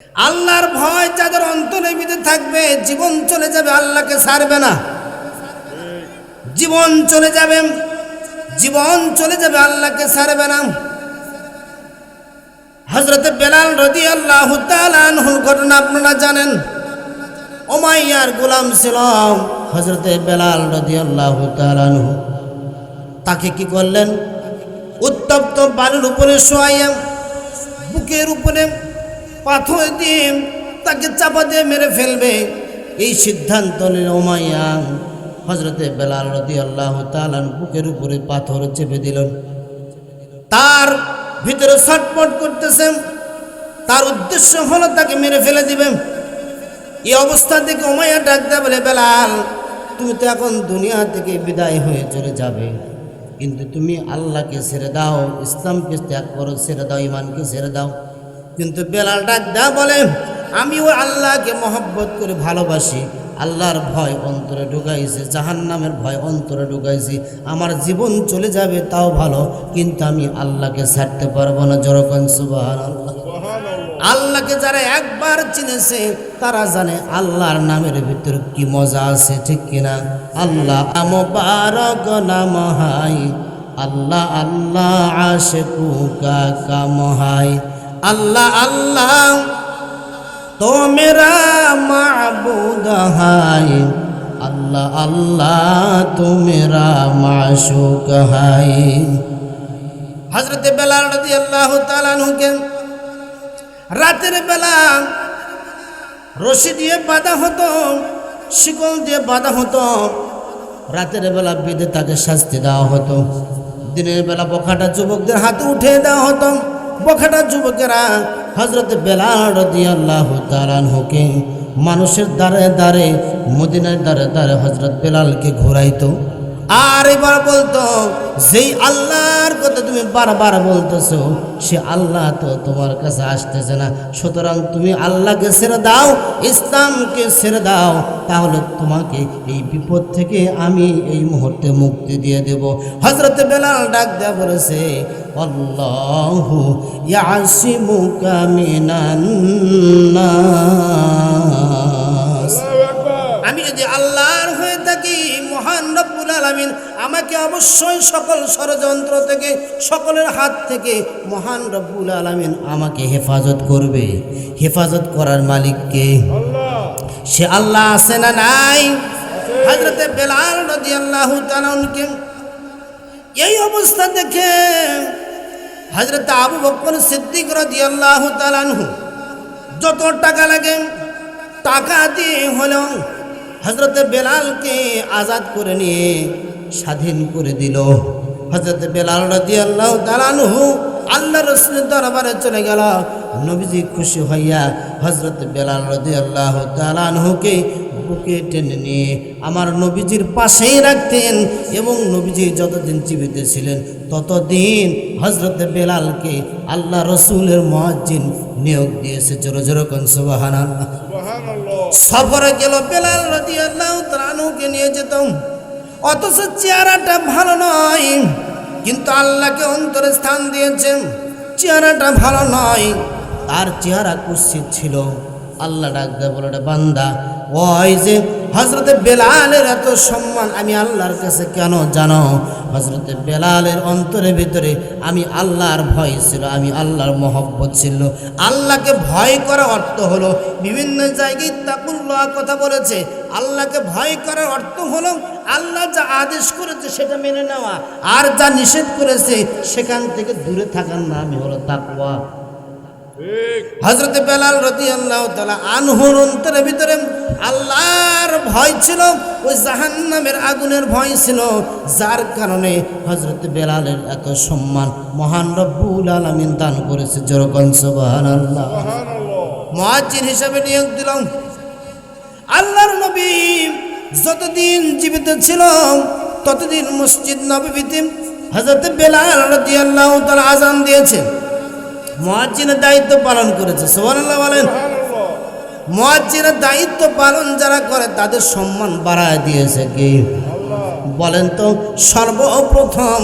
আল্লাহর ভয় যাদের অন্তরের ভিতরে থাকবে জীবন চলে যাবে, আল্লাহকে ছাড়বে না। জীবন চলে যাবে, জীবন চলে যাবে, আল্লাহকে ছাড়বে না। হযরত বেলাল রাদিয়াল্লাহু তাআলা আনহুর ঘটনা আপনারা জানেন। উমাইয়ার গোলাম ছিল হযরত বেলাল রাদিয়াল্লাহু তাআলা আনহু। তাকে কি করলেন? উত্তপ্ত বালুর উপরে শোয়াইয়া বুকের উপরে পাথর দিয়ে তাকে চাপা দিয়ে মেরে ফেলবে, এই সিদ্ধান্ত নিল উমাইয়া। হযরত বেলাল রাদিয়াল্লাহু তাআলা বুকের উপরে পাথর চেপে দিলেন। তার ভিতরে ছটফট করতেছে, তার উদ্দেশ্য হলো তাকে মেরে ফেলে দিবেন। এই অবস্থা থেকে উমাইয়া ডাক দেয়, বলে বেলাল, তুমি তো এখন দুনিয়া থেকে বিদায় হয়ে চলে যাবে, কিন্তু তুমি আল্লাহকে ছেড়ে দাও, ইসলামকে ত্যাগ করো, ছেড়ে দাও, ইমানকে ছেড়ে দাও। কিন্তু বেলাল ডাক দেয় বলে, আমি ওই আল্লাহকে মহব্বত করে ভালোবাসি, আল্লাহর ভয় অন্তরে ঢুকাইছে, জাহান্নামের ভয় অন্তরে ঢুকাইছি, আমার জীবন চলে যাবে তাও ভালো, কিন্তু আমি আল্লাহকে ছাড়তে পারবো না। যেরকম সুবহানাল্লাহ। আল্লাহকে যারা একবার চিনেছে তারা জানে আল্লাহর নামের ভিতর কি মজা আছে, ঠিক কিনা? আল্লাহ মুবারক নাম হাই, আল্লাহ আল্লাহ আশিকু কা কাম হাই, अल्लाह अल्लाह तो मेरा माबूद है, अल्लाह अल्लाह तो मेरा माशूक है। हजरत बेलाल রাদিয়াল্লাহু তাআলা আনহুকে রাতের বেলা রশি দিয়ে বাঁধা হতো, শিকল দিয়ে বাঁধা হতো, রাতের বেলা বেঁধে তাকে শাস্তি দেওয়া হতো। দিনের বেলা বখাটা যুবকদের হাতে উঠে দেওয়া হতো। বখাটা যুবকেরা হযরত বেলাল রাদিয়াল্লাহু তাআলা আনহুকে মানুষের দ্বারে দ্বারে, মদিনার দ্বারে দ্বারে হযরত বেলালকে ঘোরাইতো। আর এবার বলতো, যেই আল্লাহর কথা তুমি বারবার বলতেছো সে আল্লাহ তো তোমার কাছে আসতেছে না, সুতরাং তুমি আল্লাহকে ছেড়ে দাও, ইসলামকে ছেড়ে দাও, তাহলে তোমাকে এই বিপদ থেকে আমি এই মুহূর্তে মুক্তি দিয়ে দেব। হযরত বেলাল ডাক দেয়া বলেছে, আল্লাহু ইয়াসিমুকা মিনান নাস। আমি যদি আল্লাহর হয়ে থাকি, মহান রব্বুল আলামিন আমাকে অবশ্যই সকল ষড়যন্ত্র থেকে, সকলের হাত থেকে মহান রব্বুল আলামিন আমাকে হেফাজত করবে। হেফাজত করার মালিক কে? সে আল্লাহ আছে না নাই? হযরত বেলাল রাদিয়াল্লাহু তাআলা আনহুকে এই অবস্থা দেখে হযরত আবু বকর সিদ্দিক রাদিয়াল্লাহু তাআলা আনহু যত টাকা লাগে টাকা দিয়ে হলো হযরত বেলালকে আজাদ করে নিয়ে স্বাধীন করে দিল। হযরত বেলাল রাদিয়াল্লাহু তাআলা আনহু আল্লাহর রাসূলের দরবারে চলে গেল। নবীজি খুশি হইয়া হযরত বেলাল রাদিয়াল্লাহু তাআলা আনহুকে বুকে টেনে নিয়ে আমার নবীজির পাশেই রাখতেন, এবং নবীজি যতদিন জীবিত ছিলেন ততদিন হযরত বেলালকে আল্লাহ রসুলের মুয়াজ্জিন নিয়োগ দিয়েছে। জোরে জোরে কোন সুবহানাল্লাহ। সফরে গেল বেলাল রাদিয়াল্লাহু তাআলা আনহুকে নিয়ে যেত, অথচ চেহারাটা ভালো নয়, কিন্তু আল্লাহকে অন্তরে স্থান দিয়েছেন। চেহারাটা ভালো নয়, তার চেহারা কুৎসিত ছিল। আল্লাহ ডাক দেয়, বলে বান্দা, ওই যে হযরত বেলালের এত সম্মান আমি আল্লাহর কাছে কেন জানো? হযরত বেলালের অন্তরের ভিতরে আমি আল্লাহর ভয় ছিল, আমি আল্লাহর মহব্বত ছিল। আল্লাহকে ভয় করা অর্থ হলো, বিভিন্ন জায়গায় তাকুল্লাহ কথা বলেছে, আল্লাহকে ভয় করার অর্থ হলো আল্লাহ যা আদেশ করেছে সেটা মেনে নেওয়া, আর যা নিষেধ করেছে সেখান থেকে দূরে থাকার নামই হলো তাকওয়া। হযরত বেলাল রাদিয়াল্লাহু তাআলা আনহুর অন্তরের ভিতরে আল্লাহর ভয় ছিল, ওই জাহান্নামের আগুনের ভয় ছিল, যার কারণে হযরত বেলালের এত সম্মান মহান রব্বুল আলামিন দান করেছে। যেরকম সুবহানাল্লাহ। মুয়াজ্জিন হিসেবে নিয়োগ দিলাম। আল্লাহর নবী যতদিন জীবিত ছিল ততদিন মসজিদ নববীতে হযরত বেলাল রাদিয়াল্লাহু তাআলা আযান দিয়েছে, মুয়াজ্জিনের দায়িত্ব পালন করেছে। সুবহানাল্লাহ বলেন। মুয়াজ্জিনের দায়িত্ব পালন যারা করে তাদের সম্মান বাড়ায় দিয়েছে কে? বলেন তো। সর্বপ্রথম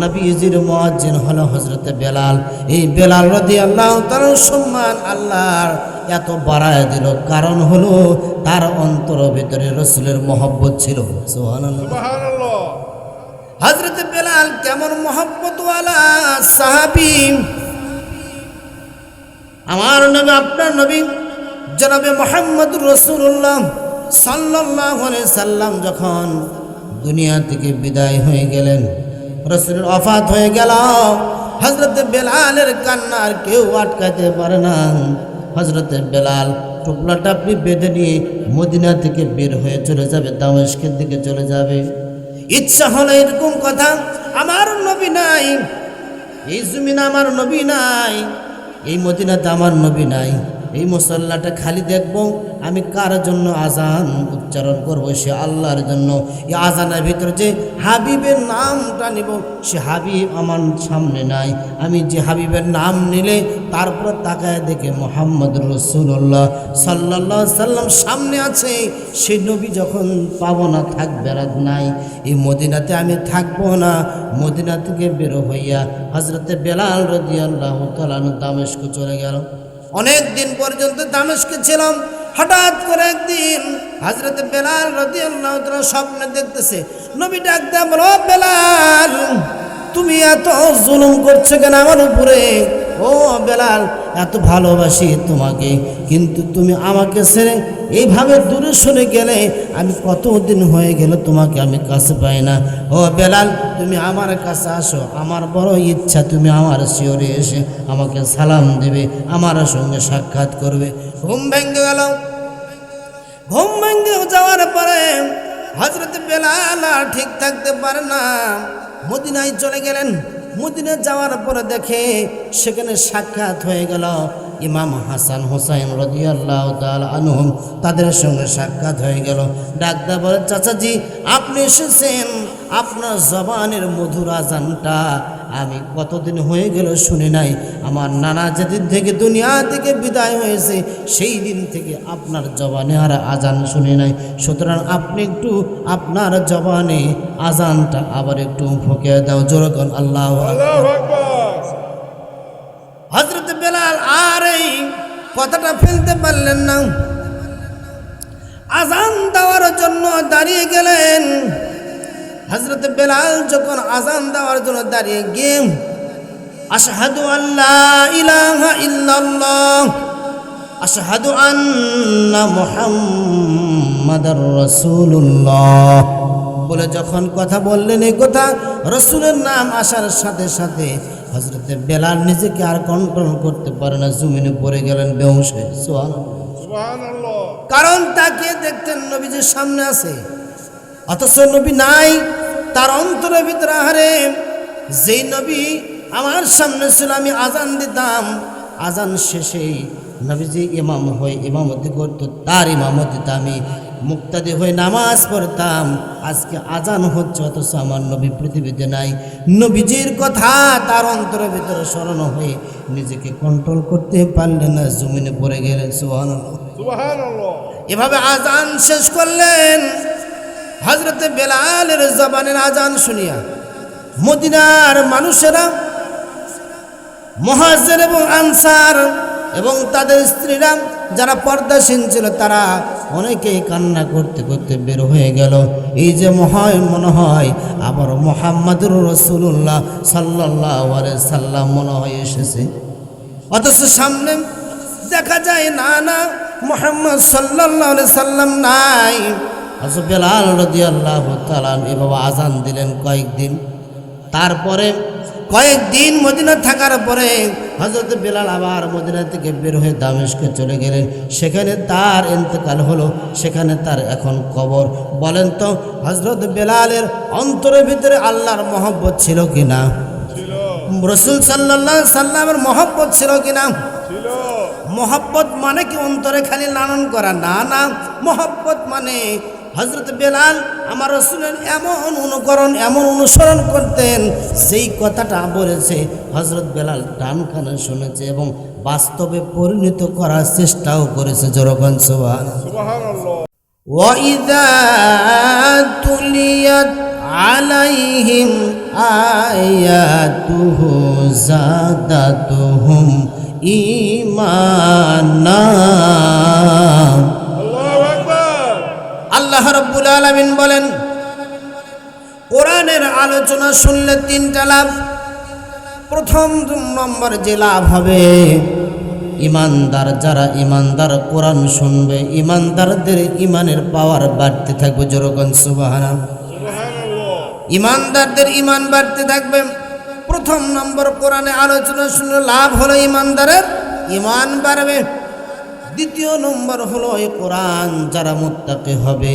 নবীজির মুয়াজ্জিন হলো হযরত বেলাল। এই বেলাল রাদিয়াল্লাহু তাআলার সম্মান আল্লাহর এত বাড়ায় দিল, কারণ হলো তার অন্তরের ভিতরে রাসূলের মহব্বত ছিল। সুবহানাল্লাহ। হযরত বেলাল কেমন মহব্বতওয়ালা সাহাবী! আমার নবী, আপনার নবী জনাবে মুহাম্মদুর রাসূলুল্লাহ সাল্লাল্লাহু আলাইহি সাল্লাম যখন দুনিয়া থেকে বিদায় হয়ে গেলেন, রাসূলের ওফাত হয়ে গেল, হযরত বেলালের কান্না আর কেউ আটকাতে পারে না। হযরত বেলাল টুপলা টাপলি বেঁধে নিয়ে মদিনা থেকে বের হয়ে চলে যাবে, দামেস্কের দিকে চলে যাবে। ইচ্ছা হলো এরকম কথা, আমার নবী নাই, এই জমিনে আমার নবী নাই, এই মদিনাতে আমার নবী নাই, এই মুসল্লাটা খালি দেখব, আমি কার জন্য আজান উচ্চারণ করব? সে আল্লাহর জন্য। এই আজানের ভিতরে যে হাবিবের নামটা নিব, সে হাবিব আমার সামনে নাই। আমি যে হাবিবের নাম নিলে তারপর তাকায় দেখে মুহাম্মদুর রাসূলুল্লাহ সাল্লাল্লাহু আলাইহি সাল্লাম সামনে আছে, সেই নবী যখন পাবো না, থাকবে আর নাই, এই মদিনাতে আমি থাকবো না। মদিনা থেকে বের হইয়া হযরতে বেলাল রাদিয়াল্লাহু তাআলা দামেস্ক চলে গেল। অনেক দিন পর্যন্ত দামেস্কে ছিলাম। হঠাৎ করে একদিন হযরত বেলাল রাদিয়াল্লাহু তাআলা স্বপ্নে দেখতেছে, নবী ডাক দেয়া বলো, বেলাল তুমি এত জুলুম করছো কেন আমার উপরে? ও বেলাল, এত ভালোবাসি তোমাকে, কিন্তু তুমি আমাকে ছেড়ে এইভাবে দূরে সরে গেলে, আমি কতদিন হয়ে গেল তোমাকে আমি কাছে পাই না। ও বেলাল, তুমি আমার কাছে আসো, আমার বড় ইচ্ছা তুমি আমার শিয়রে এসে আমাকে সালাম দেবে, আমার সঙ্গে সাক্ষাৎ করবে। ঘুম ভেঙে গেল। ঘুম ভেঙে যাওয়ার পরে হযরত বেলাল আর ঠিক থাকতে পারে না, মদিনায় চলে গেলেন। মদিনায় যাওয়ার পরে দেখে সেখানে সাক্ষাৎ হয়ে গেল ইমাম হাসান হুসাইন রাদিয়াল্লাহু তাআলা আনহুম, তাদের সঙ্গে সাক্ষাৎ হয়ে গেল। ডাকদা বলে, চাচাজি আপনি এসেছেন, আপনার জবানের মধুর আজানটা আমি কতদিন হয়ে গেল শুনি নাই। আমার নানা যেদিন থেকে দুনিয়া থেকে বিদায় হয়েছে, সেই দিন থেকে আপনার জবানে আর আজান শুনি নাই। সুতরাং আপনি একটু আপনার জবানে আজানটা আবার একটু ফুঁকে দাও, জোরে কোন আল্লাহু আকবার। হযরত বেলাল আর এই কথাটা ফেলতে পারলেন না, আজান দেওয়ার জন্য দাঁড়িয়ে গেলেন। হযরত বেলাল যখন আজান দেওয়ার জন্য দাঁড়িয়ে গিয়ে আশহাদু আল্লা ইলাহা ইল্লাল্লাহ আশহাদু আন্না মুহাম্মাদার রাসূলুল্লাহ বলে যখন কথা বললেন, এই কথা রাসূলের নাম আসার সাথে সাথে হযরত বেলাল নিজেকে আর কন্ট্রোল করতে পারে না, জমিনে পড়ে গেলেন বেহুশ হয়ে। সুবহানাল্লাহ। কারণ তাকে দেখতেন নবীজির সামনে আছে, অথচ নবী নাই। তার অন্তরের ভিতরে, আহারে যেই নবী আমার সামনে ছিল, আমি আজান দিতাম, আজান শেষে নবীজি ইমাম হয়ে ইমামতি করতো, তার ইমামতিতে আমি মুক্তাদি হয়ে নামাজ পড়তাম। আজকে আজান হচ্ছে, অথচ আমার নবী পৃথিবীতে নাই। নবীজির কথা তার অন্তরের ভিতরে স্মরণ হয়ে নিজেকে কন্ট্রোল করতে পারলেন না, জমিনে পড়ে গেলেন। সুবহানাল্লাহ, সুবহানাল্লাহ। এভাবে আজান শেষ করলেন। হযরত বেলালের জবানের আজান শুনিয়া মদিনার মানুষেরা, মুহাজির এবং আনসার এবং তাদের স্ত্রীরা যারা পর্দাশীল ছিল, তারা অনেকেই কান্না করতে করতে বের হয়ে গেল। এই যে মনে হয় আবার মুহাম্মদুর রাসূলুল্লাহ সাল্লাল্লাহু আলাইহি সাল্লাম মনে হয় এসেছে, অথচ সামনে দেখা যায় না মুহাম্মদ সাল্লাল্লাহু আলাইহি সাল্লাম নাই। হযরত বেলাল রাদিয়াল্লাহু তাআলা এভাবে আজান দিলেন কয়েকদিন। তারপরে কয়েকদিন মদিনা থাকার পরে হযরত বেলাল আবার মদিনা থেকে বের হয়ে দামেস্কে চলে গেলেন। সেখানে তার ইন্তেকাল হলো, সেখানে তার এখন কবর। বলেন তো, হযরত বেলালের অন্তরের ভিতরে আল্লাহর মহব্বত ছিল কিনা? রাসূল সাল্লাল্লাহু আলাইহি সাল্লামের মহব্বত ছিল কিনা? মহব্বত মানে কি অন্তরে খালি লালন করা? না, মহব্বত মানে হযরত বেলাল আমার রাসূলের এমন অনুকরণ, এমন অনুসরণ করতেন, যেই কথাটা বলেছে হযরত বেলাল ডান কানে শুনেছে এবং বাস্তবে পরিণত করার চেষ্টাও করেছে। জোরগান সুবহানাল্লাহ। ওয়া ইযা তুলিয়াত আলাইহিম আয়াতুহু যাদাতুহুম ঈমানা। আল্লাহু আকবার। আল্লাহ রাব্বুল আলামিন বলেন, কোরআনের আলোচনা শুনলে তিনটা লাভ। প্রথম নম্বর যে লাভ হবে, ইমানদার যারা ইমানদার কোরআন শুনবে, ইমানদারদের ইমানের পাওয়ার বাড়তে থাকবে। যেরকম সুবহানাল্লাহ, সুবহানাল্লাহ। ইমানদারদের ইমান বাড়তে থাকবে। প্রথম নম্বর কোরআনে আলোচনা শুনলে লাভ হলো ইমানদারের ইমান বাড়বে। দ্বিতীয় নম্বর হলো এই কোরআন যারা মুত্তাকি হবে,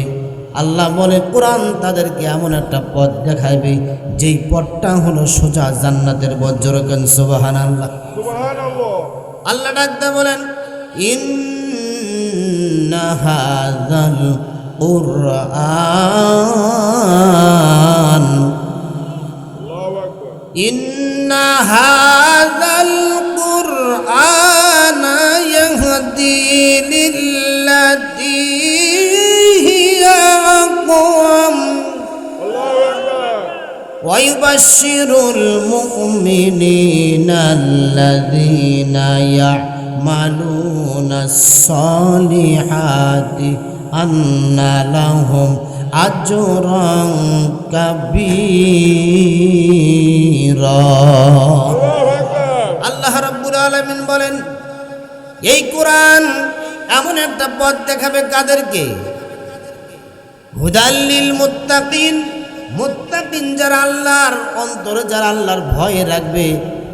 আল্লাহ বলে কোরআন তাদেরকে এমন একটা পথ দেখাইবে যেই পথটা হলো সোজা জান্নাতের পথ। যেরকম সুবহানাল্লাহ, সুবহানাল্লাহ। আল্লাহ ডাকতে বলেন, ইন্না হাযাল কুরআন, আল্লাহু আকবার। ইন্না হাযাল কুরআন ইয়াহদি লিল্লাতী হিয়া আকওয়াম আল্লাহু আকবার। ওয়া ইউবাশশিরুল মুমিনিনা আল্লাযীনা ইয়া'মালুনাস সালিহাতি আন্না লাহুম আজরান কাবীরা। আল্লাহু আকবার। আল্লাহ রাব্বুল আলামিন বলেন, এই কোরআন এমন একটা পথ দেখাবে কাদেরকে? হুদাল্লিল মুত্তাকিন, মুত্তাকিন যারা আল্লাহর অন্তরে, যারা আল্লাহর ভয় রাখবে,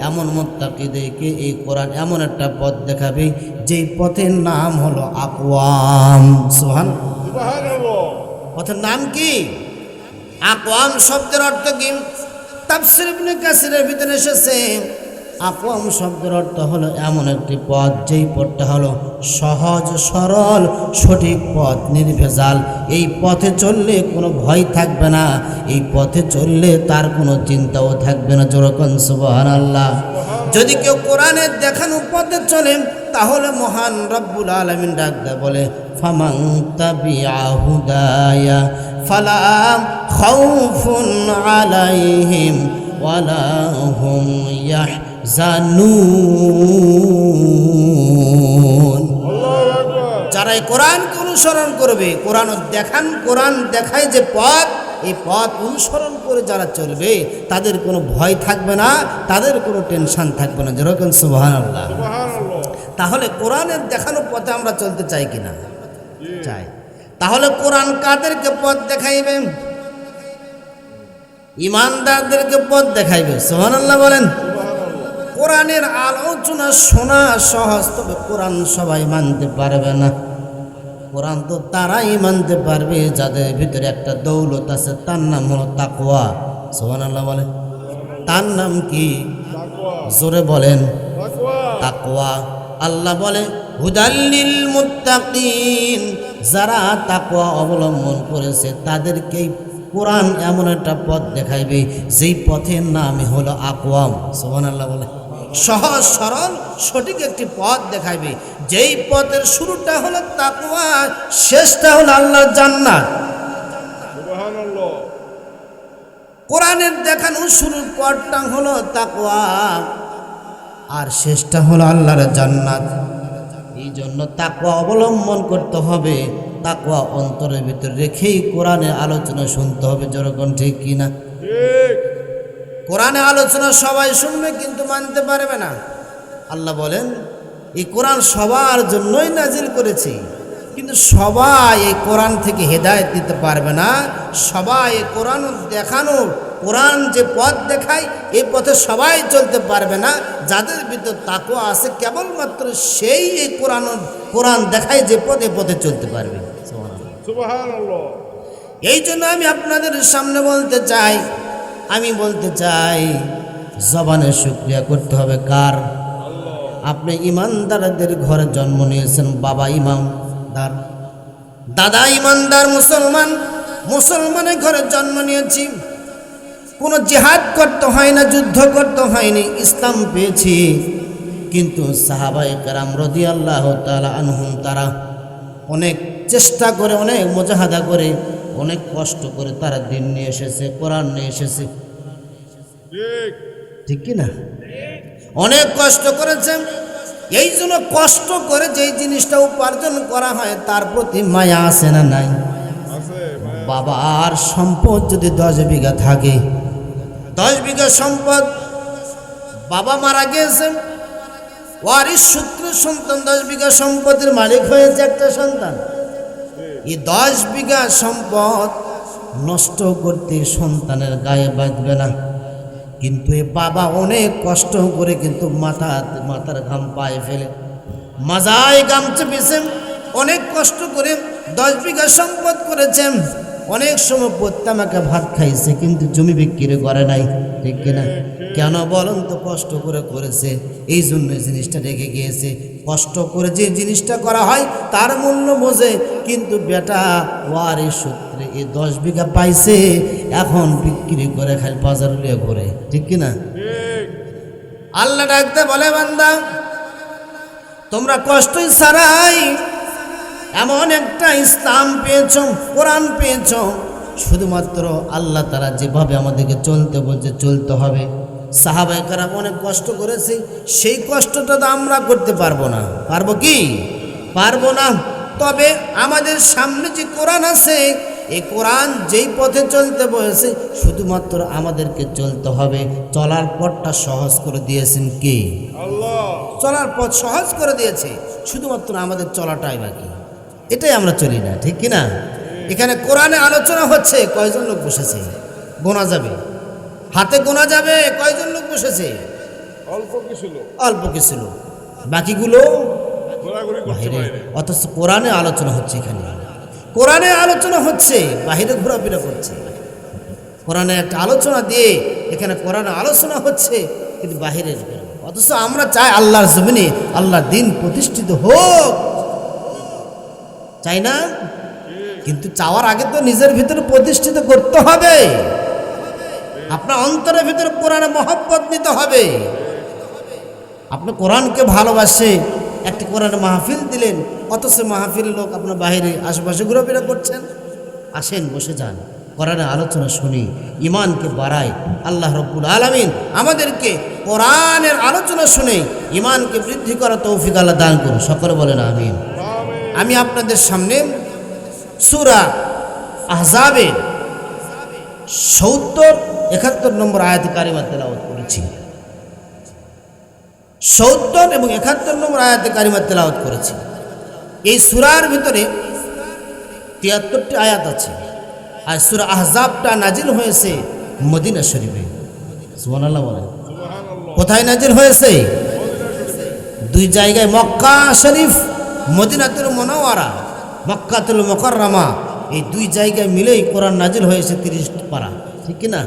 এমন মুত্তাকিদেরকে এই কোরআন এমন একটা পথ দেখাবে যেই পথের নাম হলো আকওয়াম। সুবহানাল্লাহ। পথের নাম কি? আকওয়াম শব্দের অর্থ কি? তাফসীর ইবনে কাসিরের ভিতরে এসেছে, আকওয়াম শব্দের অর্থ হলো এমন একটি পথ যেই পথটা হলো সহজ সরল সঠিক পথ, নির্ভেজাল। এই পথে চললে কোনো ভয় থাকবে না, এই পথে চললে তার কোনো চিন্তাও থাকবে না। যেরকম সুবহানাল্লাহ। যদি কেউ কোরআনের দেখানো পথে চলে, তাহলে মহান রব্বুল আলামিন ডাকতে বলে, ফামান তাবিআ হুদায়া ফালা খাউফুন আলাইহিম ওয়ালা হুম ইয়াহজানুন। আল্লাহু আকবার। যারা এই কোরআনকে অনুসরণ করবে, কোরআন দেখায় যে পথ, এই পথ অনুসরণ করে যারা চলবে, তাদের কোনো ভয় থাকবে না, তাদের কোনো টেনশন থাকবে না। যেরকম সুবহানাল্লাহ। সুবহানাল্লাহ। তাহলে কোরআনের দেখানো পথে আমরা চলতে চাই কিনা? চাই। তাহলে কোরআন কাদেরকে পথ দেখাইবে? ইমানদারদেরকে পথ দেখাইবে। সুবহানাল্লাহ বলেন। কোরআনের আলোচনা শোনা সহজ, তবে কোরআন সবাই মানতে পারবে না। কোরআন তো তারাই মানতে পারবে যাদের ভিতরে একটা দৌলত আছে, তার নাম হলো তাকওয়া। সুবহানাল্লাহ বলেন। তার নাম কি? তাকওয়া। জোরে বলেন। তাকওয়া। তাকওয়া। আল্লাহ বলে, হুদাল্লিল মুত্তাকিন, যারা তাকওয়া অবলম্বন করেছে তাদেরকেই কোরআন এমন একটা পথ দেখাইবে যেই পথের নামই হলো আকওয়াম। সুবহানাল্লাহ বলে। সহজ সরল সঠিক একটি পথ দেখাইবে, যেই পথের শুরুটা হলো তাকওয়া, শেষটা হলো আল্লাহর জান্নাত। সুবহানাল্লাহ। কোরআনের দেখানো শুরুর পথটা হলো তাকওয়া, আর শেষটা হলো আল্লাহর জান্নাত। এই জন্য তাকওয়া অবলম্বন করতে হবে, তাকওয়া অন্তরের ভিতরে রেখেই কোরআনের আলোচনা শুনতে হবে। যেরকম ঠিক কিনা? ঠিক। কোরআনে আলোচনা সবাই শুনবে কিন্তু মানতে পারবে না। আল্লাহ বলেন, এই কোরআন সবার জন্যই নাজিল করেছি, কিন্তু সবাই এই কোরআন থেকে হেদায়েত দিতে পারবে না। সবাই এই কোরআন দেখানো, কোরআন যে পথ দেখায় এই পথে সবাই চলতে পারবে না। যাদের ভিতর তাকওয়া আছে কেবলমাত্র সেই এই কোরআন দেখায় যে পথে পথে চলতে পারবে। সুবহানাল্লাহ। এই জন্য আমি আপনাদের সামনে বলতে চাই, জবানের শুকরিয়া করতে হবে কার? আপনি ইমানদারদের ঘরে জন্ম নিয়েছেন, বাবা ইমানদার, দাদা ইমানদার, মুসলমানের ঘরে জন্ম নিয়েছি। কোনো জিহাদ করতে হয় না, যুদ্ধ করতে হয়নি, ইসলাম পেয়েছি। কিন্তু সাহাবায়ে কেরাম রাদিয়াল্লাহু তাআলা আনহুম, তারা অনেক চেষ্টা করে, অনেক মুজাহাদা করে, অনেক কষ্ট করে তারা দিন নিয়ে এসেছে, কোরআন নিয়ে এসেছে। ঠিক। ঠিক কি না? অনেক কষ্ট করেছে, এই জন্য কষ্ট করে যেই জিনিসটা উপার্জন করা হয় তার প্রতি মায়া আছে না নাই? আছে মায়া। বাবার সম্পদ যদি 10 বিঘা থাকে, 10 বিঘা সম্পদ, বাবা মারা গিয়েছে, ওয়ারিশ সূত্রে সন্তান 10 বিঘা সম্পদের মালিক হয়েছে একটা সন্তান। এই 10 বিঘা সম্পদ নষ্ট করতে সন্তানের গায়ে বাঁধবে না, কিন্তু এ বাবা অনেক কষ্ট করে কিন্তু মাথার ঘাম পায়ে ফেলে মাজায় গাম চেপেছেন, অনেক কষ্ট করে 10 বিঘা সম্পদ করেছেন, অনেক সময় প্রত্যামাকে ভাত খাইছে কিন্তু জমি বিক্রি করে নাই, ঠিক কিনা? কেন বলুন তো? কষ্ট করে করেছে, এই জন্য এই জিনিসটা রেখে গিয়েছে। কষ্ট করে যে জিনিসটা করা হয় তার মূল্য বোঝে, কিন্তু বেটা ওয়ারিশ সূত্রে এই 10 বিঘা পাইছে, এখন বিক্রি করে খালি বাজার লিয়ে ঘুরে, ঠিক কিনা? ঠিক। আল্লাহ ডাকতে বলে, বান্দা তোমরা কষ্টই ছাড়াই এমন একটা ইসলাম পেয়েছ, কোরআন পেয়েছ, শুধুমাত্র আল্লাহ তারা যেভাবে আমাদেরকে চলতে বলছে চলতে হবে। সাহাবায়ে কেরাম অনেক কষ্ট করেছে, সেই কষ্টটা তো আমরা করতে পারবো না। পারবো কি? পারবো না। তবে আমাদের সামনে যে কোরআন আছে, এই কোরআন যেই পথে চলতে বলেছে শুধুমাত্র আমাদেরকে চলতে হবে। চলার পথটা সহজ করে দিয়েছেন কে? আল্লাহ। চলার পথ সহজ করে দিয়েছে, শুধুমাত্র আমাদের চলাটাই বাকি। এটাই আমরা চলি না, ঠিক কিনা? এখানে কোরআনে আলোচনা হচ্ছে, কয়জন লোক বসেছে গোনা যাবে, হাতে গোনা যাবে, কয়জন লোক বসেছে? অল্প কিছু লোক অল্প কিছু লোক, বাকিগুলো ঘোরাঘুরি করছে বাইরে। বাইরে। অথচ কোরআনে আলোচনা হচ্ছে, এখানে কোরআনে আলোচনা হচ্ছে, বাহিরে ঘোরাফেরা করছে। কোরআনে একটা আলোচনা দিয়ে এখানে কোরআনে আলোচনা হচ্ছে, কিন্তু বাহিরে। অথচ আমরা চাই আল্লাহর জমিনে আল্লাহর দিন প্রতিষ্ঠিত হোক, চাই না? কিন্তু চাওয়ার আগে তো নিজের ভিতরে প্রতিষ্ঠিত করতে হবে। আপনার অন্তরের ভিতরে কোরআনে মহব্বত নিতে হবে। আপনি কোরআনকে ভালোবাসে একটি কোরআনে মাহফিল দিলেন, অথচ মাহফিলের লোক আপনার বাইরে আশেপাশে ঘোরাফেরা করছেন। আসেন, বসে যান, কোরআনে আলোচনা শুনি, ইমানকে বাড়াই। আল্লাহ রব্বুল আলামিন আমাদেরকে কোরআনের আলোচনা শুনে ইমানকে বৃদ্ধি করা তৌফিক আল্লাহ দান করুন। সকলে বলেন আমিন। আমি আপনাদের সামনে সূরা আহজাবের 70-71 নম্বর আয়াতে কারিমা তেলাওয়াত করেছি। 70 এবং 71 নম্বর আয়াতে কারিমা তেলাওয়াত করেছি। এই সূরার ভিতরে 73টি আয়াত আছে। আর সূরা আহজাবটা নাজিল হয়েছে মদিনা শরীফে। সুবহানাল্লাহ বলেন। সুবহানাল্লাহ। কোথায় নাজিল হয়েছে? মদিনা শরীফে। দুই জায়গায়, মক্কা শরীফ, মদিনাতুল মুনাওয়ারা, মক্কাতুল মুকাররমা, এই দুই জায়গায় মিলেই কোরআন নাজিল হয়েছে 30 পারা, ঠিক কি না?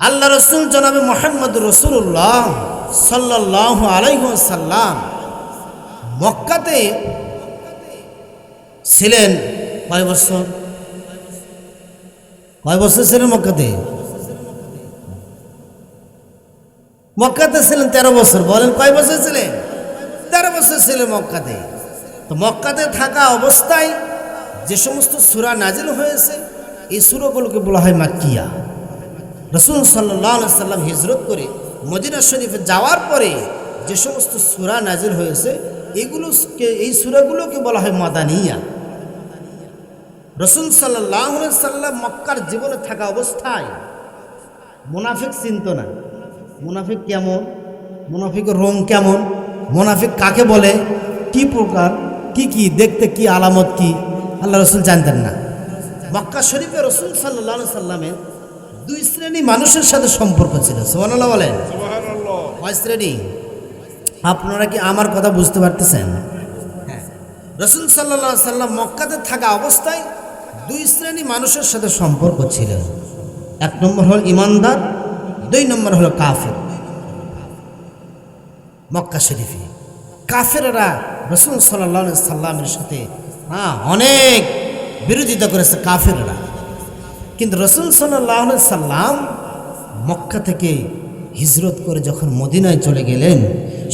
আল্লাহ রসুল জনাবে মুহাম্মদ রাসূলুল্লাহ সাল্লাল্লাহু আলাইহি ওয়াসাল্লাম মক্কাতে ছিলেন কয় বছর? কয় বছর ছিলেন মক্কাতে? মক্কাতে ছিলেন 13 বছর। বলেন কয় বছর ছিলেন? 13 বছর ছিলেন মক্কাতে। তো মক্কাতে থাকা অবস্থায় যে সমস্ত সূরা নাজিল হয়েছে, এই সূরাগুলোকে বলা হয় মাক্কিয়া। রাসূল সাল্লাল্লাহু আলাইহি সাল্লাম হিজরত করে মদিনা শরীফে যাওয়ার পরে যে সমস্ত সূরা নাজিল হয়েছে, এই সূরাগুলোকে বলা হয় মাদানিয়া। রাসূল সাল্লাল্লাহু আলাইহি সাল্লাম মক্কার জীবনে থাকা অবস্থায় মুনাফিক চিনত না। মুনাফিক কেমন, মুনাফিকের রং কেমন, মুনাফিক কাকে বলে, কি প্রকার, কি দেখতে, কি আলামত কি, আল্লাহ রসুল জানতেন না। মক্কা শরীফে রসুল সাল্লাল্লাহু আলাইহি সাল্লামের 2 শ্রেণী মানুষের সাথে সম্পর্ক ছিল। সুবহানাল্লাহ বলেন। সুবহানাল্লাহ। কয় শ্রেণী? আপনারা কি আমার কথা বুঝতে পারতেছেন? হ্যাঁ, রসুল সাল্লাল্লাহু আলাইহি সাল্লাম মক্কাতে থাকা অবস্থায় 2 শ্রেণী মানুষের সাথে সম্পর্ক ছিল। 1 নম্বর হল ইমানদার, 2 নম্বর হলো কাফের। মক্কা শরীফে কাফেররা রসুল সাল্লাল্লাহু আলাইহি সাল্লামের সাথে অনেক বিরোধিতা করেছে কাফেররা। কিন্তু রসুল সাল্লাল্লাহু আলাইহি সাল্লাম মক্কা থেকে হিজরত করে যখন মদিনায় চলে গেলেন,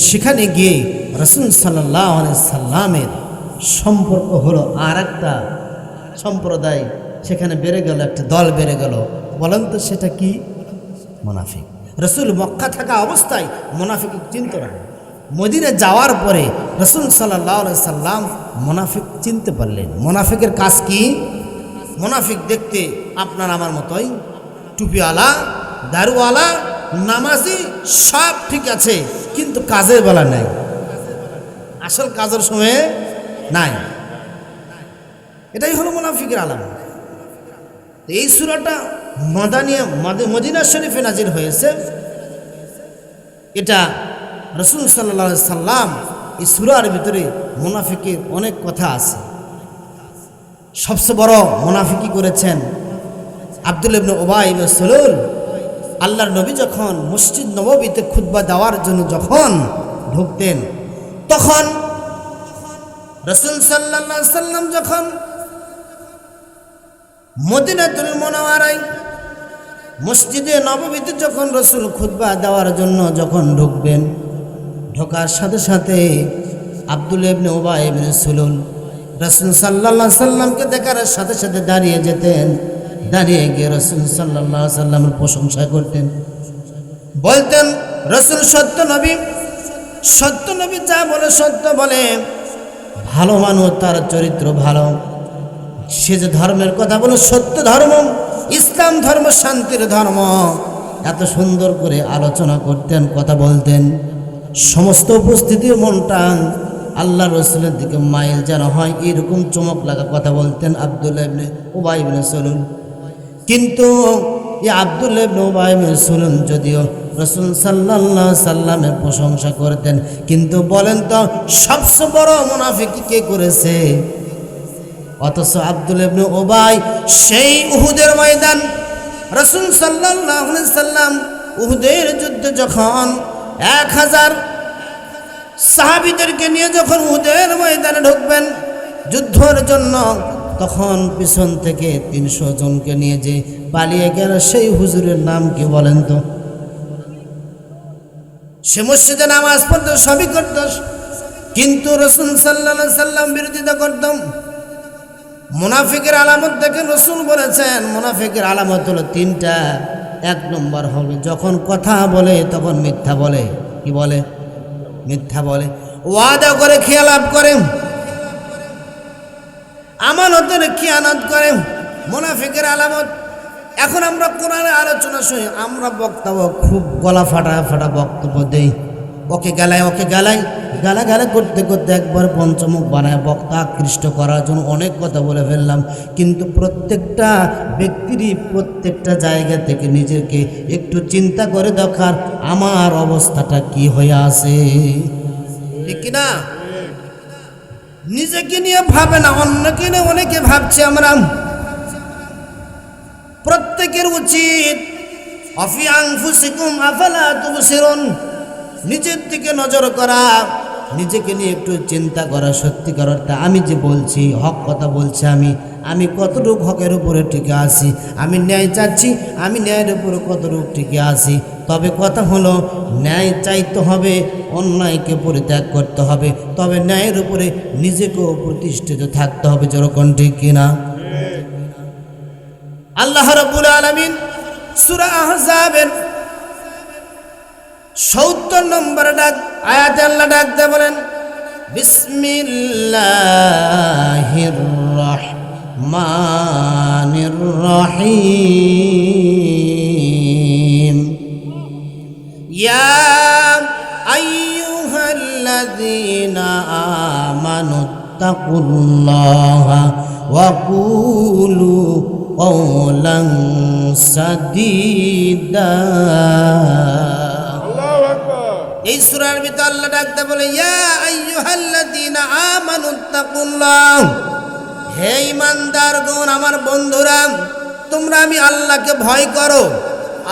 সেখানে গিয়ে রসুল সাল্লাল্লাহু আলাইহি সাল্লামের সম্পর্ক হলো আর একটা সম্প্রদায় সেখানে বেড়ে গেল, একটা দল বেড়ে গেল। বলেন তো সেটা কি? মুনাফিক। রসুল মক্কা থাকা অবস্থায় মুনাফিক চিনত না। মদিনা যাওয়ার পরে রাসূল সাল্লাল্লাহু আলাইহি সাল্লাম মুনাফিক চিনতে পারলেন। মুনাফিকের কাজ কি? মুনাফিক দেখতে আপনার আমার মতোই, টুপিওয়ালা, দাড়িওয়ালা, নামাজি, সব ঠিক আছে, কিন্তু কাজের বেলা নাই, আসল কাজের সময় নাই। এটাই হলো মুনাফিকের আলামত। এই সূরাটা মদিনা শরীফে নাজিল হয়েছে। এটা রাসূল সাল্লাল্লাহু আলাইহি সাল্লাম এই সূরার ভিতরে মুনাফিকের অনেক কথা আছে। সবচেয়ে বড় মুনাফিকি করেছেন আব্দুল্লাহ ইবনে উবাই ইবনে সালুল। আল্লাহর নবী যখন মসজিদ নববীতে খুতবা দেওয়ার জন্য যখন ঢুকতেন, তখন রাসূল সাল্লাল্লাহু আলাইহি সাল্লাম যখন মদিনাতুল মুনাওয়ারায় মসজিদে নববীতে যখন রাসূল খুতবা দেওয়ার জন্য যখন ঢুকবেন, ঢোকার সাথে সাথে আব্দুল্লাহ ইবনে উবাই ইবনে সালুল রাসূল সাল্লাল্লাহু আলাইহি সাল্লামকে দেখার সাথে সাথে দাঁড়িয়ে যেতেন। দাঁড়িয়ে গিয়ে রাসূল সাল্লাল্লাহু আলাইহি সাল্লামের প্রশংসা করতেন, বলতেন রাসূল সত্য নবী, সত্য নবী যা বলে সত্য বলে, ভালো মানুষ, তার চরিত্র ভালো, সে যে ধর্মের কথা বলে সত্য ধর্ম, ইসলাম ধর্ম শান্তির ধর্ম। এত সুন্দর করে আলোচনা করতেন, কথা বলতেন, সমস্ত উপস্থিতির মনটা আল্লাহ রসুলের দিকে মাইল যেন হয় এরকম চমক লাগা কথা বলতেন আব্দুল্লাহ ইবনে উবাই ইবনে সালুল। কিন্তু এই আব্দুল্লাহ ইবনে উবাই ইবনে সালুল যদিও রাসূল সাল্লাল্লাহু আলাইহি সাল্লামের প্রশংসা করতেন, কিন্তু বলেন তো সবচেয়ে বড় মুনাফিকি কে করেছে? অথচ আব্দুল্লাহ ইবনে উবাই সেই উহুদের ময়দান, রাসূল সাল্লাল্লাহু আলাইহি সাল্লাম উহুদের যুদ্ধে যখন 1000 সাহাবীদেরকে নিয়ে যখন উহুদের ময়দানে ঢুকবেন যুদ্ধের জন্য, তখন পিছন থেকে 300 জনকে নিয়ে যে পালিয়ে গেল সেই হুজুরের নাম কি বলেন তো? সে মসজিদে নামাজ পড়ত, সবই করত, কিন্তু রাসূল সাল্লাল্লাহু আলাইহি সাল্লাম বিরোধিতা করত। মুনাফিকের আলামত দেখেন, রাসূল বলেছেন মুনাফিকের আলামত হলো 3টা। 1 নম্বর হবে যখন কথা বলে তখন মিথ্যা বলে। কি বলে? মিথ্যা বলে। ওয়াদা করে খেয়ালাপ করে, আমানতের খেয়ানত করে, মুনাফিকের আলামত। এখন আমরা কোরআনের আলোচনা শুনি, আমরা বক্তব্য খুব গলা ফাটা ফাটা বক্তব্য দেই, ওকে গালায় ওকে গালাই, গালাগালা করতে করতে একবার পঞ্চমুখ বানায় বক্তা আকৃষ্ট করার জন্য অনেক কথা বলে ফেললাম। কিন্তু প্রত্যেকটা ব্যক্তিরই প্রত্যেকটা জায়গা থেকে নিজেকে একটু চিন্তা করে দেখার আমার অবস্থাটা কি হয়ে আছে, ঠিক কিনা? নিজেকে নিয়ে ভাবে না, অন্যকে নিয়ে অনেকে ভাবছে। আমরা প্রত্যেকের উচিত আফি আনফুসিকুম আফালা তুবসিরুন, নিজের দিকে নজর করা, নিজেকে নিয়ে একটু চিন্তা করা। সত্যিকার অর্থে আমি যে বলছি হক কথা বলছি, আমি কতটুকু হকের উপরে টিকে আছি, আমি ন্যায় চাচ্ছি, আমি ন্যায়ের উপরে কতটুকু টিকে আছি। তবে কথা হলো ন্যায় চাইতে হবে, অন্যায়কে পরিত্যাগ করতে হবে, তবে ন্যায়ের উপরে নিজেকেও প্রতিষ্ঠিত থাকতে হবে। যেরকম ঠিক কিনা? আল্লাহ রাব্বুল আলামিন সূরা আহজাবের 70 নম্বর আয়াতে আল্লাহ ডাকতে বলেন, বিসমিল্লাহির রহমানির রহিম, ইয়া আইয়ুহাল্লাযীনা আমানুত্তাকুল্লাহা ওয়া কুলু কওলান সাদীদা। এই সূরার ভিতর আল্লাহ ডাকতে বলে, ইয়া আইয়ুহাল্লাযীনা আমানুত্তাকুল্লাহ, হে ঈমানদারগণ, আমার বন্ধুরা, তোমরা আমি আল্লাহকে ভয় করো।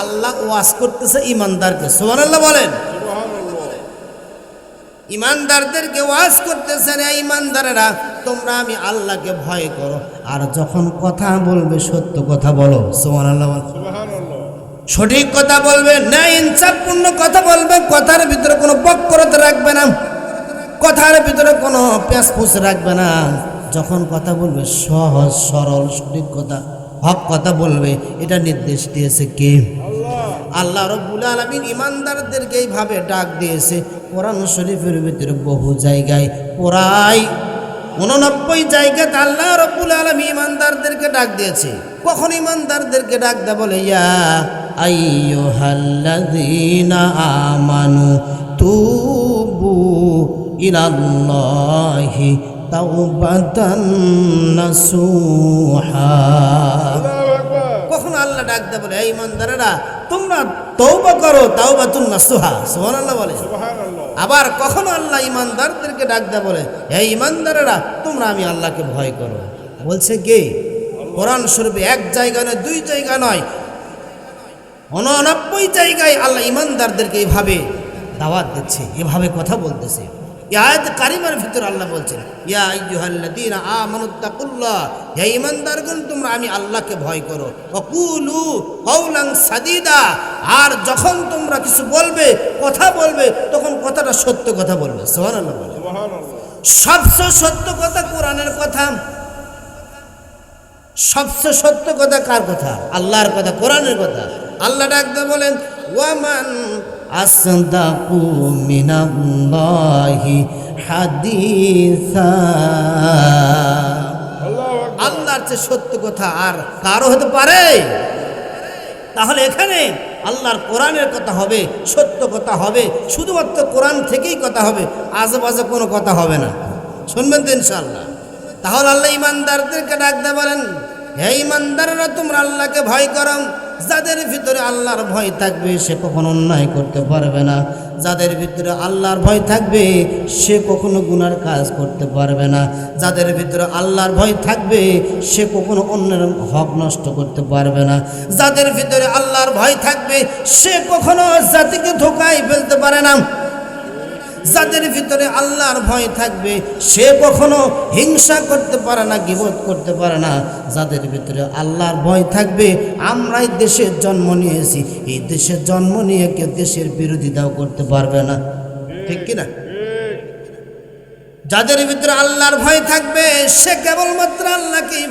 আল্লাহ ওয়াজ করতেছে ঈমানদারকে, সুবহানাল্লাহ বলেন। ঈমানদারদেরকে ওয়াজ করতেছেন, এই ঈমানদারেরা তোমরা আমি আল্লাহকে ভয় করো, আর যখন কথা বলবে সত্য কথা বলো। সুবহানাল্লাহ বলেন। সঠিক কথা বলবে, ন্যায় ইনসাফপূর্ণ কথা বলবে, কথার ভিতরে কোনো বক্রতা রাখবে না, কথার ভিতরে কোনো প্যাঁচপুচ রাখবে না। যখন কথা বলবে সহজ সরল সঠিক কথা, হক কথা বলবে। এটা নির্দেশ দিয়েছে কে? আল্লাহ রাব্বুল আলামিন ঈমানদারদেরকে এইভাবে ডাক দিয়েছে, কোরআন শরীফের ভিতরে বহু জায়গায় প্রায় 89 জায়গাতে আল্লাহ রাব্বুল আলামিন ইমানদারদেরকে ডাক দিয়েছে। কখন ইমানদারদেরকে ডাক দেয় বলে, ইয়া আইয়ুহাল্লাযীনা আমানু তুবু ইলাল্লাহি তাওবাতান নাসুহা। আল্লাহু আকবার। কখন আল্লাহ ডাক দেয় বলে, এই ইমানদারেরা তোমরা তওবা করো, তাওবাতুন নাসুহা। সুবহানাল্লাহ বলে। সুবহানাল্লাহ। আবার কখনো আল্লাহ ইমানদারদেরকে ডাক দেয় বলে, এই ইমানদারেরা তোমরা আমি আল্লাহকে ভয় করো। বলছে কে? কোরআন শরীফে এক জায়গা নয়, 2 জায়গা নয়, 89 জায়গায় আল্লাহ ইমানদারদেরকে এইভাবে দাওয়াত দিচ্ছে, এভাবে কথা বলতেছে। এই আয়াত কারিমার ভিতরে আল্লাহ বলছেন, ইয়া আইয়ুহাল্লাযীনা আমানুত্তাকুল্লাহ, হে ঈমানদারগণ তোমরা আমি আল্লাহকে ভয় করো, ওয়াকুলু কাওলান সাদীদা, আর যখন তোমরা কিছু বলবে, কথা বলবে, তখন কথাটা সত্য কথা বলবে। সুবহানাল্লাহ বলে। সুবহানাল্লাহ। সবচেয়ে সত্য কথা কোরআনের কথা। সবচেয়ে সত্য কথা কার কথা? আল্লাহর কথা, কোরআনের কথা। আল্লাহ ডাকতে বলেন, ওয়ামান আসদাকু মিনাল্লাহি হাদিসা। আল্লাহু আকবার। আল্লাহর চেয়ে সত্য কথা আর কারো হতে পারে? তাহলে এখানে আল্লাহর কোরআনের কথা হবে, সত্য কথা হবে, শুধুমাত্র কোরআন থেকেই কথা হবে, আজেবাজে কোনো কথা হবে না। শুনবেন তো ইনশাআল্লাহ? তাহলে আল্লাহ ইমানদারদেরকে ডাকতে বলেন, হে ইমানদাররা তোমরা আল্লাহকে ভয় করো। যাদের ভিতরে আল্লাহর ভয় থাকবে সে কখনো অন্যায় করতে পারবে না। যাদের ভিতরে আল্লাহর ভয় থাকবে সে কখনো গুনার কাজ করতে পারবে না। যাদের ভিতরে আল্লাহর ভয় থাকবে সে কখনো অন্যের হক নষ্ট করতে পারবে না। যাদের ভিতরে আল্লাহর ভয় থাকবে সে কখনো জাতিকে ধোঁকায় ফেলতে পারে না। যাদের ভিতরে আল্লাহর ভয় থাকবে সে কখনো হিংসা করতে পারে না, গীবত করতে পারে না। যাদের ভিতরে আল্লাহর ভয় থাকবে, আমরাই দেশের জন্ম নিয়েছি, এই দেশের জন্ম নিয়ে কেউ দেশের বিরোধিতাও করতে পারবে না। ঠিক কিনা? যাদের ভিতরে আল্লাহর ভয় থাকবে সে কেবলমাত্র আল্লাহকেই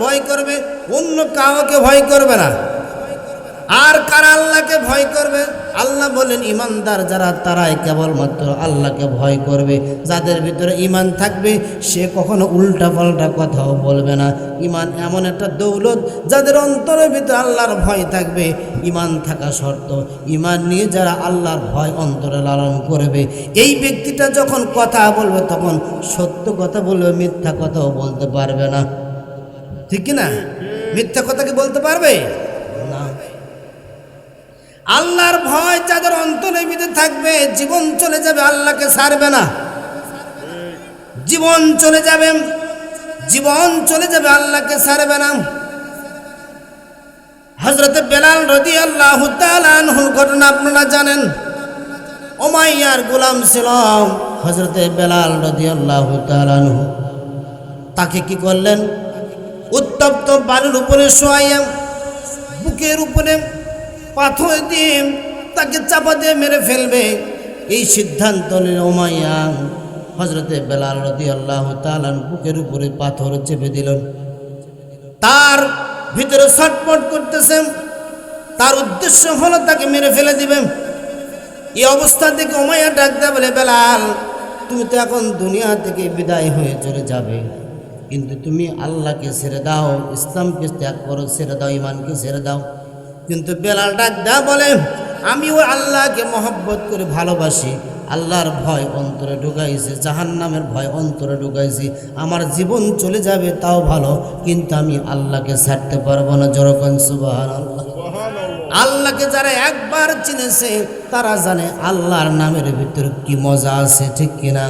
ভয় করবে, অন্য কাউকে ভয় করবে না। আর কারা আল্লাহকে ভয় করবে? আল্লাহ বলেন ইমানদার যারা তারাই কেবলমাত্র আল্লাহকে ভয় করবে। যাদের ভিতরে ইমান থাকবে সে কখনো উল্টা পাল্টা কথাও বলবে না। ইমান এমন একটা দৌলত, যাদের অন্তরের ভিতরে আল্লাহর ভয় থাকবে, ইমান থাকা শর্ত, ইমান নিয়ে যারা আল্লাহর ভয় অন্তরে লালন করবে, এই ব্যক্তিটা যখন কথা বলবে তখন সত্য কথা বলবে, মিথ্যা কথাও বলতে পারবে না। ঠিক কিনা? মিথ্যা কথা কি বলতে পারবে না? আল্লাহর ভয় যাদের অন্তরের ভিতরে থাকবে জীবন চলে যাবে, আল্লাহকে ছাড়বে না। জীবন চলে যাবে, জীবন চলে যাবে, আল্লাহকে ছাড়বে না। হযরত বেলাল রাদিয়াল্লাহু তাআলা আনহুর ঘটনা আপনারা জানেন। উমাইয়ার গোলাম ছিল হযরত বেলাল রাদিয়াল্লাহু তাআলা আনহু। তাকে কি করলেন? উত্তপ্ত বালুর উপরে শোয়াইয়া বুকের উপরে পাথর দিয়ে তাকে চাপা দিয়ে মেরে ফেলবে, এই সিদ্ধান্ত নিল উমাইয়া। হযরতে বেলাল রাদিয়াল্লাহু তাআলা বুকের উপরে পাথর চেপে দিলেন। তার ভিতরে ছটফট করতেছে, তার উদ্দেশ্য হলো তাকে মেরে ফেলে দিবেন। এই অবস্থা থেকে উমাইয়া ডাক দেয় বলে, বেলাল তুমি তো এখন দুনিয়া থেকে বিদায় হয়ে চলে যাবে, কিন্তু তুমি আল্লাহকে ছেড়ে দাও, ইসলামকে ত্যাগ করো, ছেড়ে দাও, ইমানকে ছেড়ে দাও। কিন্তু বেলাল ডাক দেয়া বলে, আমি ওই আল্লাহকে মহব্বত করে ভালোবাসি, আল্লাহর ভয় অন্তরে ঢুকাইছি, জাহান্নামের ভয় অন্তরে ঢুকাইছি। আমার জীবন চলে যাবে তাও ভালো, কিন্তু আমি আল্লাহকে ছাড়তে পারবো না। যেরকম সুবহানাল্লাহ। আল্লাহকে যারা একবার চিনেছে তারা জানে আল্লাহর নামের ভিতরে কি মজা আছে। ঠিক কিনা?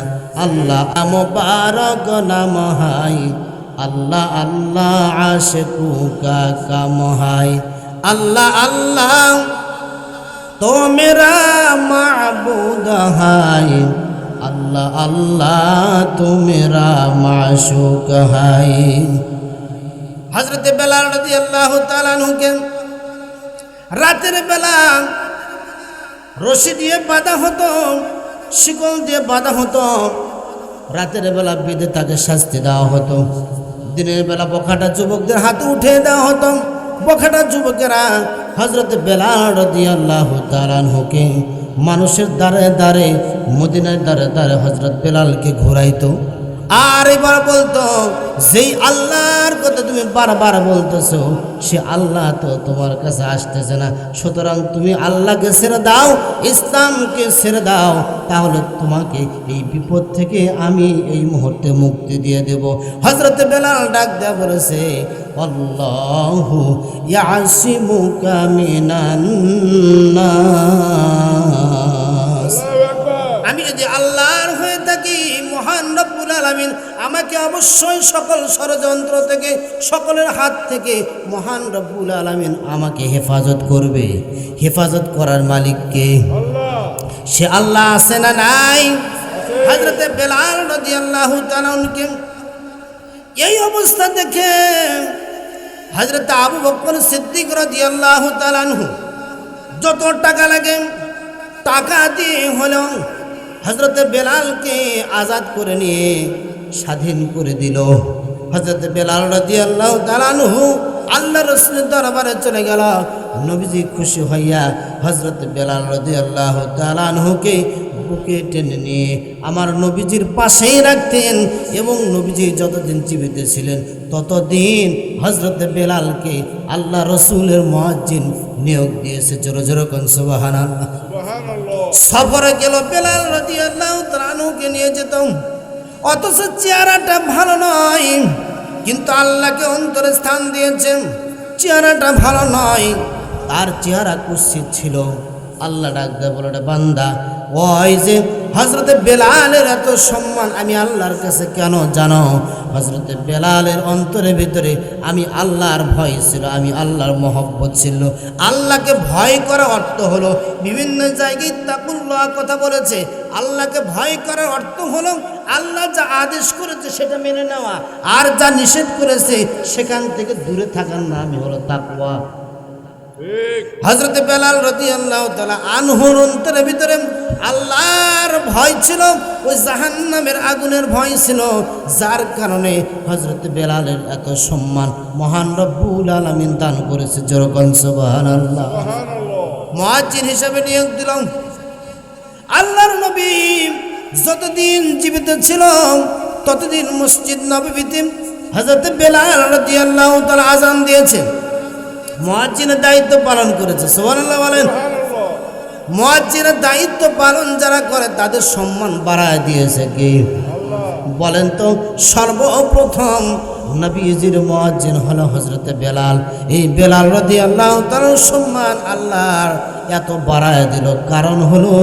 আল্লাহ মুবারক নাম হাই, আল্লাহ আল্লাহ আশিকু কা কাম হাই। अल्लाह अल्लाह तो मेरा माबूद है, अल्लाह अल्लाह तो मेरा माशूक है। हजरत बेलाल রাদিয়াল্লাহু তাআলা আনহুকে রাতের বেলা রশি দিয়ে বাঁধা হতো, শিকল দিয়ে বাঁধা হতো। রাতের বেলা বেঁধে তাকে শাস্তি দেওয়া হতো। দিনের বেলা বখাটা যুবকদের হাতে উঠে দেওয়া হতো। বখাটা যুবকেরা হযরত বেলাল রাদিয়াল্লাহু তাআলা আনহুকে মানুষের দ্বারে দ্বারে মদিনার দ্বারে দ্বারে হযরত বেলালকে ঘোরাইতো। আর এবার বলতো, যেই আল্লাহর কথা তুমি বারবার বলতেছো সে আল্লাহ তো তোমার কাছে আসতেছে না, সুতরাং তুমি আল্লাহকে ছেড়ে দাও, ইসলামকে ছেড়ে দাও, তাহলে তোমাকে এই বিপদ থেকে আমি এই মুহূর্তে মুক্তি দিয়ে দেব। হযরত বেলাল ডাক দেয়া বলেছে, আল্লাহু ইয়াসিমুকা মিনান নাস। আমি যদি আল্লাহর হয়ে থাকি, মহান রব্বুল আলামিন আমাকে অবশ্যই সকল ষড়যন্ত্র থেকে, সকলের হাত থেকে মহান রব্বুল আলামিন আমাকে হেফাজত করবে। হেফাজত করার মালিক কে? সে আল্লাহ আছে না নাই? হযরত বেলাল রাদিয়াল্লাহু তাআলা আনহু এই অবস্থা দেখে হযরত আবু বকর সিদ্দিক রাদিয়াল্লাহু তাআলা আনহু যত টাকা লাগে টাকা দিয়ে হলেও হযরত বেলালকে আজাদ করে নিয়ে স্বাধীন করে দিল। হযরত বেলাল রাদিয়াল্লাহু তাআলা আনহু আল্লাহ রাসূলের দরবারে চলে গেল। নবীজি খুশি হইয়া হযরত বেলাল রাদিয়াল্লাহু তাআলা আনহুকে বুকে টেনে নিয়ে আমার নবীজির পাশেই রাখতেন এবং নবীজি যতদিন জীবিত ছিলেন ততদিন হযরত বেলালকে আল্লাহ রসুলের মুয়াজ্জিন নিয়োগ দিয়েছে। জোরে জোরে কোন সুবহানাল্লাহ। সফরে গেল বেলাল রাদিয়াল্লাহু তাআলা আনহুকে নিয়ে যেতাম, অথচ চেহারাটা ভালো নয়, কিন্তু আল্লাহকে অন্তরে স্থান দিয়েছেন। চেহারাটা ভালো নয়, তার চেহারা কুৎসিত ছিল। আল্লাহ ডাক দেয়া বলে, বান্দা, ওই যে হযরত বেলালের এত সম্মান আমি আল্লাহর কাছে কেন জানো? হযরত বেলালের অন্তরের ভিতরে আমি আল্লাহর ভয় ছিল, আমি আল্লাহর মহব্বত ছিল। আল্লাহকে ভয় করা অর্থ হলো, বিভিন্ন জায়গায় তাকুল্লাহ কথা বলেছে, আল্লাহকে ভয় করার অর্থ হলো আল্লাহ যা আদেশ করেছে সেটা মেনে নেওয়া, আর যা নিষেধ করেছে সেখান থেকে দূরে থাকার নামই হলো তাকওয়া। হযরত বেলাল রাদিয়াল্লাহু তাআলা আনহুর অন্তরের ভিতরে আল্লাহর ভয় ছিল, ওই জাহান্নামের আগুনের ভয় ছিল, যার কারণে হযরত বেলালের এত সম্মান মহান রব্বুল আলামিন দান করেছে। যেরকম সুবহানাল্লাহ। মুয়াজ্জিন হিসেবে নিয়োগ দিলাম। আল্লাহর নবী যতদিন জীবিত ছিল ততদিন মসজিদ নববীতে হযরত বেলাল রাদিয়াল্লাহু তাআলা আযান দিয়েছেন, মুয়াজ্জিনের দায়িত্ব পালন করেছে। সুবহানাল্লাহ বলেন। মুয়াজ্জিনের দায়িত্ব পালন যারা করে তাদের সম্মান বাড়ায় দিয়েছে কি? বলেন তো। সর্বপ্রথম নবীজির মুয়াজ্জিন হলো হযরত বেলাল। এই বেলাল রাদিয়াল্লাহু তাআলার সম্মান আল্লাহর এত বাড়ায় দিল, কারণ হলো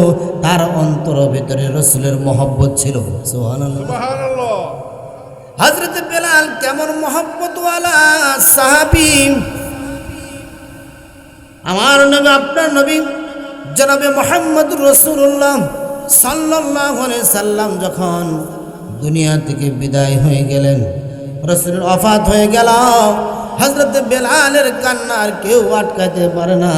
তার অন্তরের ভিতরে রাসূলের মহব্বত ছিল। সুবহানাল্লাহ। হযরত বেলাল কেমন মহব্বতওয়ালা সাহাবী! আমার নবী, আপনার নবী জনাবে মুহাম্মদুর রাসূলুল্লাহ সাল্লাল্লাহু আলাইহি সাল্লাম যখন দুনিয়া থেকে বিদায় হয়ে গেলেন, রাসূলের ওফাত হয়ে গেল, হযরত বেলালের কান্না আর কেউ আটকাতে পারে না।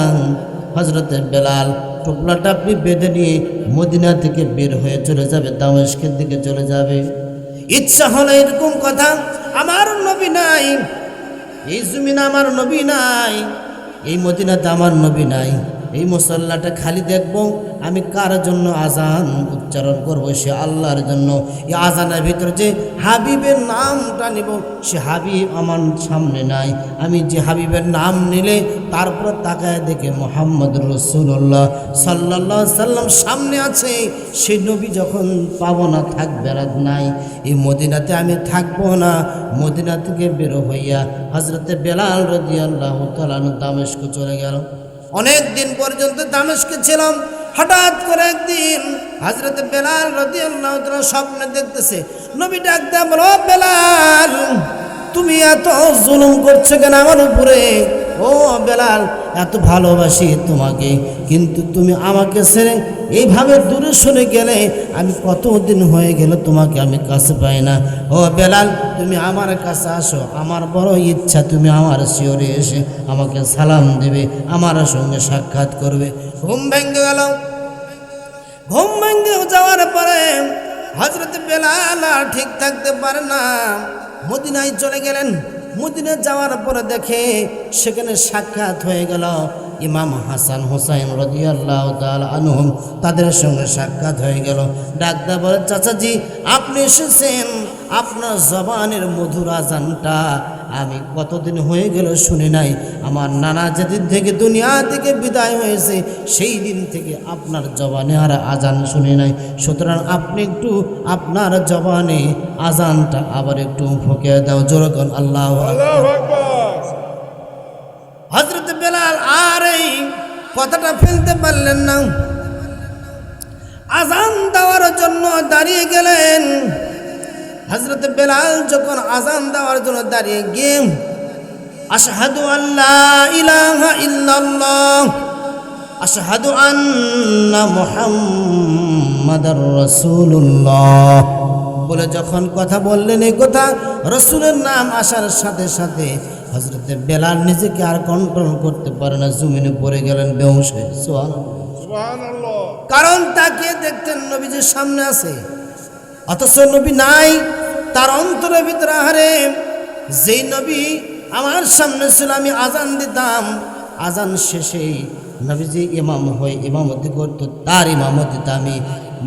হযরত বেলাল টুপলা টাপলি বেঁধে নিয়ে মদিনা থেকে বের হয়ে চলে যাবে, দামেস্কের দিকে চলে যাবে। ইচ্ছা হলো এরকম কথা, আমার নবী নাই, এই জমিনে আমার নবী নাই, এই মদিনাতে আমার নবী নাই, এই মুসল্লাটা খালি দেখব, আমি কার জন্য আজান উচ্চারণ করব? সে আল্লাহর জন্য। এই আজানের ভিতরে যে হাবিবের নামটা নিব, সে হাবিব আমার সামনে নাই। আমি যে হাবিবের নাম নিলে তারপর তাকায় দেখে মুহাম্মদুর রাসূলুল্লাহ সাল্লাল্লাহু আলাইহি সাল্লাম সামনে আছে, সেই নবী যখন পাবো না, থাকবে আর নাই, এই মদিনাতে আমি থাকবো না। মদিনা থেকে বের হইয়া হযরত বেলাল রাদিয়াল্লাহু তাআলা দামেস্ক চলে গেল। অনেক দিন পর্যন্ত দামেস্কে ছিলাম। হঠাৎ করে একদিন হযরত বেলাল রাদিয়াল্লাহু তাআলা স্বপ্নে দেখতেছে, নবী ডাক দেয়া বলো, বেলাল তুমি এত জুলুম করছো কেন আমার উপরে? ও বেলাল, এত ভালোবাসি তোমাকে, কিন্তু তুমি আমাকে ছেড়ে এইভাবে দূরে সরে গেলে, আমি কতদিন হয়ে গেল তোমাকে আমি কাছে পাই না। ও বেলাল, তুমি আমার কাছে আসো, আমার বড় ইচ্ছা তুমি আমার শিয়রে এসে আমাকে সালাম দেবে, আমার সঙ্গে সাক্ষাৎ করবে। ঘুম ভেঙে গেল। ঘুম ভেঙে যাওয়ার পরে হযরত বেলাল আর ঠিক থাকতে পারে না, মদিনায় চলে গেলেন। মদিনায় যাওয়ার পরে দেখে সেখানে সাক্ষাৎ হয়ে গেল ইমাম হাসান হোসাইন রাদিয়াল্লাহু তাআলা আনহুম তাদের সঙ্গে সাক্ষাৎ হয়ে গেল। ডাকদা বলে, চাচাজি আপনি এসেছেন, আপনার জবানের মধুর আজানটা আমি কতদিন হয়ে গেল শুনি নাই। আমার নানা যেদিন থেকে দুনিয়া থেকে বিদায় হয়েছে সেই দিন থেকে আপনার জবানে আর আজান শুনি নাই। সুতরাং আপনি একটু আপনার জবানে আজানটা আবার একটু ফুঁকে দাও। জোরকন আল্লাহু আকবার। আল্লাহু আকবার। হযরত বেলাল আর এই কথাটা ফেলতে পারলেন না, আজান দেওয়ার জন্য দাঁড়িয়ে গেলেন। হযরত বেলাল যখন আজান দেওয়ার জন্য দাঁড়িয়ে গিয়ে আশহাদু আল্লা ইলাহা ইল্লাল্লাহ আশহাদু আন্না মুহাম্মাদার রাসূলুল্লাহ বলে যখন কথা বললেন, এই কথা রসুলের নাম আসার সাথে সাথে হযরত বেলাল নিজেকে আর কন্ট্রোল করতে পারে না, জমিনে পড়ে গেলেন বেহুশ হয়ে। সুবহানাল্লাহ। কারণ তাকে দেখতেন নবীজির সামনে আছে, অথচ নবী নাই। তার অন্তরের ভিতরে, আহারে যেই নবী আমার সামনে ছিল আমি আজান দিতাম, আজান শেষে নবীজি ইমাম হয়ে ইমামতি করত, তার ইমামতিতে আমি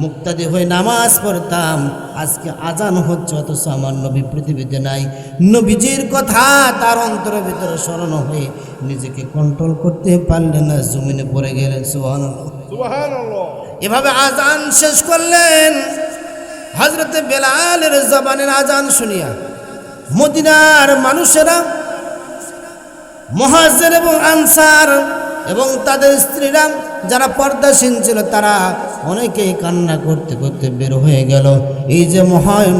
মুক্তাদি হয়ে নামাজ পড়তাম। আজকে আজান হচ্ছে অথচ আমার নবী পৃথিবীতে নাই। নবীজির কথা তার অন্তরের ভিতরে স্মরণ হয়ে নিজেকে কন্ট্রোল করতে পারলেন না, জমিনে পড়ে গেলেন। সুবহানাল্লাহ সুবহানাল্লাহ। এভাবে আজান শেষ করলেন। হযরতে বেলালের জবানের আজান শুনিয়া মদিনার মানুষেরা, মুহাজির এবং আনসার এবং তাদের স্ত্রীরা যারা পর্দাসীন ছিল তারা অনেকেই কান্না করতে করতে বের হয়ে গেল। এই যে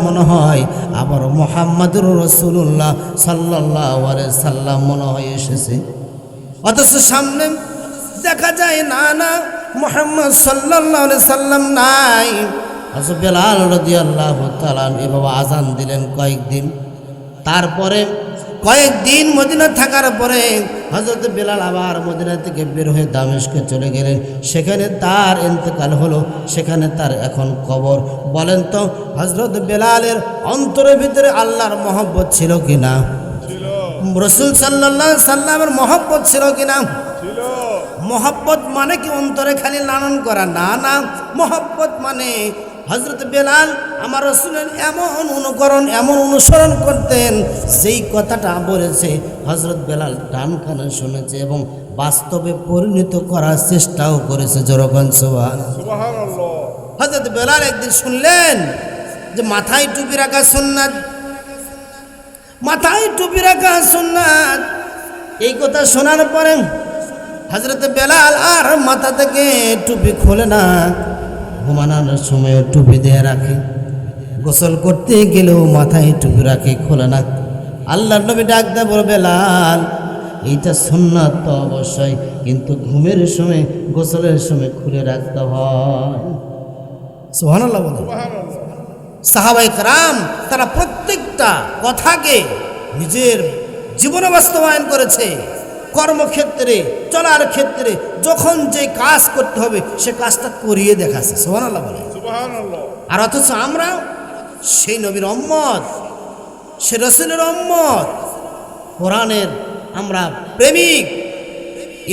মনে হয় আবার মুহাম্মাদুর রাসূলুল্লাহ সাল্লাল্লাহু আলাইহি সাল্লাম মনে হয় এসেছে, অথচ সামনে দেখা যায় না মুহাম্মদ সাল্লাল্লাহু আলাইহি সাল্লাম নাই। হযরত বেলাল রাদিয়াল্লাহু তাআলা এভাবে আজান দিলেন কয়েকদিন। তারপরে কয়েকদিন মদিনা থাকার পরে হযরত বেলাল আবার মদিনা থেকে বের হয়ে দামেস্কে চলে গেলেন। সেখানে তার ইন্তেকাল হলো, সেখানে তার এখন কবর। বলেন তো হযরত বেলালের অন্তরের ভিতরে আল্লাহর মহব্বত ছিল কিনা? ছিল। রাসূল সাল্লাল্লাহু আলাইহি সাল্লামের মহব্বত ছিল কিনা? ছিল। মহব্বত মানে কি অন্তরে খালি লালন করা? না, মহব্বত মানে হযরত বেলাল আমার রাসূলের এমন অনুকরণ, এমন অনুসরণ করতেন, যেই কথাটা বলেছে হযরত বেলাল ডান কানে শুনেছে এবং বাস্তবে পরিণত করার চেষ্টাও করেছে। যখন সুবহানাল্লাহ। হযরত বেলাল একদিন শুনলেন যে মাথায় টুপি রাখা সুন্নাত, মাথায় টুপি রাখা সুন্নাত। এই কথা শোনার পরে হযরত বেলাল আর মাথা থেকে টুপি খোলে না, ঘুমানোর সময় টুপি দিয়ে রাখে, গোসল করতে গেলেও মাথায় টুপি রাখে, খোলে না। আল্লাহর নবী ডাক দেয়, বলে বেলাল এইটা সুন্নাত তো অবশ্যই, কিন্তু ঘুমের সময় গোসলের সময় খুলে রাখতে হয়। সুবহানাল্লাহ বলে। সুবহানাল্লাহ। সাহাবায়ে কেরাম তারা প্রত্যেকটা কথাকে নিজের জীবনে বাস্তবায়ন করেছে। কর্মক্ষেত্রে, চলার ক্ষেত্রে যখন যে কাজ করতে হবে সে কাজটা করিয়ে দেখাচ্ছে। সুবহানাল্লাহ বলে। সুবহানাল্লাহ। আর অথচ আমরা সেই নবীর উম্মত, সে রাসূলের উম্মত, কোরআনের আমরা প্রেমিক,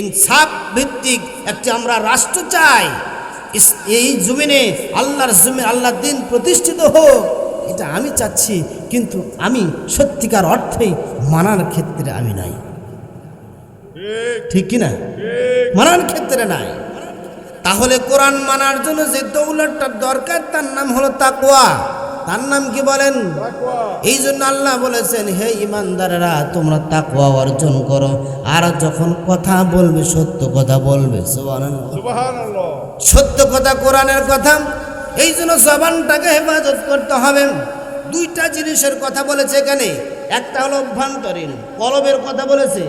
ইনসাফ ভিত্তিক একটি আমরা রাষ্ট্র চাই। এই জমিনে আল্লাহর জমিনে আল্লাহর দিন প্রতিষ্ঠিত হোক, এটা আমি চাচ্ছি, কিন্তু আমি সত্যিকার অর্থেই মানার ক্ষেত্রে আমি নাই। ঠিক কিনা? মানার ক্ষেত্রে নাই। তাহলে কোরআন মানার জন্য যে দৌলতটার দরকার তার নাম হলো তাকওয়া। তার নাম কি বলেন? তাকওয়া। এই জন্য আল্লাহ বলেছেন, হে ইমানদারেরা তোমরা তাকওয়া অর্জন করো, আর যখন কথা বলবে সত্য কথা বলবে। সুবহানাল্লাহ। সুবহানাল্লাহ। সত্য কথা, কোরআনের কথা। এই জন্য জবানটাকে হেফাজত করতে হবে। দুইটা জিনিসের কথা বলেছে এখানে, একটা হলো অভ্যন্তরীণ কলবের কথা বলেছে,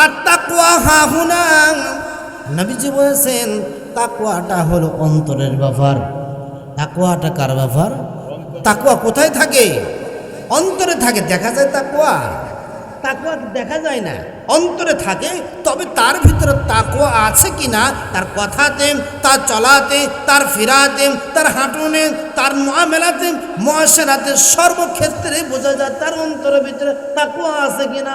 আর তাকওয়া হাহুনা। নবীজি বলেছেন তাকওয়াটা হলো অন্তরের ব্যাপার। তাকওয়াটা কার ব্যাপার? তাকওয়া কোথায় থাকে? অন্তরে থাকে। দেখা যায় তাকওয়া? তাকওয়া দেখা যায় না, অন্তরে থাকে। তবে তার ভিতরে তাকওয়া আছে কিনা তার কথাতে, তার চলাতে, তার ফিরাতে, তার হাঁটুনে, তার মুআমালাতে, মুআশারাতে, সর্বক্ষেত্রে বোঝা যায় তার অন্তরের ভিতরে তাকওয়া আছে কিনা।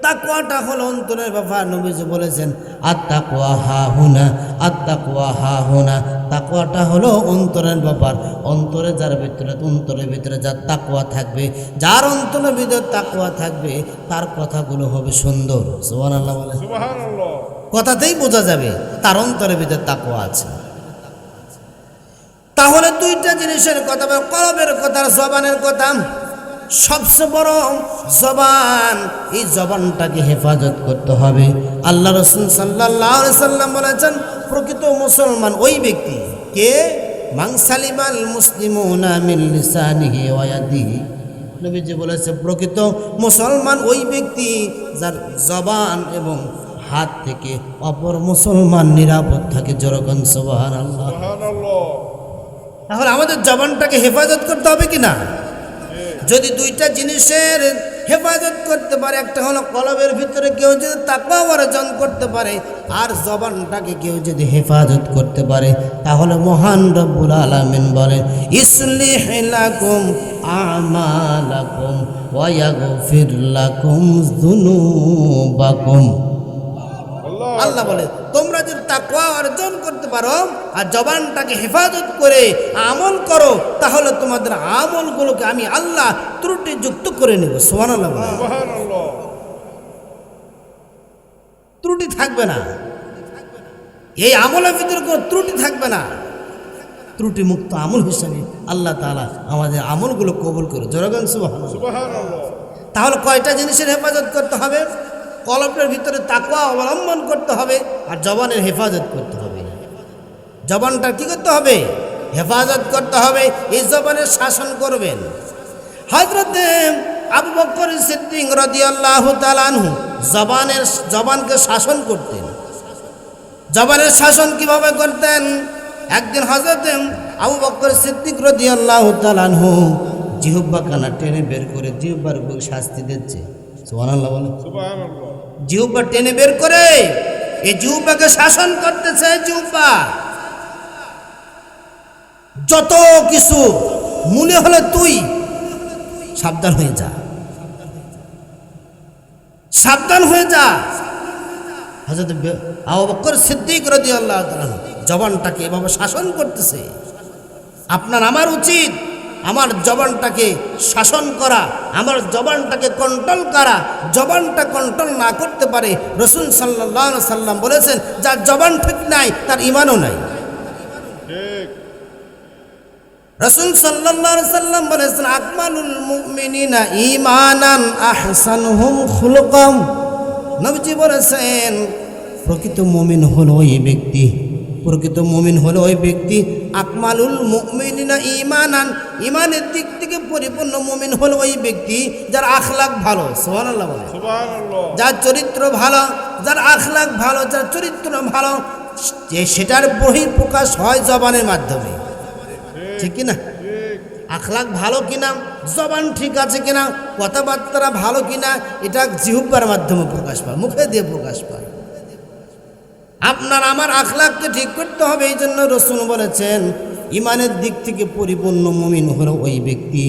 তাকওয়াটা হলো অন্তরের ব্যাপার। নবীজি বলেছেন আত্তাকওয়া হাহুনা, আত্তাকওয়া হাহুনা। তাকওয়াটা হলো অন্তরের ব্যাপার। অন্তরের ভিতরে যার তাকওয়া থাকবে, যার অন্তরের ভিতরে তাকওয়া থাকবে, তার কথাগুলো হবে সুন্দর। সুবহানাল্লাহ বলে, সুবহানাল্লাহ। কথাতেই বোঝা যাবে তার অন্তরের ভিতরে তাকওয়া আছে। তাহলে দুইটা জিনিসের কথা, কলবের কথা আর জবানের কথা। সবচেয়ে বড় জবান, এই জবানটাকে হেফাজত করতে হবে। আল্লাহ রাসূল সাল্লাল্লাহু আলাইহি সাল্লাম বলেছেন প্রকৃত মুসলমান ওই ব্যক্তি কে মান সালিমাল মুসলিমুনা মিন লিসানিহি ওয়া ইয়াদিহি। নবীজি বলেছে প্রকৃত মুসলমান ওই ব্যক্তি যার জবান এবং হাত থেকে অপর মুসলমান নিরাপদ থাকে। যেরকম সুবহানাল্লাহ। সুবহানাল্লাহ। তাহলে আমাদের জবানটাকে হেফাজত করতে হবে কি না? যদি দুইটা জিনিসের হেফাজত করতে পারে, একটা হলো কলবের ভিতরে কেউ যদি তাকওয়া অর্জন করতে পারে, আর জবানটাকে কেউ যদি হেফাজত করতে পারে, তাহলে মহান রব্বুল আলামিন বলেন ইসলিহ লাকুম আমালাকুম ওয়া ইয়াগফির লাকুম যুনুবাকুম। আল্লাহ বলে তোমরা যদি তাকওয়া অর্জন করতে পারো আর জবানটাকে হেফাজত করে আমল করো, তাহলে তোমাদের আমলগুলোকে আমি আল্লাহ ত্রুটিযুক্ত করে নেব। সুবহানাল্লাহ। সুবহানাল্লাহ। ত্রুটি থাকবে না, এই আমলের ভিতরে কোনো ত্রুটি থাকবে না। ত্রুটি মুক্ত আমল হিসাবে আল্লাহ তাআলা আমাদের আমলগুলো কবুল করে। জোরাগান সুবহানাল্লাহ। সুবহানাল্লাহ। তাহলে কয়টা জিনিসের হেফাজত করতে হবে? কলবের ভিতরে তাকওয়া অবলম্বন করতে হবে আর জবানের হেফাজত করতে হবে। জবানটা কি করতে হবে? হেফাজত করতে হবে। এই জবানের শাসন করবেন। হযরত আবু বকর সিদ্দিক রাদিয়াল্লাহু তাআলা আনহু জবানকে শাসন করতেন। জবানের শাসন কিভাবে করতেন? একদিন হযরত আবু বকর সিদ্দিক রাদিয়াল্লাহু তাআলা আনহু জিহ্বা কানা টেনে বের করে জিহ্বার উপর শাস্তি দিচ্ছে। সুবহানাল্লাহ বলে। সুবহানাল্লাহ। জিহ্বা টেনে বের করে এই জিহ্বাকে শাসন করতেছে। জিহ্বা যত কিছু মনে হলে তুই সাবধান হয়ে যা, সাবধান হয়ে যা। হযরত আবু বকর সিদ্দিক রাদিয়াল্লাহু তাআলা জবানটাকে এভাবে শাসন করতেছে। আপনার আমার উচিত আমার জবানটাকে শাসন করা, আমার জবানটাকে কন্ট্রোল করা। জবানটা কন্ট্রোল না করতে পারে, রাসূল সাল্লাল্লাহু আলাইহি সাল্লাম বলেছেন যার জবান ঠিক নাই তার ঈমানও নাই। ঠিক। রাসূল সাল্লাল্লাহু আলাইহি সাল্লাম বলেছেন আকমালুল মুমিনিনা ঈমানান আহসানুহুম খুলুকাম। নবীজি বলেছেন প্রকৃত মুমিন হলো ওই ব্যক্তি, প্রকৃত মুমিন হলো ওই ব্যক্তি আকমালুল মুমিনিনা ঈমানান, ঈমানের দিক থেকে পরিপূর্ণ মুমিন হলো ওই ব্যক্তি যার আখলাক ভালো। সুবহানাল্লাহ বলে। সুবহানাল্লাহ। যার চরিত্র ভালো, যার আখলাক ভালো, যার চরিত্র ভালো, সেটার বহিঃপ্রকাশ হয় জবানের মাধ্যমে। ঠিক কিনা? ঠিক। আখলাক ভালো কিনা, জবান ঠিক আছে কিনা, কথাবার্তা ভালো কিনা, এটা জিহ্বার মাধ্যমে প্রকাশ পায়, মুখে দিয়ে প্রকাশ পায়। আপনার আমার আখলাককে ঠিক করতে হবে। এই জন্য রাসূল বলেছেন ইমানের দিক থেকে পরিপূর্ণ মুমিন হলো ওই ব্যক্তি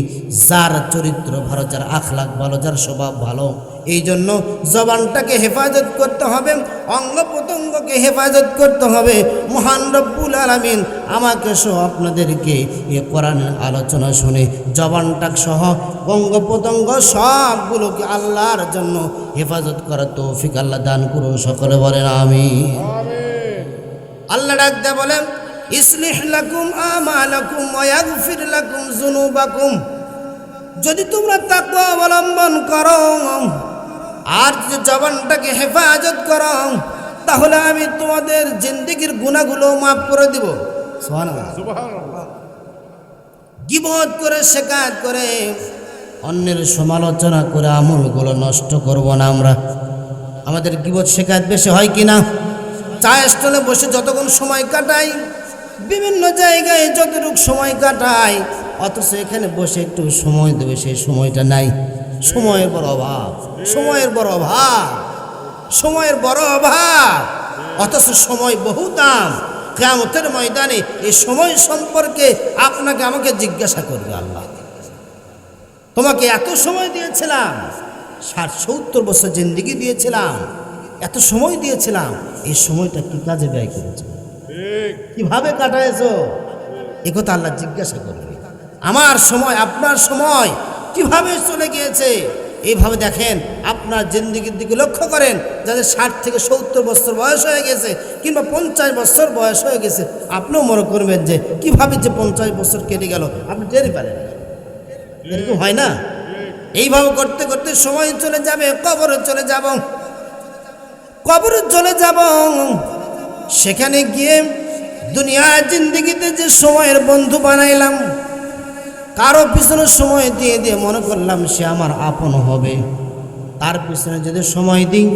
যার চরিত্র ভালো, যার আখলাক ভালো, যার স্বভাব ভালো। এই জন্য জবানটাকে হেফাজত করতে হবে, অঙ্গ প্রত্যঙ্গকে হেফাজত করতে হবে। মহান রব্বুল আলামিন আমাকে সহ আপনাদেরকে এ কোরআনের আলোচনা শুনে জবানটা সহ অঙ্গ প্রত্যঙ্গ সবগুলোকে আল্লাহর জন্য হেফাজত করার তৌফিক আল্লাহ দান করুন। সকলে বলেন আমিন। আমিন। আল্লাহ ডাকতে বলেন ইসলিহ লাকুম আমালাকুম ওয়া ইয়াগফির লাকুম যুনুবাকুম। যদি তোমরা তাকওয়া অবলম্বন করো আর যদি জবানটাকে হেফাজত করো, তাহলে আমি তোমাদের জিন্দেগির গুনাহগুলো মাফ করে দিব। সুবহানাল্লাহ। সুবহানাল্লাহ। গীবত করে, শিকায়ত করে, অন্যের সমালোচনা করে আমলগুলো নষ্ট করব না আমরা। আমাদের গীবত শিকায়ত বেশি হয় কিনা? চায়ের স্টলে বসে যতক্ষণ সময় কাটাই, বিভিন্ন জায়গায় যতটুকু সময় কাটাই, অথচ এখানে বসে একটু সময় দেবে সেই সময়টা নাই। সময়ের বড় অভাব, সময়ের বড় অভাব, সময়ের বড় অভাব। অথচ সময় বহু দাম। কিয়ামতের ময়দানে এই সময় সম্পর্কে আপনাকে আমাকে জিজ্ঞাসা করবে আল্লাহ। তোমাকে এত সময় দিয়েছিলাম, 60-70 বছর জিন্দেগি দিয়েছিলাম, এত সময় দিয়েছিলাম, এই সময়টা কি কাজে ব্যয় করেছো, ঠিক। কিভাবে কাটাইছো? এ কথা আল্লাহ জিজ্ঞাসা করবে। আমার সময়, আপনার সময় কিভাবে চলে গিয়েছে? এইভাবে দেখেন, আপনার জিন্দেগির দিকে লক্ষ্য করেন। যাদের 60 থেকে 70 বছর বয়স হয়ে গেছে কিংবা 50 বছর বয়স হয়ে গেছে, আপনিও মনে করবেন যে কিভাবে যে 50 বছর কেটে গেল, আপনি টেরই পারেন না। এরকম হয় না? এইভাবে করতে করতে সময় চলে যাবে, কবরে চলে যাব, কবরে চলে যাব। সেখানে গিয়ে দুনিয়ার জিন্দেগিতে যে সময়ের বন্ধু বানাইলাম, কারো পিছনে সময় দিয়ে দিয়ে মনে করলাম সে আমার আপন হবে, তার পিছনে যদি সময় দিই,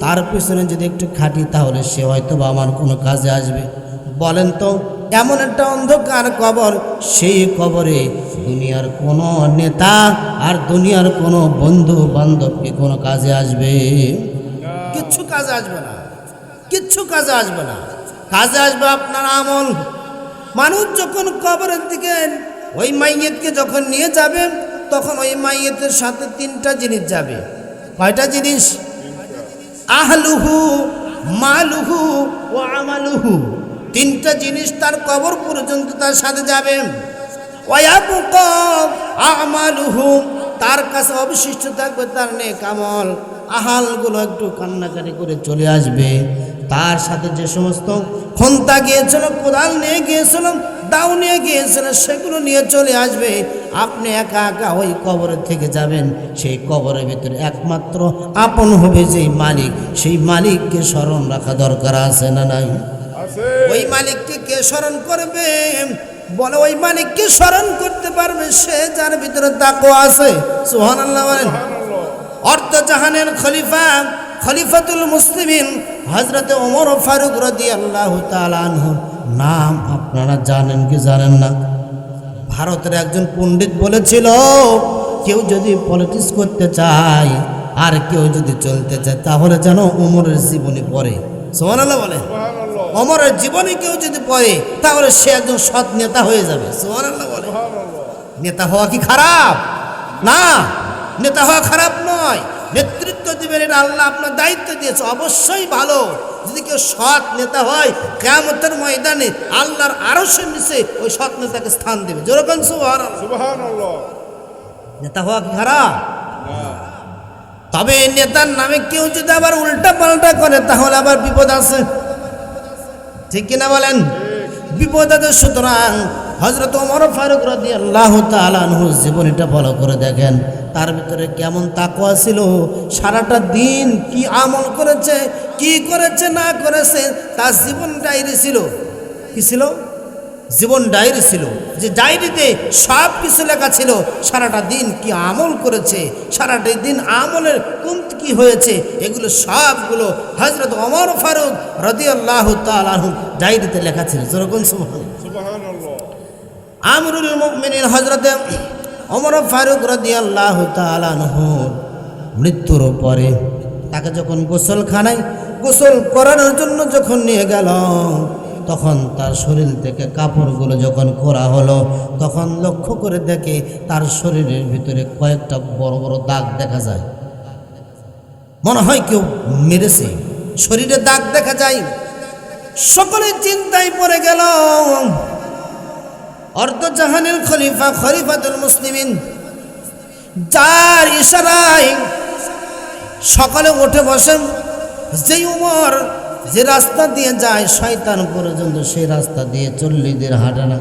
তার পিছনে যদি একটু খাটি, তাহলে সে হয়তো বা আমার কোনো কাজে আসবে। বলেন তো, এমন একটা অন্ধকার কবর, সেই কবরে দুনিয়ার কোনো নেতা আর দুনিয়ার কোনো বন্ধু বান্ধবকে কোনো কাজে আসবে? কিচ্ছু কাজে আসবে না, কিচ্ছু কাজে আসবে না। কাজে আসবে আপনার আমল। মানুষ যখন কবরের দিকে ওই মাইয়েতকে যখন নিয়ে যাবে, তখন ওই মাইয়েতের সাথে 3টা জিনিস যাবে। কয়টা জিনিস? আহলুহু, মালুহু ও আমালুহু। 3টা জিনিস তার কবর পর্যন্ত তার সাথে যাবে। ওয়ায়াবকা আমালুহু, তার কাছে অবশিষ্ট থাকবে তার নেক আমল। আহালগুলো একটু কান্নাকাটি করে চলে আসবে। তার সাথে যে সমস্ত খন্তা গিয়েছিল, কোদাল নিয়ে গিয়েছিল, দাও নিয়ে গিয়েছিল, সেগুলো নিয়ে চলে আসবে। আপনি একা একা ওই কবরের থেকে যাবেন। সেই কবরের ভিতরে একমাত্র আপন হবে যেই মালিক, সেই মালিককে স্মরণ রাখা দরকার আছে না নাই? আছে। ওই মালিককে কে স্মরণ করবে? বলে ওই মালিককে স্মরণ করতে পারবে সে যার ভিতরে তাকওয়া আছে। সুবহানাল্লাহ বলেন। সুবহানাল্লাহ। অর্ধ জাহানের খলিফা, খলিফাতুল মুসলিমিন হযরতে ওমর ফারুক রাদিয়াল্লাহু তাআলা আনহুর নাম আপনারা জানেন কি জানেন না? ভারতের একজন পণ্ডিত বলেছিল, কেউ যদি পলিটিক্স করতে চায় আর কেউ যদি চলতে চায়, তাহলে যেন ওমরের জীবনী পড়ে। সুবহানাল্লাহ বলে। সুবহানাল্লাহ। ওমরের জীবনী কেউ যদি পড়ে, তাহলে সে একজন সৎ নেতা হয়ে যাবে। সুবহানাল্লাহ বলে। সুবহানাল্লাহ। নেতা হওয়া কি খারাপ? না, নেতা হওয়া খারাপ নয়। নেতৃত্ব দিবেন, এটা আল্লাহ আপনার দায়িত্ব দিয়েছে, অবশ্যই ভালো। যদি কেউ সৎ নেতা হয়, কিয়ামতের ময়দানে আল্লাহর আরশের নিচে ওই সৎ নেতাকে স্থান দেবে। যেরকম সুবহানাল্লাহ। সুবহানাল্লাহ। নেতা হওয়া কি খারাপ? না। তবে নেতার নামে কেউ যদি আবার উল্টা পাল্টা করে, তাহলে আবার বিপদ আছে। ঠিক কিনা বলেন? বিপদ আছে। সুতরাং হযরত ওমর ফারুক রাদিয়াল্লাহু তাআলা আনহুর জীবনীটা ফলো করে দেখেন, তার ভিতরে কেমন তাকওয়া ছিল, সারাটা দিন কি আমল করেছে, কি করেছে না করেছে, তার জীবন ডায়েরি ছিল। কি ছিল? জীবন ডায়েরি ছিল। যে ডায়েরিতে সব কিছু লেখা ছিল, সারাটা দিন কি আমল করেছে, সারাটা দিন আমলের কমতি কি হয়েছে, এগুলো সবগুলো হযরত ওমর ফারুক রাদিয়াল্লাহু তাআলা আনহু ডায়েরিতে লেখা ছিল। যেরকম সুবহানাল্লাহ। সুবহানাল্লাহ। আমিরুল মুমিনিন হযরত ওমর ফারুক রাদিয়াল্লাহু তাআলা আনহুর মৃত্যুর পরে তাকে যখন গোসলখানায় গোসল করানোর জন্য যখন নিয়ে গেল, তখন তার শরীর থেকে কাপড়গুলো যখন খোলা হলো, তখন লক্ষ্য করে দেখে তার শরীরের ভিতরে কয়েকটা বড় বড় দাগ দেখা যায়। মনে হয় কেউ মেরেছে, শরীরে দাগ দেখা যায়। সকলে চিন্তায় পড়ে গেল। অর্ধজাহানের খলিফা, খলিফাতুল মুসলিমিন, যার ইশারায় সকালে উঠে বসেন, যেই উমর যে রাস্তা দিয়ে যায় শয়তান পর্যন্ত সেই রাস্তা দিয়ে 40 দিন হাঁটে না,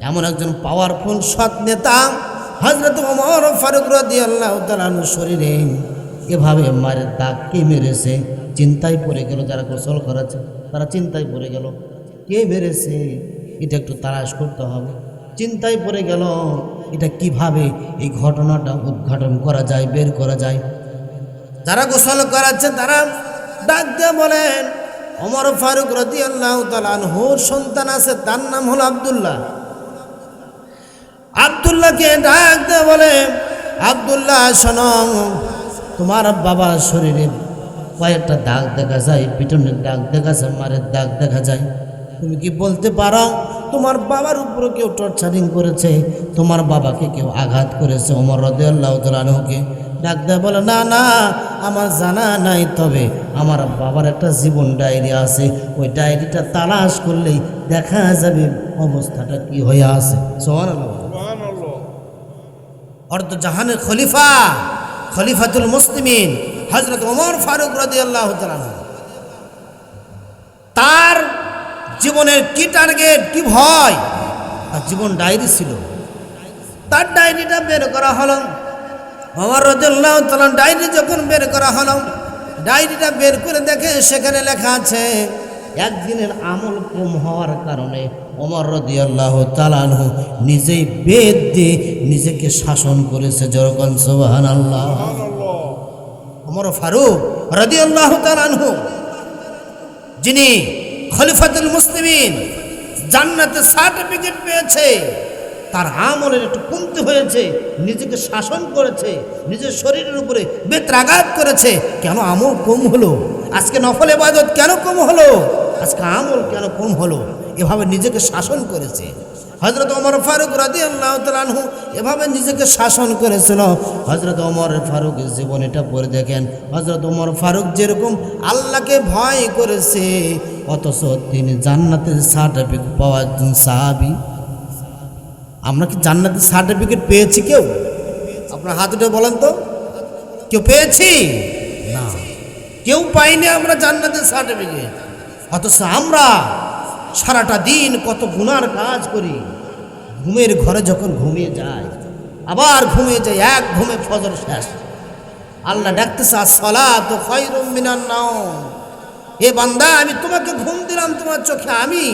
এমন একজন পাওয়ারফুল সৎ নেতা হযরত ওমর ফারুক রাদিয়াল্লাহু তাআলা আনহুর শরীরে এভাবে মারের দাগ কে মেরেছে? চিন্তায় পড়ে গেল। যারা গোসল করাচ্ছে তারা চিন্তায় পড়ে গেল, কে মেরেছে এটা একটু তালাশ করতে হবে। চিন্তায় পড়ে গেল, এটা কিভাবে এই ঘটনাটা উদ্ঘাটন করা যায়, বের করা যায়। যারা গোসল করাচ্ছে তারা ডাক দিয়ে বলেন, ওমর ফারুক রাদিয়াল্লাহু তাআলা আনহুর সন্তান আছে, তার নাম হলো আব্দুল্লাহ। আব্দুল্লাহকে ডাক দিয়ে বলে, আব্দুল্লাহ শোনো, তোমার বাবার শরীরে কয়েকটা দাগ দেখা যায়, পিটনের দাগ দেখা যায়, মারের দাগ দেখা যায়। তুমি কি বলতে পারো তোমার বাবার উপরে কেউ টর্চারিং করেছে, তোমার বাবাকে কেউ আঘাত করেছে? ওমর রাদিয়াল্লাহু তাআলা আনহুকে ডাক্তার বলে না না আমার জানা নাই, তবে আমার বাবার একটা জীবন ডায়েরি আছে, ওই ডায়েরিটা তালাশ করলেই দেখা যাবে অবস্থাটা কি হয়ে আছে। সুবহানাল্লাহ। সুবহানাল্লাহ। অর্ধ জাহানের খলিফা, খলিফাতুল মুসলিমিন হযরত ওমর ফারুক রাদিয়াল্লাহু তাআলা আনহু, তার জীবনের কি টার্গেট, কি ভয়, তার জীবন ডায়েরি ছিল। তার ডায়েরিটা বের করা হলো। ওমর রাদিয়াল্লাহু তাআলা ডায়েরি যখন বের করা হলো, ডায়েরিটা বের করে দেখে সেখানে লেখা আছে একদিনের আমল কম হওয়ার কারণে ওমর রাদিয়াল্লাহু তাআলা আনহু নিজেই বেদ দিয়ে নিজেকে শাসন করেছে। যেরকম সুবহানাল্লাহ। সুবহানাল্লাহ। ওমর ফারুক রাদিয়াল্লাহু তাআলা আনহু, যিনি খলিফাতুল মুসলিমিন, জান্নাতের সার্টিফিকেট পেয়েছে, তার আমলের একটু কমতি হয়েছে, নিজেকে শাসন করেছে, নিজের শরীরের উপরে বেত্রাঘাত করেছে। কেন আমল কম হলো? আজকে নফল ইবাদত কেন কম হলো? আজকে আমল কেন কম হলো? এভাবে নিজেকে শাসন করেছে। হযরত ওমর ফারুক রাদিয়াল্লাহু তাআলা আনহু এভাবে নিজেকে শাসন করেছিল। হযরত ওমর ফারুকের জীবনীটা পড়ে দেখেন, হযরত ওমর ফারুক যেরকম আল্লাহকে ভয় করেছে, অথচ তিনি জান্নাতের সার্টিফিকেট পাওয়ার সাহাবী। আমরা কি জান্নাতের সার্টিফিকেট পেয়েছি কেউ? আপনার হাত উঠে বলেন তো, কেউ পেয়েছি? না, কেউ পাইনি আমরা জান্নাতের সার্টিফিকেট। অথচ আমরা সারাটা দিন কত গুনার কাজ করি, ঘুমের ঘরে যখন ঘুমিয়ে যায়, আবার ঘুমিয়ে যায়, এক ঘুমে ফজর শেষ। আল্লাহ ডাকতেছে আসসালাতু খায়রুম মিনান নাওম, এ বান্দা আমি তোমাকে ঘুম দিলাম তোমার চোখে, আমি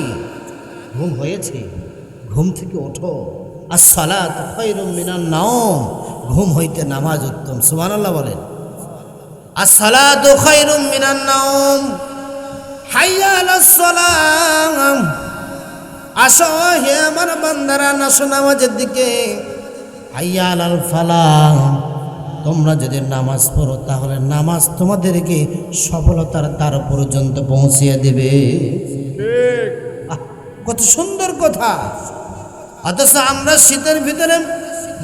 ঘুম হয়েছে, ঘুম থেকে ওঠো। আসসালাতু খায়রুম মিনান নাওম, ঘুম হইতে নামাজ উত্তম। সুবহানাল্লাহ বলেন। আসসালাতু খায়রুম মিনান নাওম, হাইয়া আলাস সালাম, আসো হে আমার বান্দারা, নাসো নামাজের দিকে। হাইয়া আলাল ফালাহ, তোমরা যদি নামাজ পড়ো তাহলে নামাজ তোমাদেরকে সফলতার দ্বার পর্যন্ত পৌঁছিয়ে দেবে। ঠিক। কত সুন্দর কথা। অথচ আমরা শীতের ভিতরে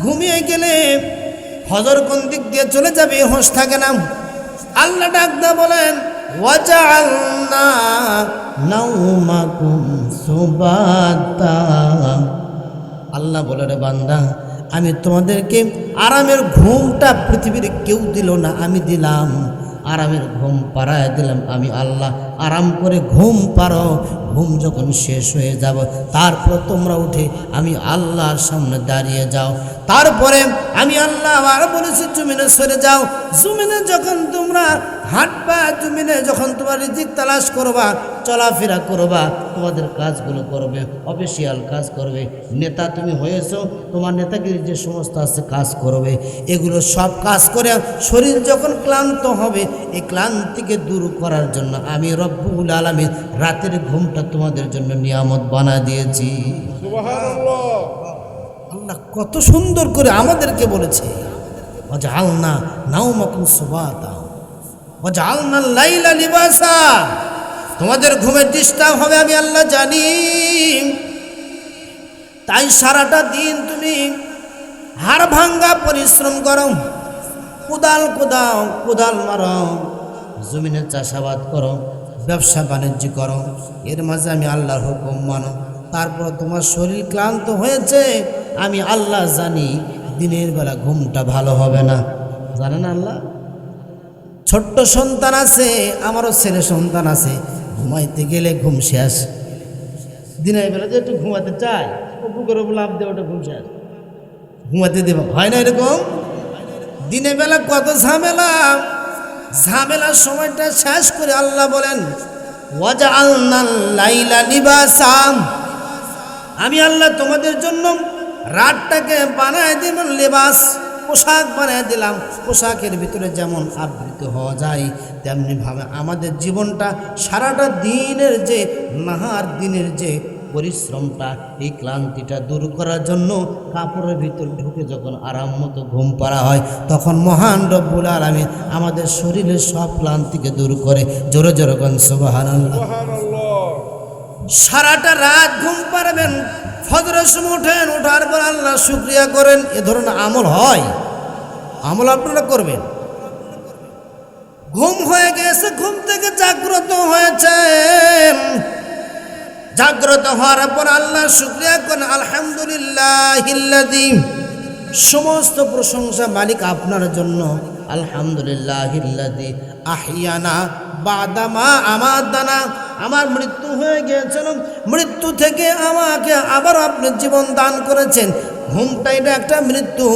ঘুমিয়ে গেলে ফজর কোন দিক দিয়ে চলে যাবে হোশ থাকে না। আল্লাহ ডাকদা বলেন ওয়াজআলনা নাওমাকুম সুবাতা, আল্লাহ বলে রে বান্দা, আমি তোমাদেরকে আরামের ঘুমটা পৃথিবীর কেউ দিল না, আমি দিলাম। আরামের ঘুম পাড়ায় দিলাম আমি আল্লাহ। আরাম করে ঘুম পারো, ঘুম যখন শেষ হয়ে যাব তারপর তোমরা উঠে আমি আল্লাহর সামনে দাঁড়িয়ে যাও। তারপরে আমি আল্লাহ আবার বলেছি জমিনে সরে যাও। জমিনে যখন তোমরা হাঁটবা, জমিনে যখন তোমার রিজিক তালাশ করবা, চলাফেরা করবা, তোমাদের কাজগুলো করবে, অফিসিয়াল কাজ করবে। নেতা তুমি হয়েছো, তোমার নেতাগিরি যে সমস্ত আছে কাজ করবে। এগুলো সব কাজ করে শরীর যখন ক্লান্ত হবে, এই ক্লান্তিকে দূর করার জন্য আমি রব্বুল আলামিন রাতের ঘুমটা তোমাদের জন্য নিয়ামত বানা দিয়েছি। সুবহানাল্লাহ। আল্লাহ কত সুন্দর করে আমাদেরকে বলেছে ওয়াজআলনা নাওমাকুম সুবাতা ওয়াজআলনা লাইলা লিবাসা, তোমাদের ঘুমের ডিস্টার্ব হবে আমি আল্লাহ জানি। তাই সারাটা দিন তুমি হাড় ভাঙ্গা পরিশ্রম করো, কোদাল কোদাও, কোদাল মারো, জমিনে চাষাবাদ করো, ব্যবসা বাণিজ্য করো, এর মাঝে আমি আল্লাহর হুকুম মানো। তারপর তোমার শরীর ক্লান্ত হয়েছে, আমি আল্লাহ জানি দিনের বেলা ঘুমটা ভালো হবে না। জানেন আল্লাহ? ছোট্ট সন্তান আছে, আমারও ছেলে সন্তান আছে, ঘুমাইতে গেলে ঘুম শেষ। দিনের বেলা যে একটু ঘুমাতে চায়, ও বুকের উপর লাফ দিয়ে ওটা ঘুম শেষ, ঘুমাতে দেব হয় না এরকম? দিনের বেলা কত ঝামেলা, ঝামেলার সময়টা শেষ করে আল্লাহ বলেন ওয়াজআলনাল লাইলা লিবাসা, আমি আল্লাহ তোমাদের জন্য রাতটাকে বানায় দিলাম লেবাস, পোশাক বানায় দিলাম। পোশাকের ভিতরে যেমন আবৃত হওয়া যায়, তেমনিভাবে আমাদের জীবনটা সারাটা দিনের যে নাহার দিনের যে পরিশ্রমটা, এই ক্লান্তিটা দূর করার জন্য কাপড়ের ভিতর ঢুকে যখন আরাম মতো ঘুম পাড়া হয়, তখন মহান রব্বুল আলামিন আমাদের শরীরের সব ক্লান্তিকে দূর করে। জোরে জোরে কোন সুবহানাল্লাহ। সুবহানাল্লাহ। সারাটা রাত ঘুম পারবেন, ফজরের সময় ওঠেন, ওঠার পর আল্লাহ শুকরিয়া করেন, এ ধরনের আমল হয়? আমল আপনারা করবেন। ঘুম হয়ে গেছে, ঘুম থেকে জাগ্রত হয়েছেন। জাগ্রত হওয়ার পর আল্লাহ শুকরিয়া করেন, আলহামদুলিল্লাহিল্লাযী, সমস্ত প্রশংসা মালিক আপনার জন্য। আলহামদুলিল্লাহিল্লাযী আহিয়ানা বাদামা আমাদানা, আমার মৃত্যু হয়ে গিয়েছিল, মৃত্যু থেকে আমাকে আবার আপনি জীবন দান করেছেন। ঘুমটা এটা একটা মৃত্যু,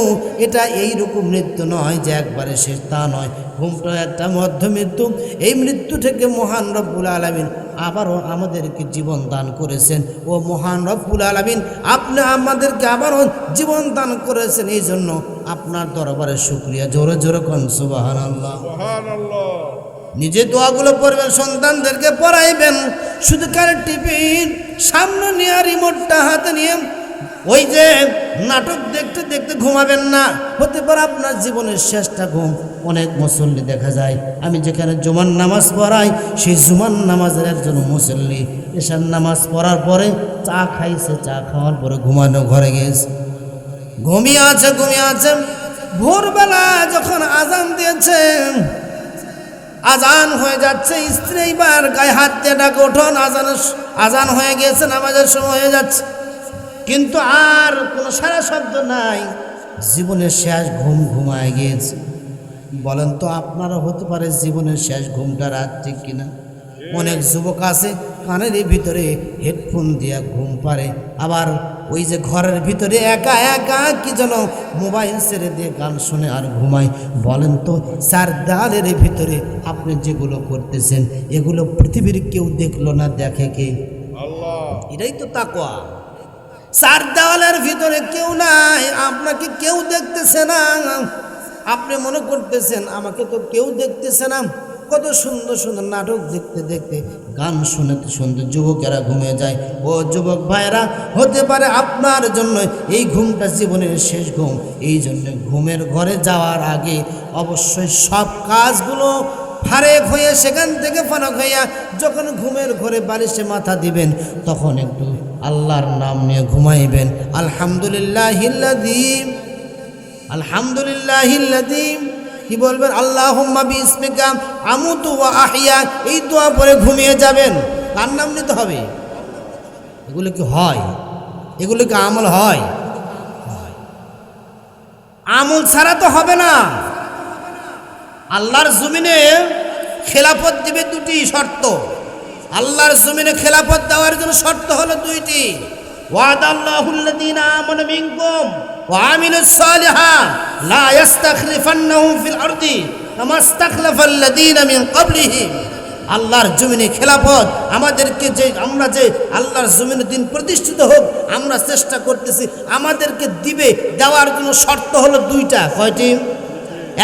এটা এইরকম মৃত্যু নয় যে একবারে শেষ, তা নয়। ঘুমটা একটা মধ্য মৃত্যু। এই মৃত্যু থেকে মহান রব্বুল আলামিন আবারও আমাদেরকে জীবন দান করেছেন। ও মহান রব্বুল আলামিন, আপনি আমাদেরকে আবারও জীবন দান করেছেন, এই জন্য আপনার দরবারে শুকরিয়া। জোরে জোরে কোন সুবহানাল্লাহ। সুবহানাল্লাহ। নিজে দোয়াগুলো পড়বেন, সন্তানদেরকে পড়াইবেন। শুধু কারেন্ট টিভির সামনে নিয়ে রিমোটটা হাতে নিয়ে ওই যে নাটক দেখতে দেখতে ঘুমাবেন না। হতে পারে আপনার জীবনের শেষটা ঘুম। অনেক মুসল্লি দেখা যায়, আমি যেখানে জুমার নামাজ পড়াই, সেই জুমার নামাজের একজন মুসল্লি এশার নামাজ পড়ার পরে চা খাইছে, চা খাওয়ার পরে ঘুমানো ঘরে গেছে, ঘুমিয়ে আছে। ভোরবেলা যখন আজান দিয়েছে, আজান হয়ে যাচ্ছে, স্ত্রী এবার গায়ে হাত দিয়ে ডাকে, ওঠন, আজান হয়ে গিয়েছে, নামাজের সময় হয়ে যাচ্ছে। কিন্তু আর কোনো সারা শব্দ নাই, জীবনের শেষ ঘুম ঘুমায় গিয়েছে। বলেন তো আপনারা হতে পারে জীবনের শেষ ঘুমটা রাত্রি কিনা? অনেক যুবক আছে কানের ভিতরে হেডফোন দিয়ে ঘুম পারে, আবার ওই যে ঘরের ভিতরে একা একা কি যেন মোবাইল ছেড়ে দিয়ে গান শুনে আর ঘুমায়। বলেন তো চার দেওয়ালের ভিতরে আপনি যেগুলো করতেছেন, এগুলো পৃথিবীর কেউ দেখলো না, দেখে কে? আল্লাহ। এটাই তো তাকওয়া। চার দেওয়ালের ভিতরে কেউ নাই, আপনাকে কেউ দেখতেছে না, আপনি মনে করতেছেন আমাকে তো কেউ দেখতেছে না। কত সুন্দর সুন্দর নাটক দেখতে দেখতে, গান শুনতে শুনতে যুবকেরা ঘুমিয়ে যায়। ও যুবক ভাইরা, হতে পারে আপনার জন্য এই ঘুমটা জীবনের শেষ ঘুম। এই জন্য ঘুমের ঘরে যাওয়ার আগে অবশ্যই সব কাজগুলো ফারেক হয়ে, সেখান থেকে ফারাক হইয়া যখন ঘুমের ঘরে বালিশে মাথা দিবেন, তখন একটু আল্লাহর নাম নিয়ে ঘুমাইবেন। আলহামদুলিল্লাহিল্লাযী, কি বলবেন? আল্লাহুম্মা বিইসমিকা আমুতু ওয়া আহইয়া, এই দোয়া পরে ঘুমিয়ে যাবেন। কার নাম নিতে হবে? এগুলো কি হয়? এগুলো কি আমল হয়? আমল ছাড়া তো হবে না। আল্লাহর জমিনে খেলাফত দিবে দুটি শর্ত। আল্লাহর জমিনে খেলাফত দেওয়ার জন্য শর্ত হলো দুইটি। ওয়াদাল্লাহুল্লাযীনা আমানু মিনকুম ওয়া আমিলুস সালিহাত লা ইস্তাখলিফান্নাহুম ফিল আরদি কামা ইস্তাখলাফাল্লাযীনা মিন ক্বাবলিহিম। আল্লাহর জমিনে খেলাফত আমাদেরকে, যে আমরা যে আল্লাহর জমিনে দিন প্রতিষ্ঠিত হোক আমরা চেষ্টা করতেছি, আমাদেরকে দিবে। দেওয়ার জন্য শর্ত হলো দুইটা। কয়টি?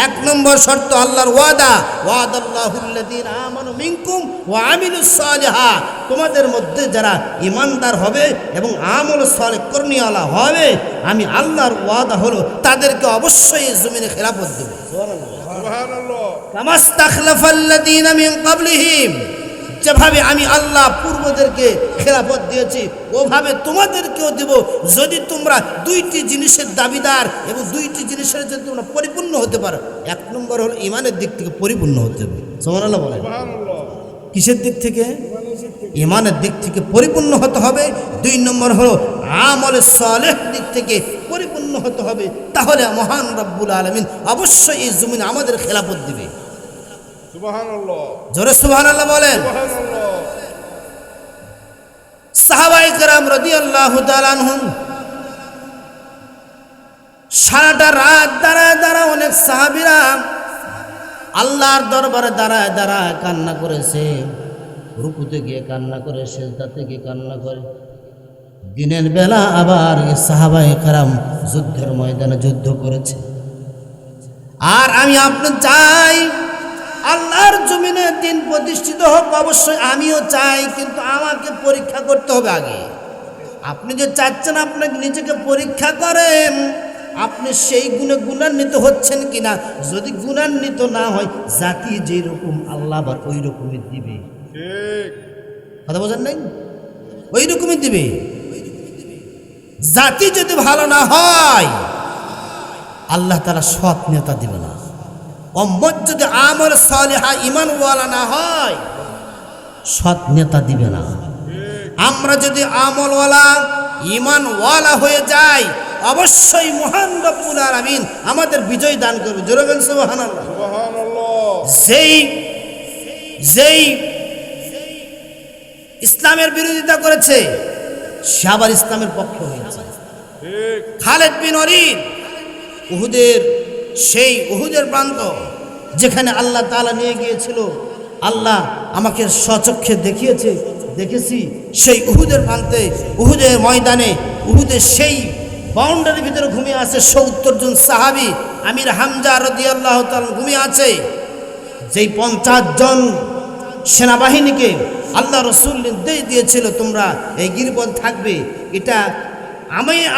এক নম্বর শর্ত আল্লাহর ওয়াদা, ওয়াদাল্লাহুল্লাযীনা আমানু মিনকুম ওয়া আমিলুস সালিহাত, তোমাদের মধ্যে যারা ঈমানদার হবে এবং আমল সালেহ কর্মীওয়ালা হবে, আমি আল্লাহর ওয়াদা হলো তাদেরকে অবশ্যই জমিনে খেলাফত দেব। সুবহানাল্লাহ। কামা ইস্তাখলাফাল্লাযীনা মিন ক্বাবলিহিম, যেভাবে আমি আল্লাহ পূর্বদেরকে খেলাফত দিয়েছি ওভাবে তোমাদেরকেও দেব, যদি তোমরা দুইটি জিনিসের দাবিদার এবং দুইটি জিনিসের যদি তোমরা পরিপূর্ণ হতে পারো। এক নম্বর হলো ঈমানের দিক থেকে পরিপূর্ণ হতে হবে। সুবহানাল্লাহ বলেন। সুবহানাল্লাহ। কিসের দিক থেকে? ঈমানের দিক থেকে পরিপূর্ণ হতে হবে। দুই নম্বর হলো আমলে সালেহ দিক থেকে পরিপূর্ণ হতে হবে। তাহলে মহান রব্বুল আলামিন অবশ্যই এই জমিনে আমাদের খেলাফত দিবে। সুবহানাল্লাহ। জোরে সুবহানাল্লাহ বলেন। সুবহানাল্লাহ। সাহাবায়ে কেরাম রাদিয়াল্লাহু তাআলা আনহুম সারাটা রাত দাঁড়ায় দাঁড়ায় অনেক সাহাবীরা আল্লাহর দরবারে দাঁড়ায় দাঁড়ায় কান্না করেছে। রুকুতে গিয়ে কান্না করে, সিজদাতে গিয়ে কান্না করে। দিনের বেলা আবার সাহাবায়ে কেরাম যুদ্ধের ময়দানে যুদ্ধ করেছে। আর আমি আপনি চাই আল্লাহর জমিনে দিন প্রতিষ্ঠিত হোক, অবশ্যই আমিও চাই, কিন্তু আমাকে পরীক্ষা করতে হবে আগে। আপনি যে চাচ্ছেন আপনাকে নিজেকে পরীক্ষা করেন, আপনি সেই গুণে গুণান্বিত হচ্ছেন কিনা। যদি গুণান্বিত না হয়, জাতি যেই রকম আল্লাহ আবার ওই রকমই দিবে। ঠিক। কথা বোঝেন নাই? ওই রকমই দিবে। জাতি যদি ভালো না হয়, আল্লাহ তাআলা সৎ নেতা দিবে না। উম্মত যদি আমল সালেহা ঈমানওয়ালা না হয়, সৎ নেতা দিবে না। আমরা যদি আমলওয়ালা ঈমানওয়ালা হয়ে যাই, অবশ্যই মহান রব্বুল আলামিন আমাদের বিজয় দান করবে। জোরে বলেন সুবহানাল্লাহ। সুবহানাল্লাহ। যেই ইসলামের বিরোধিতা করেছে, সে আবার ইসলামের পক্ষে হয়েছে। ঠিক। খালেদ বিন ওলীদ উহুদের প্রান্ত যেখানে আল্লাহ তাআলা নিয়ে গিয়েছিল, আল্লাহ আমাকে স্বচক্ষে দেখেছি সেই উহুদের প্রান্তে, উহুদের ময়দানে, উহুদের সেই বাউন্ডারির ভিতরে ঘুমিয়ে আছে ৭০ জন সাহাবী, আমির হামজা রাদিয়াল্লাহু তাআলা ঘুমিয়ে আছে। যেই ৫০ জন সেনাবাহিনীকে আল্লাহ রসুল নির্দেশ দিয়েছিল, তোমরা এই গিরিপথ থাকবে, এটা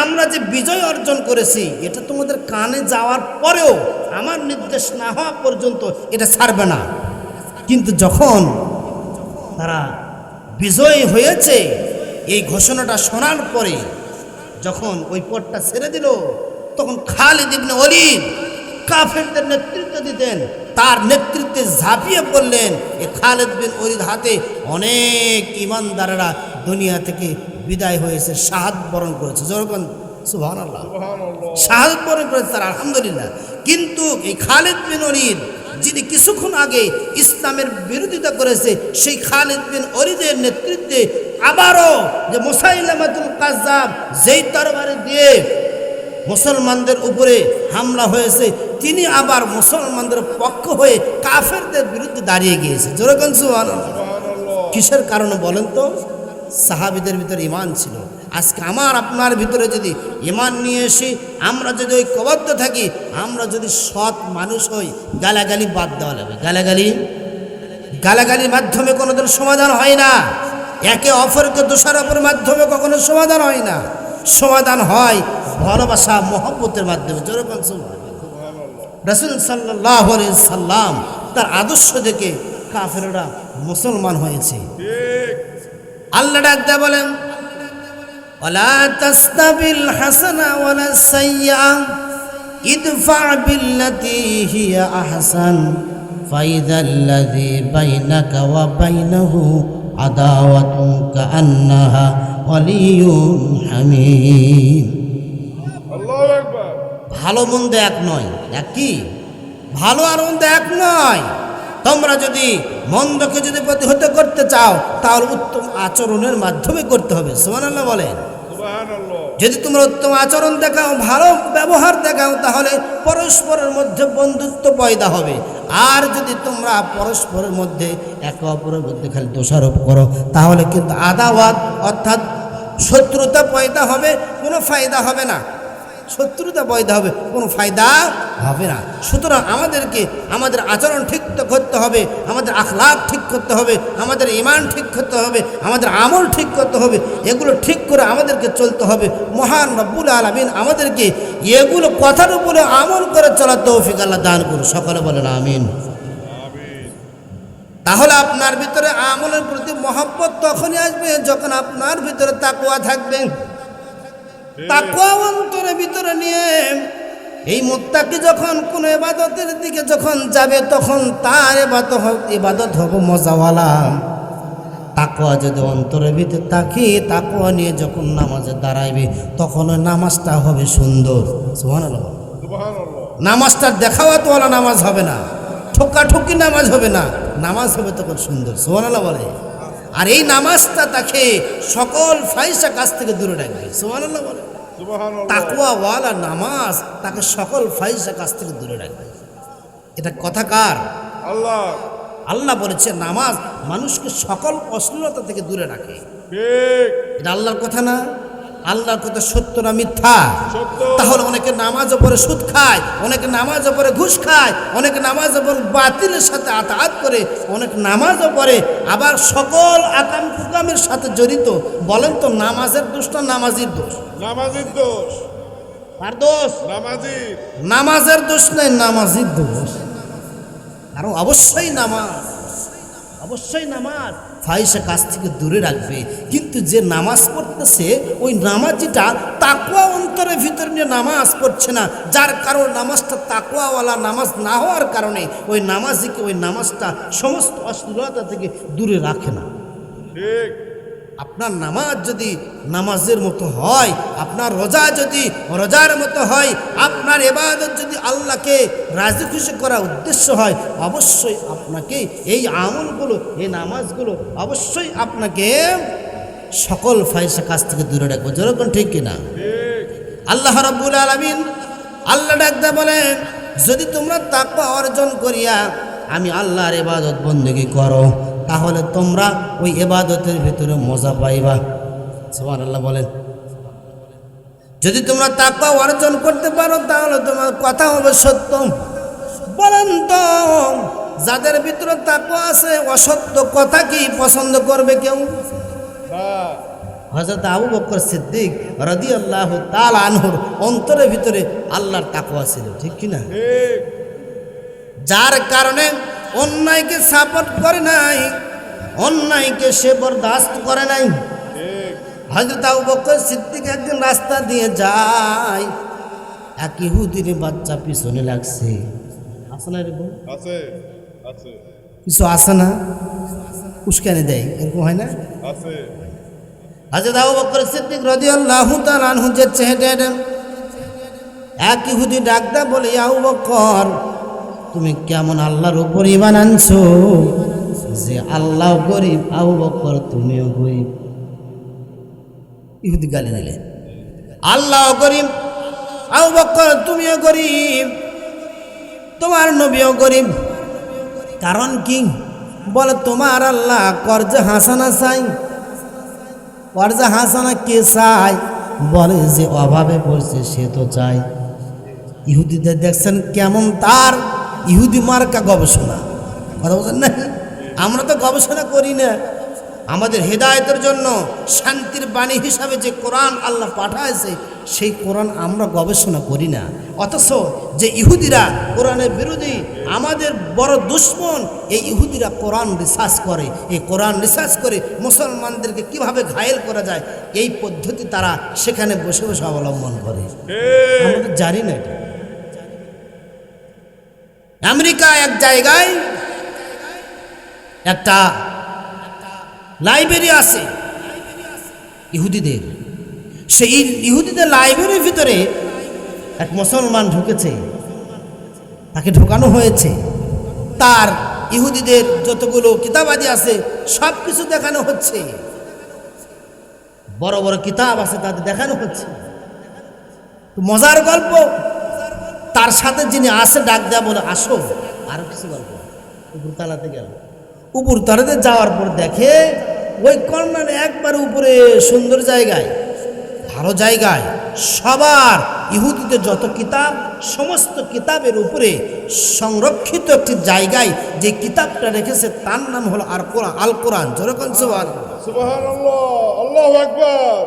আমরা যে বিজয় অর্জন করেছি এটা তোমাদের কানে যাওয়ার পরেও আমার নির্দেশ না হওয়া পর্যন্ত এটা ছাড়বে না। কিন্তু যখন তারা বিজয় হয়েছে, এই ঘোষণাটা শোনার পরে যখন ওই পথটা ছেড়ে দিল, তখন খালিদ ইবনে ওলীদ কাফেরদের নেতৃত্ব দিতেন, তার নেতৃত্বে ঝাঁপিয়ে পড়লেন। এই খালিদ বিন ওলীদ হাতে অনেক ঈমানদারেরা দুনিয়া থেকে বিদায় হয়েছে, শাহাদাত বরণ করেছে। যখন সুবহানাল্লাহ, শাহাদাত বরণ করেছে তারা, আলহামদুলিল্লাহ। কিন্তু এই খালিদ বিন ওলীদ যিনি কিছুক্ষণ আগে ইসলামের বিরোধিতা করেছে, সেই খালিদ বিন ওলীদের নেতৃত্বে আবারও যে মুসাইলামাতুল কাজ্জাব যেই তরবারি দিয়ে মুসলমানদের উপরে হামলা হয়েছে, তিনি আবার মুসলমানদের পক্ষ হয়ে কাফেরদের বিরুদ্ধে দাঁড়িয়ে গিয়েছে। জোরে কোন সুবহানাল্লাহ। কিসের কারণে বলেন তো? সাহাবীদের ভিতরে ঈমান ছিল। আজকে আমার আপনার ভিতরে যদি ঈমান নিয়ে এসে আমরা যদি ঐক্যবদ্ধ থাকি, আমরা যদি সৎ মানুষ হই, গালাগালি বাদ দেওয়া লাগবে। গালাগালির মাধ্যমে কোনোদিন সমাধান হয় না। একে অপরকে দোষারোপের মাধ্যমে কখনো সমাধান হয় না। সমাধান হয় ভালোবাসা মহব্বতের মাধ্যমে। যেরকম রাসূল সাল্লাল্লাহু আলাইহি সাল্লাম তার আদর্শ দেখে কাফেররা মুসলমান হয়েছে। আল্লাহ ডাক দেয়া বলেন, ওয়ালা তাস্তাবিল হাসানা ওয়ালা সাইয়্যা ইদফা বিল্লাতী হিয়া আহসান ফাইযাল্লাযী বাইনাকা ওয়া বাইনাহু আদাওয়াতুন কাআন্নাহা ওয়ালিয়্যুন হামীম। আল্লাহু আকবার। ভালো মন্দ এক নয়। এক কি? ভালো আর মন্দ এক নয়। তোমরা যদি মন্দকে যদি প্রতিহত করতে চাও, তাহলে উত্তম আচরণের মাধ্যমে করতে হবে। সুবহানাল্লাহ বলেন। সুবহানাল্লাহ। যদি তোমরা উত্তম আচরণ দেখাও, ভালো ব্যবহার দেখাও, তাহলে পরস্পরের মধ্যে বন্ধুত্ব পয়দা হবে। আর যদি তোমরা পরস্পরের মধ্যে একে অপরের মধ্যে খালি দোষারোপ করো, তাহলে কিন্তু আদাওয়াত অর্থাৎ শত্রুতা পয়দা হবে, কোনো ফায়দা হবে না। শত্রুতা পয়দা হবে, কোনো ফায়দা হবে না। সুতরাং আমাদেরকে আমাদের আচরণ ঠিক করতে হবে, আমাদের আখলাক ঠিক করতে হবে, আমাদের ঈমান ঠিক করতে হবে, আমাদের আমল ঠিক করতে হবে। এগুলো ঠিক করে আমাদেরকে চলতে হবে। মহান রব্বুল আলামিন আমাদেরকে এগুলো কথার উপরে আমল করে চলার তৌফিক আল্লাহ দান করুন। সকলে বলেন আমিন। তাহলে আপনার ভিতরে আমলের প্রতি মহব্বত তখনই আসবে যখন আপনার ভিতরে তাকওয়া থাকবে। তাকওয়া অন্তরের ভিতরে নিয়ে এই মুত্তাকি যখন কোনো ইবাদতের দিকে যখন যাবে, তখন তার ইবাদত হবে মজাওয়ালা। তাকওয়া যদি অন্তরের ভিতরে থাকে, তাকওয়া নিয়ে যখন নামাজে দাঁড়াইবে, তখন ওই নামাজটা হবে সুন্দর। সুবহানাল্লাহ। নামাজটা দেখাওয়াতওয়ালা নামাজ হবে না, ঠোকাঠুকি নামাজ হবে না, নামাজ হবে তখন সুন্দর। সুবহানাল্লাহ বলে। আর এই নামাজটা তাকে সকল ফাহিশা কাজ থেকে দূরে রাখবে। সুবহানাল্লাহ বলে। তাকওয়াওয়ালা নামাজ তাকে সকল ফাহিশা কাজ থেকে দূরে রাখবে। এটা কথা কার? আল্লাহ। আল্লাহ বলেছে নামাজ মানুষকে সকল অশ্লীলতা থেকে দূরে রাখে। ঠিক। এটা আল্লাহর কথা না? আল্লাহর কথা সত্য না মিথ্যা? সত্য। তাহলে অনেকে নামাজ পড়ে সুদ খায়, অনেকে নামাজ পড়ে ঘুষ খায়, অনেকে নামাজ পড়ে বাতিলের সাথে আতাত করে, অনেক নামাজ পড়ে আবার সকল আকাম কুকামের সাথে জড়িত। বলেন তো নামাজের দোষ না নামাজির দোষ? নামাজির দোষ। কার দোষ? নামাজির। নামাজের দোষ নাই, নামাজির দোষ। কারণ অবশ্যই নামাজ ফাহিশা কাজ থেকে দূরে রাখবে। কিন্তু যে নামাজ পড়তেছে ওই নামাজিটা তাকওয়া অন্তরের ভিতরে নিয়ে নামাজ পড়ছে না, যার কারণে নামাজটা তাকওয়াওয়ালা নামাজ না হওয়ার কারণে ওই নামাজিকে ওই নামাজটা সমস্ত অশ্লীলতা থেকে দূরে রাখে না। ঠিক। আপনার নামাজ যদি নামাজের মতো হয়, আপনার রোজা যদি রোজার মতো হয়, আপনার ইবাদত যদি আল্লাহকে রাজি খুশি করার উদ্দেশ্য হয়, অবশ্যই আপনাকে এই আমলগুলো, এই নামাজগুলো অবশ্যই আপনাকে সকল ফাহিশা কাজ থেকে দূরে রাখবো। যেরকম ঠিক কিনা? ঠিক। আল্লাহ রাব্বুল আলামিন আল্লাহ ডাকতে বলেন, যদি তোমরা তাকওয়া অর্জন করিয়া আমি আল্লাহর ইবাদত বন্দেগী করো, তাহলে তোমরা ওই ইবাদতের ভিতরে মজা পাইবা। সুবহানাল্লাহ বলেন। যদি তোমরা তাকওয়া অর্জন করতে পারো তাহলে তোমার কথা হবে সত্য। বলেন তো, যাদের ভিতরে তাকওয়া আছে অসত্য কথা কি পছন্দ করবে কেউ? না। হযরত আবু বকর সিদ্দিক রাদিয়াল্লাহু তাআলা আনহুর অন্তরের ভিতরে আল্লাহর তাকওয়া ছিল, ঠিক কি না? ঠিক। যার কারণে অন্যায়কে সাপোর্ট করে নাই, অন্যায়কে সে বরদাস্ত করে নাই। ঠিক। হযরত আবু বকর সিদ্দিক একদিন রাস্তা দিয়ে যায়, এক ইহুদির বাচ্চা পিছনে লাগছে। আছে না এরকম? আছে। আছে। কিছু আসে না, উস্কানি দেয়, এরকম হয় না? আছে। হযরত আবু বকর সিদ্দিক রাদিয়াল্লাহু তাআলা আনহু যে চেহেরা, এক ইহুদি ডাকদা বলে, আবু বকর তুমি কেমন আল্লাহর উপর ঈমান আনছো যে আল্লাহ গরিব, আবু বকর তুমিও গরিব। ইহুদি গালি দিলে, আল্লাহ গরিব, আবু বকর তুমিও গরিব, তোমার নবীও গরিব। কারণ কি? বলে তোমার আল্লাহ কর্জে হাসানা চাই। কর্জে হাসানা কে চায়? বলে যে অভাবে পড়ছে সে তো চায়। ইহুদিদের দেখছেন কেমন তার ইহুদি মার্কা গবেষণা, কথা বলছেন না? আমরা তো গবেষণা করি না। আমাদের হেদায়েতের জন্য শান্তির বাণী হিসাবে যে কোরআন আল্লাহ পাঠাইছে সেই কোরআন আমরা গবেষণা করি না। অথচ যে ইহুদিরা কোরআনের বিরোধী, আমাদের বড় দুশ্মন, এই ইহুদিরা কোরআন রিসার্চ করে। এই কোরআন রিসার্চ করে মুসলমানদেরকে কিভাবে ঘায়েল করা যায় এই পদ্ধতি তারা সেখানে বসে বসে অবলম্বন করে। আমরা তো জানি না এটা। আমেরিকা এক জায়গায় একটা লাইব্রেরি আছে ইহুদিদের। সেই ইহুদিদের লাইব্রেরির ভিতরে এক মুসলমান ঢুকেছে, তাকে ঢোকানো হয়েছে। তার ইহুদিদের যতগুলো কিতাবাদি আছে সব কিছু দেখানো হচ্ছে, বড় বড় কিতাব আছে তাদের দেখানো হচ্ছে। মজার গল্প, তার সাথে যিনি আসে ডাক দেয়া বলে, আসো আরো কিছু গল্প। উপর তালাতে গেল, উপর তালাতে যাওয়ার পর দেখে ওই কর্নারে একবার উপরে সুন্দর জায়গায়, ভালো জায়গায়, সবার ইহুদিদের যত কিতাব, সমস্ত কিতাবের উপরে সংরক্ষিত একটি জায়গায় যে কিতাবটা রেখেছে তার নাম হলো আল কোরআন। যেরকম সুবহানাল্লাহ, আল্লাহু আকবার।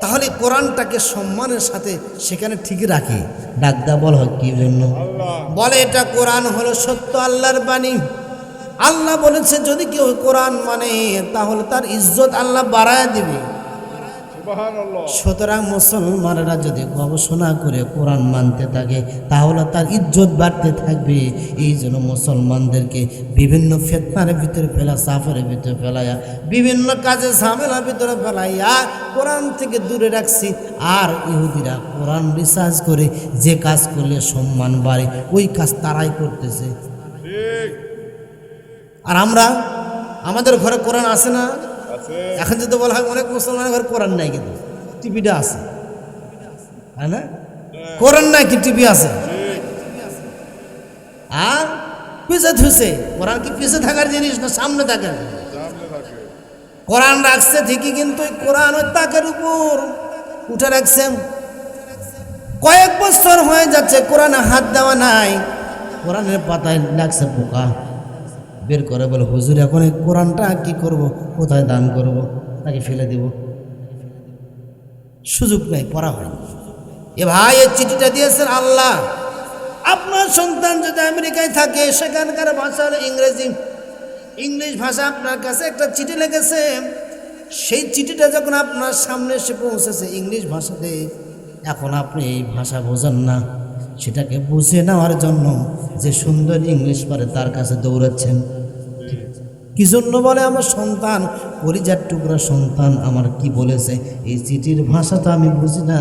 তাহলে কোরআনটাকে সম্মানের সাথে সেখানে ঠিক রাখে। ডাকদা বল হয় কি জন্য? বলে এটা কোরআন হলো সত্য আল্লাহর বাণী। আল্লাহ বলেছে যদি কেউ কোরআন মানে তাহলে তার ইজ্জত আল্লাহ বাড়ায় দিবে। সুবহানাল্লাহ। সুতরাং মুসলমানেরা যদি গবেষণা করে কোরআন মানতে থাকে তাহলে তার ইজ্জত বাড়তে থাকবে। এই জন্য মুসলমানদেরকে বিভিন্ন ফিতনার ভিতরে ফেলা, সাফরের ভিতরে ফেলাইয়া, বিভিন্ন কাজে ঝামেলার ভিতরে ফেলাইয়া কোরআন থেকে দূরে রাখছি। আর ইহুদিরা কোরআন রিসার্চ করে যে কাজ করলে সম্মান বাড়ে ওই কাজ তারাই করতেছে। ঠিক। আর আমরা, আমাদের ঘরে কোরআন আছে না? আছে। এখন যদি বলা হয় অনেক মুসলমানের ঘরে কোরআন নাই, কিন্তু টিভিটা আছে, তাই না? কোরআন নাই কি টিভি আছে? আর পিছে ধুছে কোরআন কি পিছে থাকার জিনিস না সামনে থাকে? সামনে থাকে। কোরআন রাখছে ঠিকই, কিন্তু ওই কোরআন ওই তাকের উপর উঠে রাখছে। কয়েক বছর হয়ে যাচ্ছে কোরআনে হাত দেওয়া নাই, কোরআনের পাতায় লাগছে পোকা। বের করে বলে, হুজুর এখন এই কোরআনটা কি করব, কোথায় দান করব, তাকে ফেলে দেব, সুযোগ নেই, পড়া হয়নি। এ ভাই, এই চিঠিটা দিয়েছেন আল্লাহ। আপনার সন্তান যদি আমেরিকায় থাকে, সেখানকার ভাষা হলো ইংরেজি, ইংলিশ ভাষা আপনার কাছে একটা চিঠি লিখেছে। সেই চিঠিটা যখন আপনার সামনে এসে পৌঁছেছে ইংলিশ ভাষাতে, এখন আপনি এই ভাষা বোঝেন না, সেটাকে বুঝে নেওয়ার জন্য যে সুন্দর ইংলিশ পারে তার কাছে দৌড়াচ্ছেন। কি জন্য বলে আমার সন্তান, পরিজার টুকরা সন্তান আমার কি বলেছে, এই চিঠির ভাষা তো আমি বুঝি না,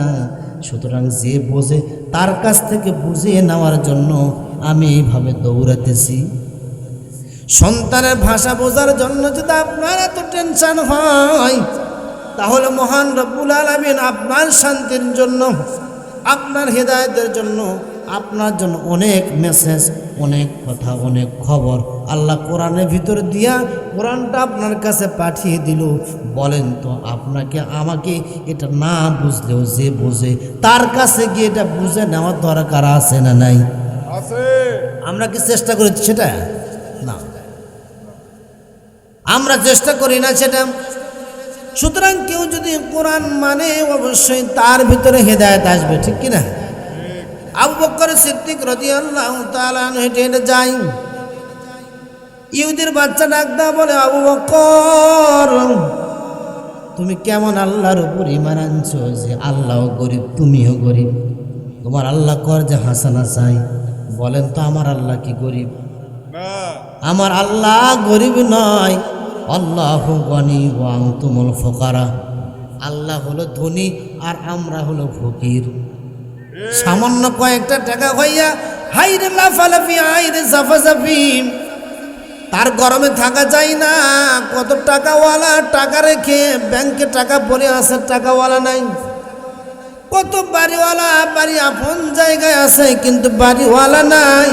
সুতরাং যে বোঝে তার কাছ থেকে বুঝিয়ে নেওয়ার জন্য আমি এইভাবে দৌড়াতেছি। সন্তানের ভাষা বোঝার জন্য যদি আপনার এত টেনশন হয়, তাহলে মহান রব্বুল আলামিন আপনার শান্তির জন্য, আপনার হেদায়েতের জন্য, আপনার জন্য অনেক মেসেজ, অনেক কথা, অনেক খবর আল্লাহ কোরআনের ভিতর দিয়া কোরআনটা আপনার কাছে পাঠিয়ে দিল। বলেন তো আপনাকে আমাকে এটা না বুঝলেও যে বোঝে তার কাছে গিয়ে এটা বুঝে নেওয়ার দরকার আছে না নাই? আছে। আমরা কি চেষ্টা করেছি সেটা? না, আমরা চেষ্টা করি না সেটা। সুতরাং কেউ যদি কোরআন মানে অবশ্যই তার ভিতরে হেদায়েত আসবে, ঠিক কিনা? আবু বকর সিদ্দিক রাদিয়াল্লাহু তাআলা হেঁটে হেঁটে যায়, ইহুদির বাচ্চা ডাকদা বলে, আবু বকর তুমি কেমন আল্লাহর উপর ঈমান আনছো যে আল্লাহও গরিব তুমিও গরিব, তোমার আল্লাহ কর যে হাসানা চাই। বলেন তো আমার আল্লাহ কি গরিব? না। আমার আল্লাহ গরিব নয়, আল্লাহু গনি ওয়া আনতুমুল ফুকারা। আল্লাহ হলো ধনী আর আমরা হলো ফকির। সামান্য কয়েকটা টাকা হইয়া হাইরে লাফালাফি হাইরে জাফাজাফি, তার গরমে থাকা যায় না। কত টাকাওয়ালা টাকা রেখে ব্যাংকে টাকা পড়ে আছে, টাকাওয়ালা নাই। কত বাড়িওয়ালা বাড়ি আপন জায়গায় আছে কিন্তু বাড়িওয়ালা নাই।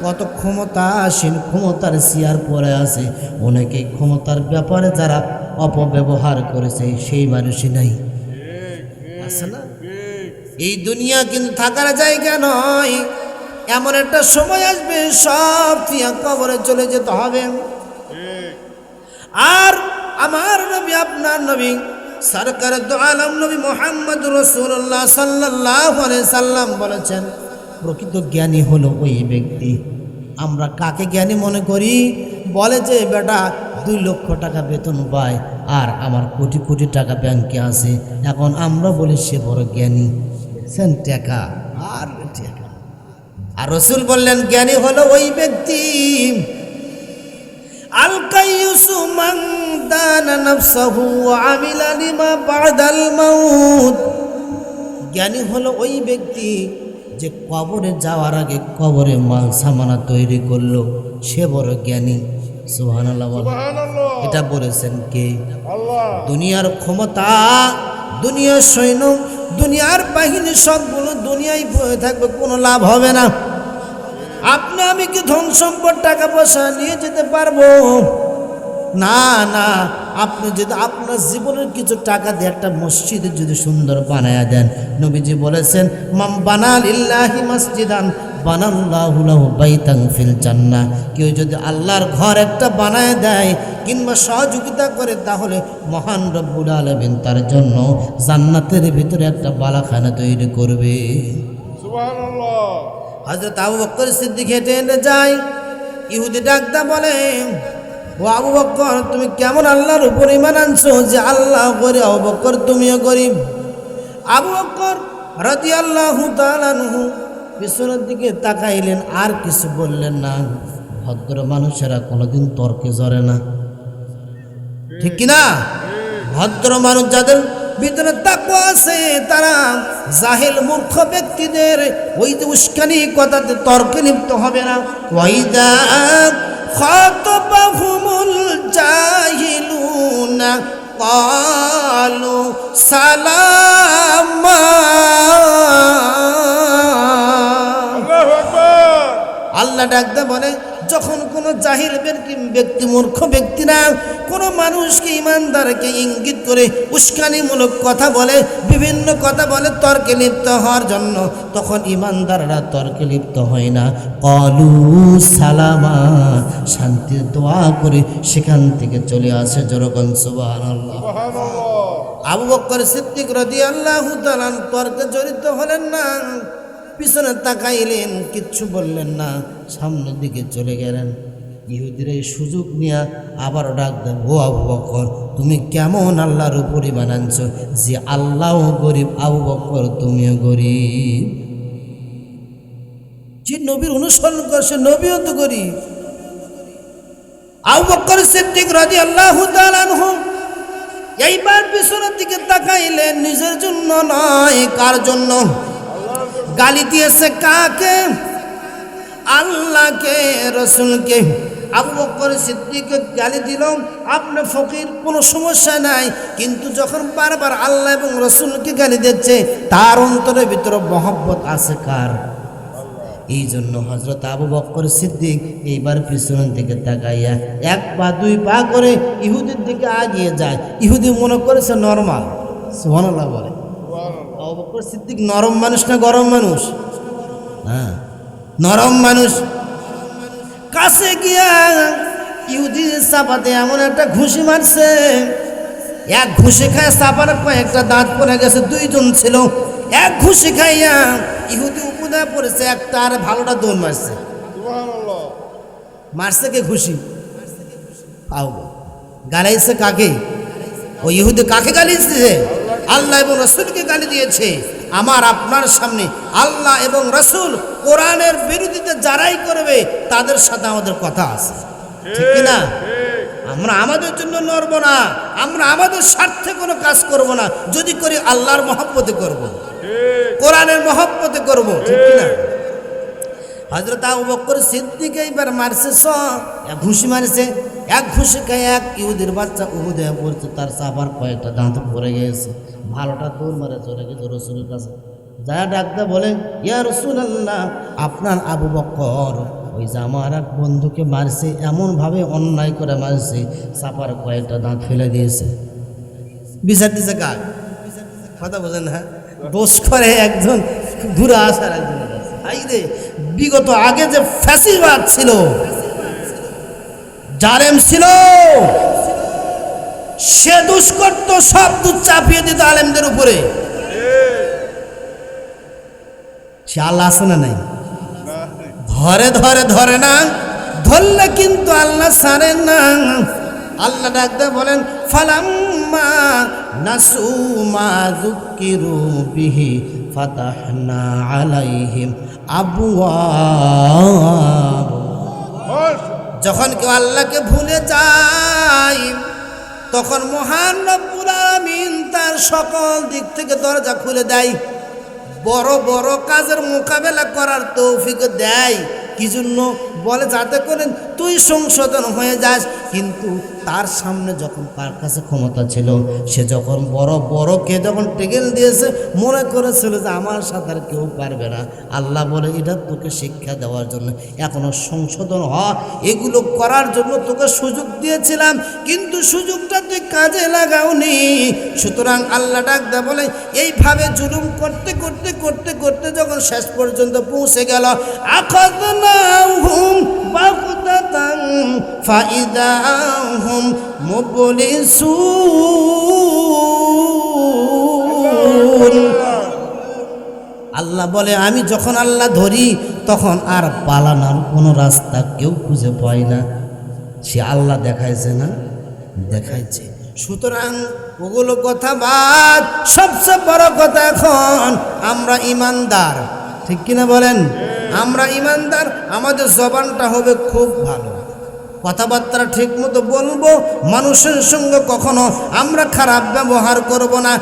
কত ক্ষমতাসীন ক্ষমতার চেয়ার পরে আছে, অনেকে ক্ষমতার ব্যাপারে যারা অপব্যবহার করেছে সেই মানুষই নাই, আছে না? এই দুনিয়া কিন্তু থাকার জায়গা নয়। এমন একটা সময় আসবে সব তিয়া কবরে চলে যেতে হবে। আর আমার নবী, আপনার নবী, সরকার দু আলম নবী মুহাম্মদ রাসূলুল্লাহ সাল্লাল্লাহু আলাইহি সাল্লাম বলেছেন, প্রকৃত জ্ঞানী হলো ওই ব্যক্তি। আমরা কাকে জ্ঞানী মনে করি? বলে যে বেটা 2 লক্ষ টাকা বেতন পায় আর আমার কোটি কোটি টাকা ব্যাংকে আছে, এখন আমরা বলি সে বড় জ্ঞানী। দেখছেন টাকা আর টাকা। আর রাসূল বললেন জ্ঞানী হলো ওই ব্যক্তি, আল কাইয়ুসু মান দানা নাফসাহু ওয়া আমিলা লিমা বাদাল মাউত। জ্ঞানী হলো ওই ব্যক্তি যে কবরে যাওয়ার আগে কবরে মাল সামানা তৈরি করলো, সে বড় জ্ঞানী। সুবহানাল্লাহ বলেন। সুবহানাল্লাহ। এটা বলেছেন কে? আল্লাহ। দুনিয়ার ক্ষমতা, দুনিয়ার সৈন্য, দুনিয়ার বাহিনী সবগুলো দুনিয়ায় বয়ে থাকবে, কোনো লাভ হবে না। আপনি আমি কি ধন সম্পদ টাকা পয়সা নিয়ে যেতে পারবো? না না। আপনি যদি আপনার জীবনের কিছু টাকা দিয়ে একটা মসজিদ যদি সুন্দর বানায়া দেন, নবীজি বলেছেন মাম বানা লিল্লাহি মসজিদান বানাল্লাহু লাহু বাইতান ফিল জান্নাহ। কেউ যদি আল্লাহর ঘর একটা বানায় দেয় কিংবা সহযোগিতা করে, তাহলে মহান রব্বুল আলামিন তার জন্য জান্নাতের ভিতরে একটা বালাখানা তৈরি করবে। সুবহানাল্লাহ। হযরত আবু বকর সিদ্দিক হেঁটে হেঁটে যায়, ইহুদি ডাকদা বলে, ও আবু বকর তুমি কেমন আল্লাহর উপর ঈমান আনছো যে আল্লাহ গরিব, আবু বকর তুমিও গরিব। আবু বকর রাদিয়াল্লাহু তাআলা আনহু পিছনের দিকে তাকাইলেন, আর কিছু বললেন না। ভদ্র মানুষেরা কোনোদিন তর্কে জড়ে না, ঠিক কিনা? ভদ্র মানুষ যাদের ভিতরে তাকওয়া আছে, তারা জাহেল মূর্খ ব্যক্তিদের ওই যে উস্কানি কথাতে তর্কে লিপ্ত হবে না। ওয়াইদা খাতাবাহুমুল জাহিলুনা ক্বালু সালামা। আল্লাহু আকবার। আল্লাহ ডাকতে বলে, যখন কোনো জাহিল ব্যক্তি মূর্খ ব্যক্তিরা কোনো মানুষকে ইমানদারকে ইঙ্গিত করে উস্কানিমূলক কথা বলে, বিভিন্ন কথা বলে তর্কে লিপ্ত হওয়ার জন্য, তখন ইমানদাররা তর্কে লিপ্ত হয় না, ক্বালু সালামা, শান্তির দোয়া করে সেখান থেকে চলে আসে। জোরকন সুবহানাল্লাহ। সুবহানাল্লাহ। আবু বকর সিদ্দিক রাদিয়াল্লাহু তাআলা তর্কে জড়িত হলেন না, পিছনে তাকাইলেন, কিচ্ছু বললেন না, সামনের দিকে চলে গেলেন। ইহুদিরা এই সুযোগ নিয়ে আবারও ডাক দেন, ও আবু বকর, তুমি কেমন আল্লাহর উপর ঈমান আনছো যে আল্লাহও গরিব, আবু বকর তুমিও গরিব। যে নবীর অনুসরণ করছে নবীও তো গরিব। আবু বকর সিদ্দিক রাদিয়াল্লাহু তাআলা আনহু এইবার পিছনের দিকে তাকাইলেন, নিজের জন্য নয়, কার জন্য? গালি দিয়েছে কাকে? আল্লাহকে, রসুলকে। আবু বকর সিদ্দিক গালি দিল, আপনি ফকির, কোনো সমস্যা নাই, কিন্তু যখন বারবার আল্লাহ এবং রসুলকে গালি দিচ্ছে তার অন্তরের ভিতরে মহব্বত আছে কার? এই জন্য হযরত আবু বকর সিদ্দিক এইবার পিছনের দিকে তাকাইয়া এক পা দুই পা করে ইহুদির দিকে এগিয়ে যায়। ইহুদি মনে করেছে নরমাল। সুবহানাল্লাহ বলে। আবু বকর সিদ্দিক নরম মানুষ না গরম মানুষ? হ্যাঁ, নরম মানুষ। কাছে গিয়া ইহুদি চাপাতে এমন একটা ঘুষি মারছে, এক ঘুষি খায় চাপার কয়েকটা দাঁত পড়ে গেছে, দুইজন ছিল, এক ঘুষি খাইয়া ইহুদি উপদা পড়েছে, একটা আর ভালোটা দৌড় মারছে। সুবহানাল্লাহ। মারছে কে? ঘুষি। গালাইছে কাকে? ও ইহুদি কাকে গালিয়েছে? আল্লাহ এবং রসুলকে গালি দিয়েছে। আমার আপনার সামনে আল্লাহ এবং রসুল কোরআনের বিরোধিতা যারাই করবে তাদের সাথে আমাদের কথা আছে, ঠিক না? আমরা আমাদের জন্য নড়ব না, আমরা আমাদের স্বার্থে কোনো কাজ করব না, যদি করি আল্লাহর মহব্বতে করব, কোরআনের মহব্বতে করব, ঠিক না? হযরত আবু বকর সিদ্দিক এইবার মারছে, এক ঘুষি মারছে, এক ঘুষি খায় এক ইহুদির বাচ্চা উহুদে পড়ছে, তার চাপার কয়েকটা দাঁত পড়ে গেছে, ভালোটা দৌড় মারে চলে গেছে রসুলের কাছে। যা ডাকতে বলে, ইয়া রাসূলুল্লাহ, আপনার আবু বকর ওই যে আমার এক বন্ধুকে মারছে, এমনভাবে অন্যায় করে মারছে, চাপার কয়েকটা দাঁত ফেলে দিয়েছে। বিচার দিছে কার? কথা বোঝেন না? দোষ করে একজন, ঘুরে আসার একজন। রে বিগত আগে যে ফ্যাসিবাদ ছিল, জালেম ছিল, সে দুষ্কর্ত সব দুধ চাপিয়ে দিত আলেমদের উপরে। সে আল্লাহ আছে না নাই? ধরে ধরে ধরে না, ধরলে কিন্তু আল্লাহ ছাড়েন না। আল্লাহ ডাকতে বলেন, ফালাম্মা নাসু মা যুকিরু বিহি ফাতাহনা আলাইহিম আবওয়াব। যখন কেউ আল্লাহকে ভুলে যায় তখন মহান রব্বুল আলামিন তার সকল দিক থেকে দরজা খুলে দেয়, বড় বড় কাজের মোকাবেলা করার তৌফিক দেয়। কি জন্য? বলে যাতে করে তুই সংশোধন হয়ে যাস। কিন্তু তার সামনে যখন তার কাছে ক্ষমতা ছিল, সে যখন বড় বড়কে যখন টেকেল দিয়েছে, মনে করেছিল যে আমার সাথে আর কেউ পারবে না। আল্লাহ বলে, এটা তোকে শিক্ষা দেওয়ার জন্য, এখনো সংশোধন হ, এগুলো করার জন্য তোকে সুযোগ দিয়েছিলাম, কিন্তু সুযোগটা তুই কাজে লাগাওনি। সুতরাং আল্লাহ ডাকদা বলে, এইভাবে জুলুম করতে করতে করতে করতে যখন শেষ পর্যন্ত পৌঁছে গেল, আখাযনাহুম বাগতাতান ফাইদা হুম মুবলিসুন। আল্লাহ বলে, আমি যখন আল্লাহ ধরি তখন আর পালানোর কোনো রাস্তা কেউ খুঁজে পায় না। সে আল্লাহ দেখাইছে না? দেখাইছে। সুতরাং ওগুলো কথা বাদ, সবচেয়ে বড় কথা এখন আমরা ইমানদার, ঠিক কিনা বলেন? আমরা ইমানদার, আমাদের জবানটা হবে খুব ভালো, কথাবার্তা ঠিক মতো বলবো, মানুষের সঙ্গে কখনো আমরা খারাপ ব্যবহার করব না,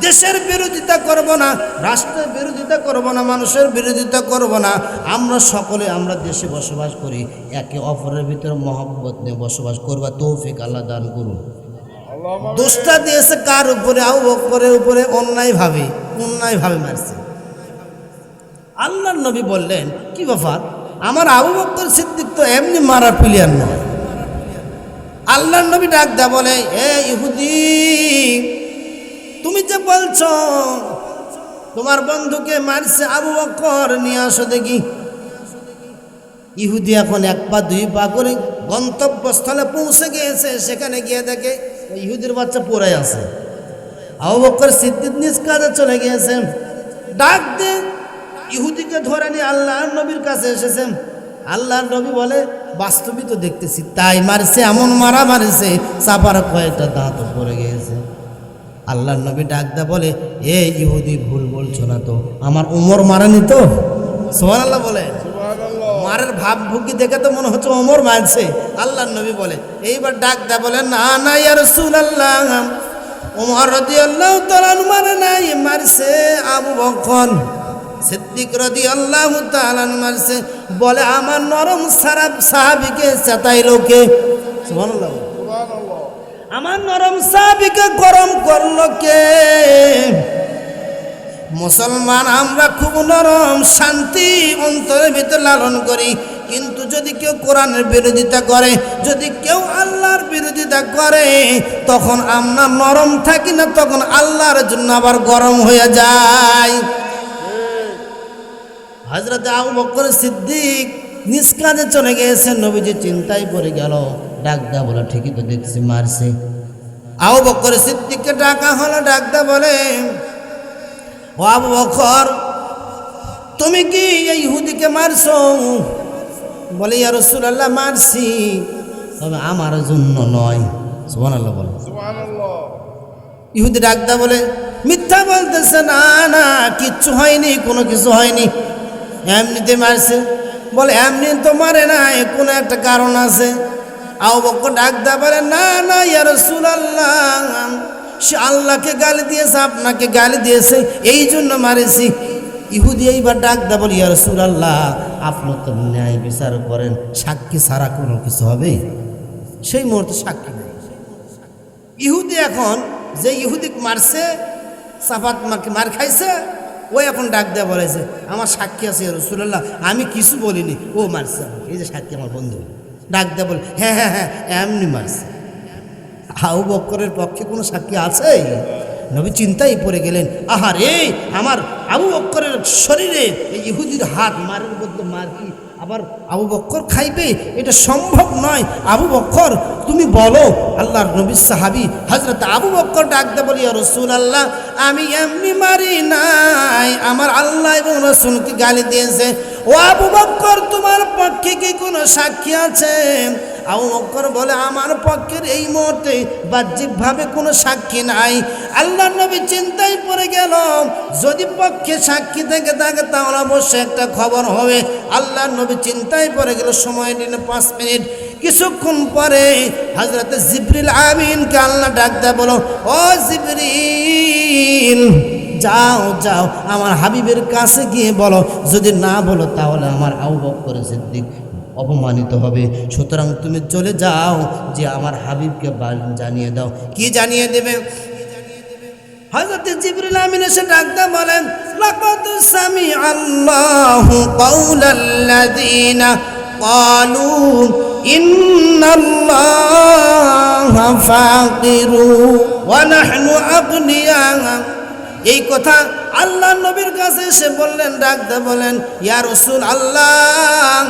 দেশের বিরোধিতা করব না, রাষ্ট্রের বিরোধিতা করব না, মানুষের বিরোধিতা করব না। আমরা সকলে আমরা দেশে বসবাস করি, একে অপরের ভিতরে মহব্বত নিয়ে বসবাস করবা তৌফিক আল্লাহ দান করুন। দোষটা দিয়েছে কার উপরে? আবু বকরের উপরে, অন্যায়ভাবে মারছে। আল্লাহর নবী বললেন, কি ব্যাপার, আমার আবু বকর সিদ্দিক তো এমনি মারা প্লেয়ার নয়। আল্লাহর নবী ডাক দেয়া বলে, এ ইহুদি, তুমি যে বলছো তোমার বন্ধুকে মারছে আবু বকর, নিয়ে আসো দেখি। ইহুদি এখন এক পা দুই পা করে গন্তব্যস্থলে পৌঁছে গিয়েছে। সেখানে গিয়ে দেখে ওই ইহুদির বাচ্চা পড়ে আছে। আবু বকর সিদ্দিক নিজ কাজে চলে গিয়েছেন। ডাক দে ইহুদিকে ধরে নিয়ে আল্লাহর নবীর কাছে এসেছেন। আল্লাহর নবী বলে বাস্তবিক তো দেখতেছি তাই মারছে, এমন মারা মারছে চাপার কয়েকটা দাঁত পড়ে গিয়েছে। আল্লাহর নবী ডাকদা বলে, এ ইহুদি ভুল বলছো না তো, আমার ওমর মারেনি তো? সুবহানাল্লাহ বলে। সুবহানাল্লাহ। মারের ভাব ভুকি দেখে তো মনে হচ্ছে ওমর মারছে। আল্লাহর নবী বলে, এইবার ডাকদা বলে, না না ইয়া রাসূলুল্লাহ, ওমর রাদিয়াল্লাহু তাআলা মারে নাই, মারছে আবু বকর সিদ্দিক রাদিয়াল্লাহু তাআলা মারছে। বলে আমার নরম সারাব সাহাবীকে চেতাইলো কে? সুবহানাল্লাহ। সুবহানাল্লাহ। আমার নরম সাহাবীকে গরম করলো কে? মুসলমান আমরা খুব নরম শান্তি অন্তরের ভিতরে লালন করি, কিন্তু যদি কেউ কোরআনের বিরোধিতা করে, যদি কেউ আল্লাহর বিরোধিতা করে, তখন আমরা নরম থাকি না, তখন আল্লাহর জন্য আবার গরম হয়ে যায়। হযরত আবু বকর সিদ্দিক নিজ কাজে চলে গিয়েছেন, নবীজি চিন্তায় পড়ে গেল। ডাকদা বলে, ঠিকই তো দেখছি মারছে। আবু বকর সিদ্দিককে ডাকা হলো, ডাকদা বলে, ও আবু বকর, তুমি কি এই ইহুদিকে মারছো? বলে, ইয়া রাসূলুল্লাহ মারছি, তবে আমার জন্য নয়। সুবহানাল্লাহ বলে। সুবহানাল্লাহ। ইহুদি ডাকদা বলে, মিথ্যা বলতেছে, না না কিচ্ছু হয়নি, কোনো কিছু হয়নি, এমনিতে মারছে। বলে, এমনি তো মারে নাই, কোনো একটা কারণ আছে। আবু বকর ডাকদা বলে, না না ইয়া রাসূলুল্লাহ, সে আল্লাহকে গালি দিয়েছে, আপনাকে গালি দিয়েছে, এই জন্য মারেছি। ইহুদি এইবার ডাকদা বলে, ইয়া রাসূলুল্লাহ, আপনি তো ন্যায় বিচার করেন, সাক্ষী ছাড়া কোনো কিছু হবে? সেই মুহূর্তে সাক্ষী নেই। ইহুদি এখন যে ইহুদি মারছে, সাফাত মার খাইছে, ও এখন ডাক দেয়া বলেছে, আমার সাক্ষী আছে ইয়া রাসূলুল্লাহ, আমি কিছু বলিনি, ও মারছে আমাকে, এই যে সাক্ষী আমার বন্ধু। ডাক দেয়া বলে, হ্যাঁ হ্যাঁ হ্যাঁ এমনি মারছে। আবু বকরের পক্ষে কোনো সাক্ষী আছে? নবী চিন্তায় পড়ে গেলেন, আহারে আমার আবু বকরের শরীরে এই ইহুদির হাত, মারের মধ্যে মার কি আবার আবু বকর খাইবে? এটা সম্ভব নয়। আবু বকর তুমি বলো। আল্লাহর নবীর সাহাবী হযরত আবু বকর ডাকতে বলি, ইয়া রাসূলুল্লাহ, আমি এমনি মারি নাই, আমার আল্লাহ এবং রাসূলকে গালি দিয়েছে। ও আবু বকর, তোমার পক্ষে কি কোনো সাক্ষী আছে? আবু বকর বলে, আমার পক্ষের এই মুহূর্তে বাহ্যিকভাবে কোনো সাক্ষী নাই। আল্লাহর নবী চিন্তায় পড়ে গেল, যদি পক্ষে সাক্ষী থেকে থাকে তাহলে অবশ্যই একটা খবর হবে। আল্লাহর নবী চিন্তায় পড়ে গেল, সময় নিল 5 মিনিট। কিছুক্ষণ পরে হযরত জিবরিল আমিনকে আল্লাহ ডাক দেয়, বলো, ও জিবরিল, যাও যাও আমার হাবিবের কাছে গিয়ে বলো, যদি না বলো তাহলে আমার আবু বকর সিদ্দিক অপমানিত হবে, সুতরাং তুমি চলে যাও, যে আমার হাবিবকে জানিয়ে দাও। কি জানিয়ে দেবে? হযরত জিবরিল আমিন এসে ডাকতে বলেন, লাকাদ সামিআল্লাহু কাওলাল্লাযীনা ক্বালু ইন্নাল্লাহা ফাকিরু ওয়া নাহনু আগনিয়া। এই কথা আল্লাহ নবীর কাছে এসে বললেন, ডাকতে বলেন, ইয়া রাসূল আল্লাহ,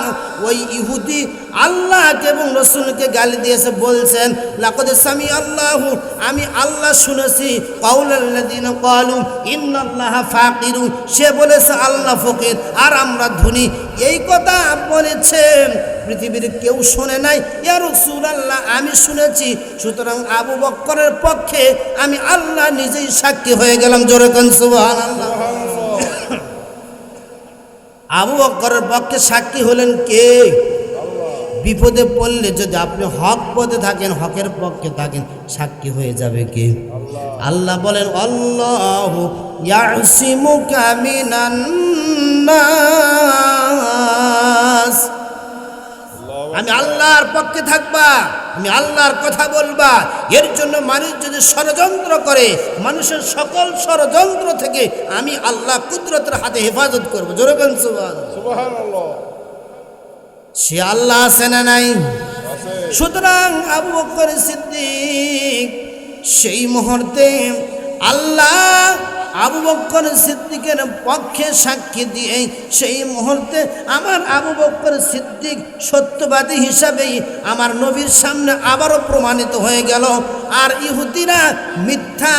ওই ইহুদি আল্লাহকে এবং রাসূলকে গালি দিয়েছে, বলছেন লাকাদ সামিআল্লাহু, আমি আল্লাহ শুনেছি, কাওলাল্লাযীনা ক্বালু ইন্নাল্লাহা ফাকিরু, সে বলেছে আল্লাহ ফকির আর আমরা ধনী। এই কথা বলেছেন, পৃথিবীর কেউ শোনে নাই। ইয়া রাসূলুল্লাহ, আমি শুনেছি, সুতরাং আবু বকরের পক্ষে আমি আল্লাহ নিজেই সাক্ষী হয়ে গেলাম। জোরে কোন সুবহানাল্লাহ। আবু বকরের পক্ষে সাক্ষী হলেন কে? বিপদে পড়লে যদি আপনি হক পথে থাকেন, হকের পক্ষে থাকেন, সাক্ষী হয়ে যাবে কে? আল্লাহ বলেন, আল্লাহু ইয়াসিমুকা মিনান নাস। আমি আল্লাহর পক্ষে থাকবা, আমি আল্লাহর কথা বলবা। এর জন্য মানুষ যদি ষড়যন্ত্র করে, মানুষের সকল ষড়যন্ত্র থেকে আমি আল্লাহ কুদরতের হাতে হেফাজত করবো। জোরে বলেন সুবহানাল্লাহ। সে আল্লাহ আছে না নাই? সুতরাং আবু বকর সিদ্দিক সেই মুহূর্তে আল্লাহ আবু বকর সিদ্দিকের পক্ষে সাক্ষী দিয়ে সেই মুহূর্তে আমার আবু বকর সিদ্দিক সত্যবাদী হিসাবেই আমার নবীর সামনে আবারও প্রমাণিত হয়ে গেল। আর ইহুদিরা মিথ্যা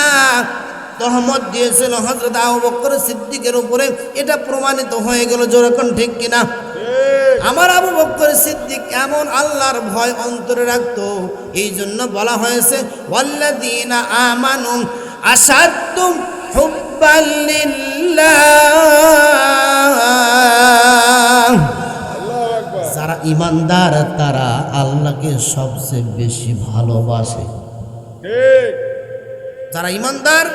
তহমত দিয়েছিল হযরত আবু বকর সিদ্দিকের উপরে, এটা প্রমাণিত হয়ে গেল। যেরকম ঠিক কিনা? আমার আবু বকর সিদ্দিক এমন আল্লাহর ভয় অন্তরে রাখতো, এই জন্য বলা হয়েছে ওয়াল্লাযীনা আমানু আশাদ্দু হুব্বান লিল্লাহ। আল্লাহু আকবার। যারা ইমানদার তারা আল্লাহকে সবচেয়ে বেশি ভালোবাসে। ঠিক। যারা ইমানদার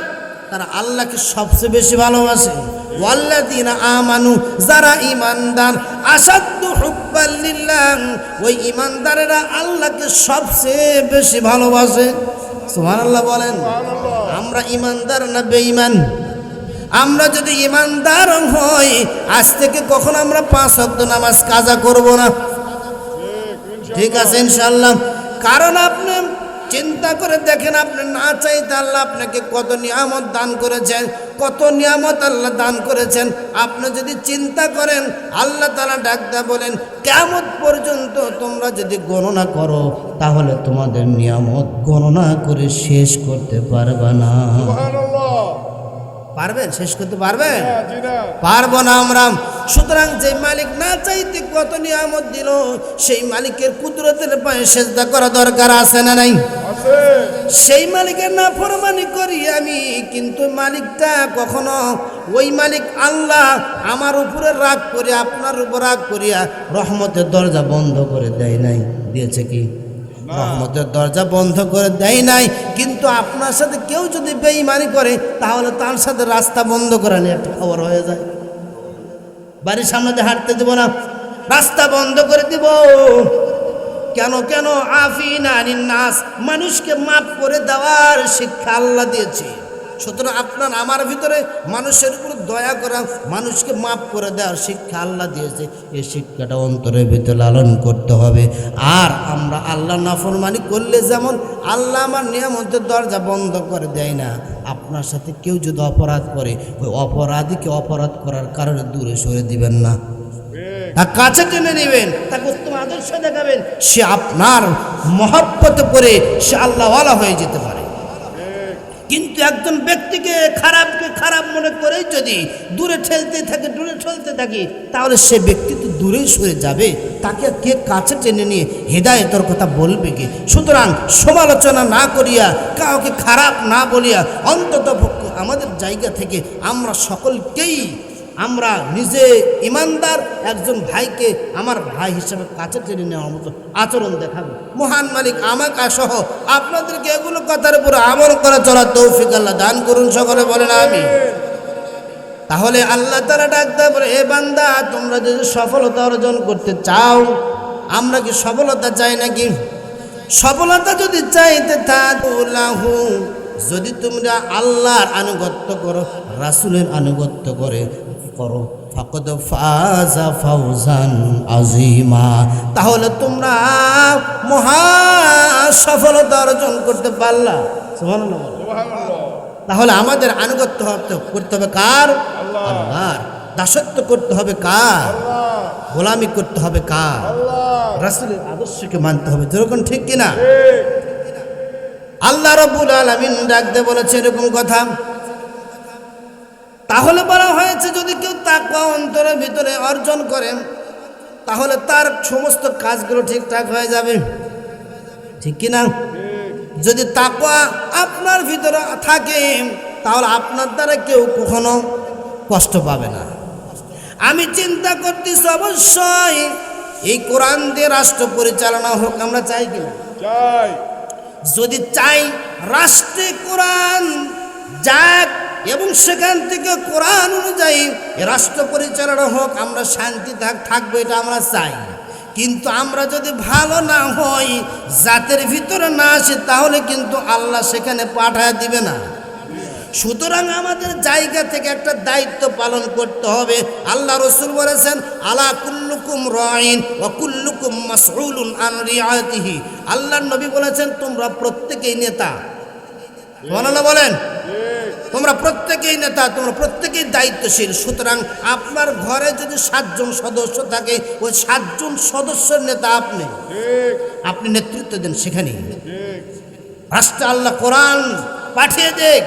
তারা আল্লাহকে সবচেয়ে বেশি ভালোবাসে। ওয়াল্লাযীনা আমানু, যারা ইমানদার, আশাদ্দু হুব্বান লিল্লাহ, ওই ইমানদারেরা আল্লাহকে সবচেয়ে বেশি ভালোবাসে। সুবহানাল্লাহ বলেন। সুবহানাল্লাহ। আমরা ইমানদার না বেঈমান? আমরা যদি ইমানদার হই, আজ থেকে কখনো আমরা 5 ওয়াক্ত নামাজ কাজা করব না। ঠিক আছে ইনশাআল্লাহ। কারণ আপনি চিন্তা করে দেখেন, আপনি না চাইতে আল্লাহ আপনাকে কত নিয়ামত দান করেছেন, কত নিয়ামত আল্লাহ দান করেছেন। আপনি যদি চিন্তা করেন, আল্লাহ তাআলা ডাকতে বলেন কিয়ামত পর্যন্ত তোমরা যদি গণনা করো তাহলে তোমাদের নিয়ামত গণনা করে শেষ করতে পারবে না। সুবহানাল্লাহ। পারবেন? শেষ করতে পারবেন? না, জি না। পারবো না আমরা। সুতরাং যে মালিক না চাইতে কত নিয়ামত দিল, সেই মালিকের কুদরতের পায়ে সেজদা করা দরকার আছে না নাই? আছে। সেই মালিকের নাফরমানি করি আমি, কিন্তু মালিকটা কখনো, ওই মালিক আল্লাহ আমার উপরে রাগ করে, আপনার উপর রাগ করিয়া রহমতের দরজা বন্ধ করে দেয় নাই। দিয়েছে কি? রহমতের দরজা বন্ধ করে দেয় নাই। কিন্তু আপনার সাথে কেউ যদি বেঈমানি করে তাহলে তার সাথে রাস্তা বন্ধ করে নিয়ে একটা খবর হয়ে যায়। বাড়ির সামনে দিয়ে হাঁটতে দেব না, রাস্তা বন্ধ করে দিব। কেন কেন? আফিনা আনিন নাস, মানুষকে মাফ করে দেওয়ার শিক্ষা আল্লাহ দিয়েছে। সুতরাং আপনার আমার ভিতরে মানুষের উপর দয়া করা, মানুষকে মাফ করে দেওয়ার শিক্ষা আল্লাহ দিয়েছে। এই শিক্ষাটা অন্তরের ভিতরে লালন করতে হবে। আর আমরা আল্লাহ নাফরমানি করলে যেমন আল্লাহ আমার নিয়ামতের দরজা বন্ধ করে দেয় না, আপনার সাথে কেউ যদি অপরাধ করে, ওই অপরাধীকে অপরাধ করার কারণে দূরে সরে দিবেন না, তার কাছে টেনে নেবেন, তাকে উত্তম আদর্শ দেখাবেন। সে আপনার মহব্বত করে সে আল্লাহওয়ালা হয়ে যেতে পারে। কিন্তু একজন ব্যক্তিকে খারাপকে খারাপ মনে করেই যদি দূরে ঠেলতে থাকি তাহলে সে ব্যক্তি তো দূরেই সরে যাবে, তাকে কে কাছে টেনে নিয়ে হেদায়েতের কথা বলবে কি? সুতরাং সমালোচনা না করিয়া, কাউকে খারাপ না বলিয়া, অন্তত আমাদের জায়গা থেকে আমরা সকলকেই, আমরা নিজে ইমানদার একজন ভাইকে আমার ভাই হিসেবে কাছে টেনে নেওয়ার মতো আচরণ দেখাবো। মহান মালিক আমাকে সহ আপনাদেরকে এগুলো কথার উপর আমল করে চলার তৌফিক আল্লাহ দান করুন। সকলে বলেন আমিন। তাহলে আল্লাহ তাআলা ডাকতে বলে, হে বান্দা, তোমরা যদি সফলতা অর্জন করতে চাও, আমরা কি সফলতা চাই নাকি? সফলতা যদি চাইতে থাকো, যদি তোমরা আল্লাহর আনুগত্য করো, রাসূলের আনুগত্য করো, ফাকাদ ফাজা ফাওজান আযীমা, তাহলে তোমরা মহা সফলতা অর্জন করতে পারলা। সুবহানাল্লাহ। সুবহানাল্লাহ। তাহলে আমাদের আনুগত্য করতে হবে কার? আল্লাহর। দাসত্ব করতে হবে কার? আল্লাহ। গোলামি করতে হবে কার? আল্লাহ। রাসূলের আদর্শকে মানতে হবে। যেরকম ঠিক কিনা? ঠিক। আল্লাহ রাব্বুল আলামিন ডাকতে বলেছে এরকম কথা। তাহলে বলা হয়েছে যদি কেউ তাকওয়া অন্তরের ভিতরে অর্জন করে তাহলে তার সমস্ত কাজগুলো ঠিকঠাক হয়ে যাবে। ঠিক কিনা? যদি তাকওয়া আপনার ভিতরে থাকে তাহলে আপনার দ্বারা কেউ কখনো কষ্ট পাবে না। আমি চিন্তা করতেছি অবশ্যই এই কোরআন দিয়ে রাষ্ট্র পরিচালনা হোক, আমরা চাই কিনা? চাই। যদি চাই রাষ্ট্রে কোরআন যাক এবং সেখান থেকে কোরআন অনুযায়ী রাষ্ট্র পরিচালনা হোক, আমরা শান্তি থাকবো, এটা আমরা চাই। কিন্তু আমরা যদি ভালো না হই, জাতের ভিতরে না আসে, তাহলে কিন্তু আল্লাহ সেখানে পাঠায় দিবে না। সুতরাং আমাদের জায়গা থেকে একটা দায়িত্ব পালন করতে হবে। আল্লাহ রাসূল বলেছেন, আলা কুল্লুকুম রাইন ওয়া কুল্লুকুম মাসউলুন আন রিআয়াতিহি। আল্লাহর নবী বলেছেন, তোমরা প্রত্যেকেই নেতা। সুবহানাল্লাহ বলেন। তোমরা প্রত্যেকেই নেতা, তোমরা প্রত্যেকেই দায়িত্বশীল। সুতরাং আপনার ঘরে যদি 7 জন সদস্য থাকে, ওই 7 জন সদস্যের নেতা আপনি। আপনি নেতৃত্ব দেন সেখানেই। রাষ্ট্রে আল্লাহ কোরআন পাঠিয়ে দেখ,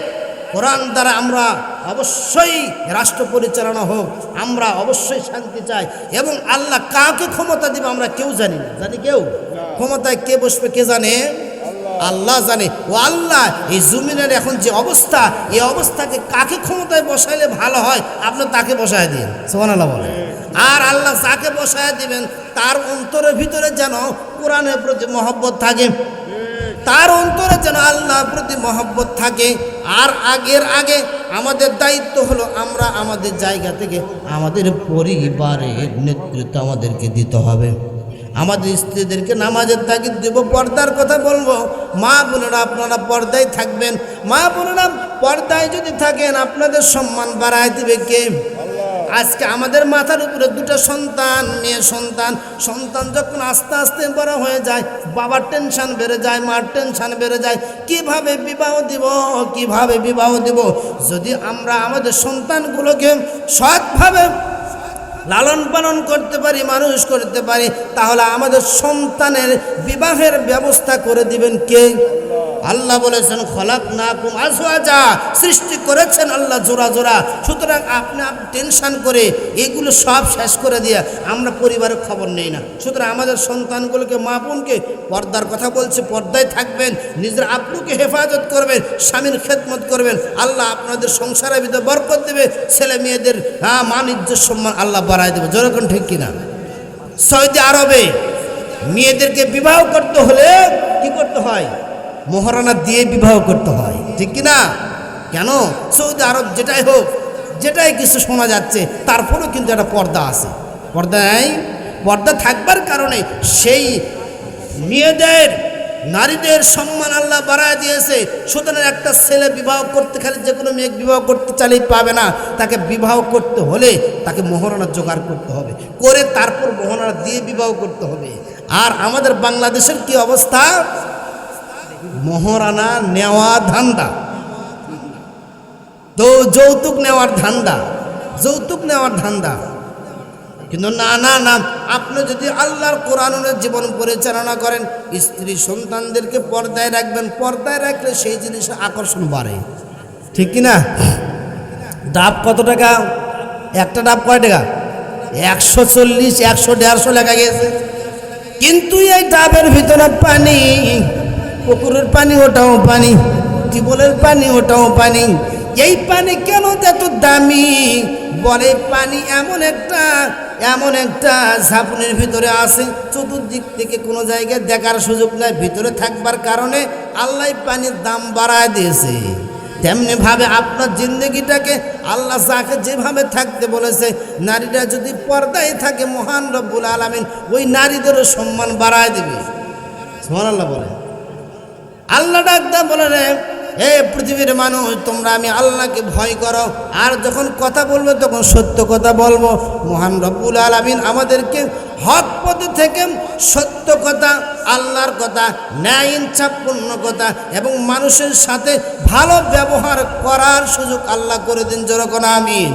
কোরআন দ্বারা আমরা অবশ্যই রাষ্ট্র পরিচালনা হোক, আমরা অবশ্যই শান্তি চাই। এবং আল্লাহ কাকে ক্ষমতা দিবে আমরা কেউ জানি না, জানি কেউ? ক্ষমতায় কে বসবে কে জানে? আল্লাহ জানে। ও আল্লাহ এই জমিনের এখন যে অবস্থা, এই অবস্থাকে কাকে ক্ষমতায় বসাইলে ভালো হয় আপনি তাকে বসায় দিন, সুবহানাল্লাহ বলে। আর আল্লাহ যাকে বসায় দিবেন তার অন্তরের ভিতরে যেন কোরআনের প্রতি মহব্বত থাকে, তার অন্তরে যেন আল্লাহর প্রতি মহব্বত থাকে। আর আগে আমাদের দায়িত্ব হলো আমরা আমাদের জায়গা থেকে আমাদের পরিবারের নেতৃত্ব আমাদেরকে দিতে হবে। আমাদের স্ত্রীদেরকে নামাজের তাগিদ দেব, পর্দার কথা বলবো। মা বোনেরা আপনারা পর্দায় থাকবেন। মা বোনেরা পর্দায় যদি থাকেন আপনাদের সম্মান বাড়ায় দিবে কে? আজকে আমাদের মাথার উপরে দুটো সন্তান, মেয়ে সন্তান। সন্তান যখন আস্তে আস্তে বড় হয়ে যায়, বাবার টেনশন বেড়ে যায়, মার টেনশন বেড়ে যায়। কিভাবে বিবাহ দিব, কিভাবে বিবাহ দিব? যদি আমরা আমাদের সন্তানগুলোকে সৎভাবে লালন পালন করতে পারি, মানুষ করতে পারি, তাহলে আমাদের সন্তানের বিবাহের ব্যবস্থা করে দিবেন কে? আল্লাহ বলেছেন খলাকনাকুম আজওয়াজা, সৃষ্টি করেছেন আল্লাহ জোড়া জোড়া। সুতরাং আপনি টেনশন করে এগুলো সব শেষ করে দিয়ে আমরা পরিবারের খবর নেই না। সুতরাং আমাদের সন্তানগুলোকে, মা বোনকে পর্দার কথা বলছে, পর্দায় থাকবেন, নিজের আব্বুকে হেফাজত করবেন, স্বামীর খেদমত করবেন। আল্লাহ আপনাদের সংসারের ভিতরে বরকত দেবে, ছেলে মেয়েদের মান ইজ্জত সম্মান আল্লাহ বাড়ায় দেবে। যেরকম ঠিক কিনা? সৌদি আরবে মেয়েদেরকে বিবাহ করতে হলে কি করতে হয়? মোহরানা দিয়ে বিবাহ করতে হয়, ঠিক কিনা? কেন? সৌদি আরব যেটাই হোক, যেটাই কিছু শোনা যাচ্ছে, তারপরেও কিন্তু একটা পর্দা আছে। পর্দা নাই, পর্দা থাকবার কারণে সেই মেয়েদের, নারীদের সম্মান আল্লাহ বাড়ায় দিয়েছে। সুতরাং একটা ছেলে বিবাহ করতে, খালি যে কোনো মেয়ে বিবাহ করতে চাইলেই পাবে না। তাকে বিবাহ করতে হলে তাকে মোহরানা জোগাড় করতে হবে, করে তারপর মোহরানা দিয়ে বিবাহ করতে হবে। আর আমাদের বাংলাদেশের কি অবস্থা? মোহরানা নেওয়া ধান্দা, তো যৌতুক নেওয়ার ধান্দা, যৌতুক নেওয়ার ধান্দা। কিন্তু না না না, আপনি যদি আল্লাহর কোরআনের জীবন পরিচালনা করেন, স্ত্রী সন্তানদেরকে পর্দায় রাখবেন, পর্দায় রাখলে সেই জিনিসের আকর্ষণ বাড়ে, ঠিক কিনা? ডাব কত টাকা? একটা ডাব কয় টাকা? 140, 100, 150 লেখা গেছে। কিন্তু এই ডাবের ভিতরে পানি, পুকুরের পানি ওটাও পানি, টিউবওয়েলের পানি ওটাও পানি। এই পানি কেন এত দামি? বলে পানি এমন একটা ঝাঁপুনির ভিতরে আছে, চতুর্দিক থেকে কোনো জায়গায় দেখার সুযোগ নাই। ভিতরে থাকবার কারণে আল্লাহ পানির দাম বাড়ায় দিয়েছে। তেমনিভাবে আপনার জিন্দগিটাকে আল্লাহ যাকে যেভাবে থাকতে বলেছে, নারীরা যদি পর্দায় থাকে, মহান রব্বুল আলামিন ওই নারীদেরও সম্মান বাড়ায় দেবে। সুবহানাল্লাহ বলে। আল্লাহ ডাকদা বলে, রে হে পৃথিবীর মানুষ, তোমরা আমি আল্লাহকে ভয় করো, আর যখন কথা বলবো তখন সত্য কথা বলবো। মহান রব্বুল আলামিন আমাদেরকে হক পথে থেকে সত্য কথা, আল্লাহর কথা, ন্যায় ইনসাফপূর্ণ কথা এবং মানুষের সাথে ভালো ব্যবহার করার সুযোগ আল্লাহ করে দিন। যেরকম আমিন।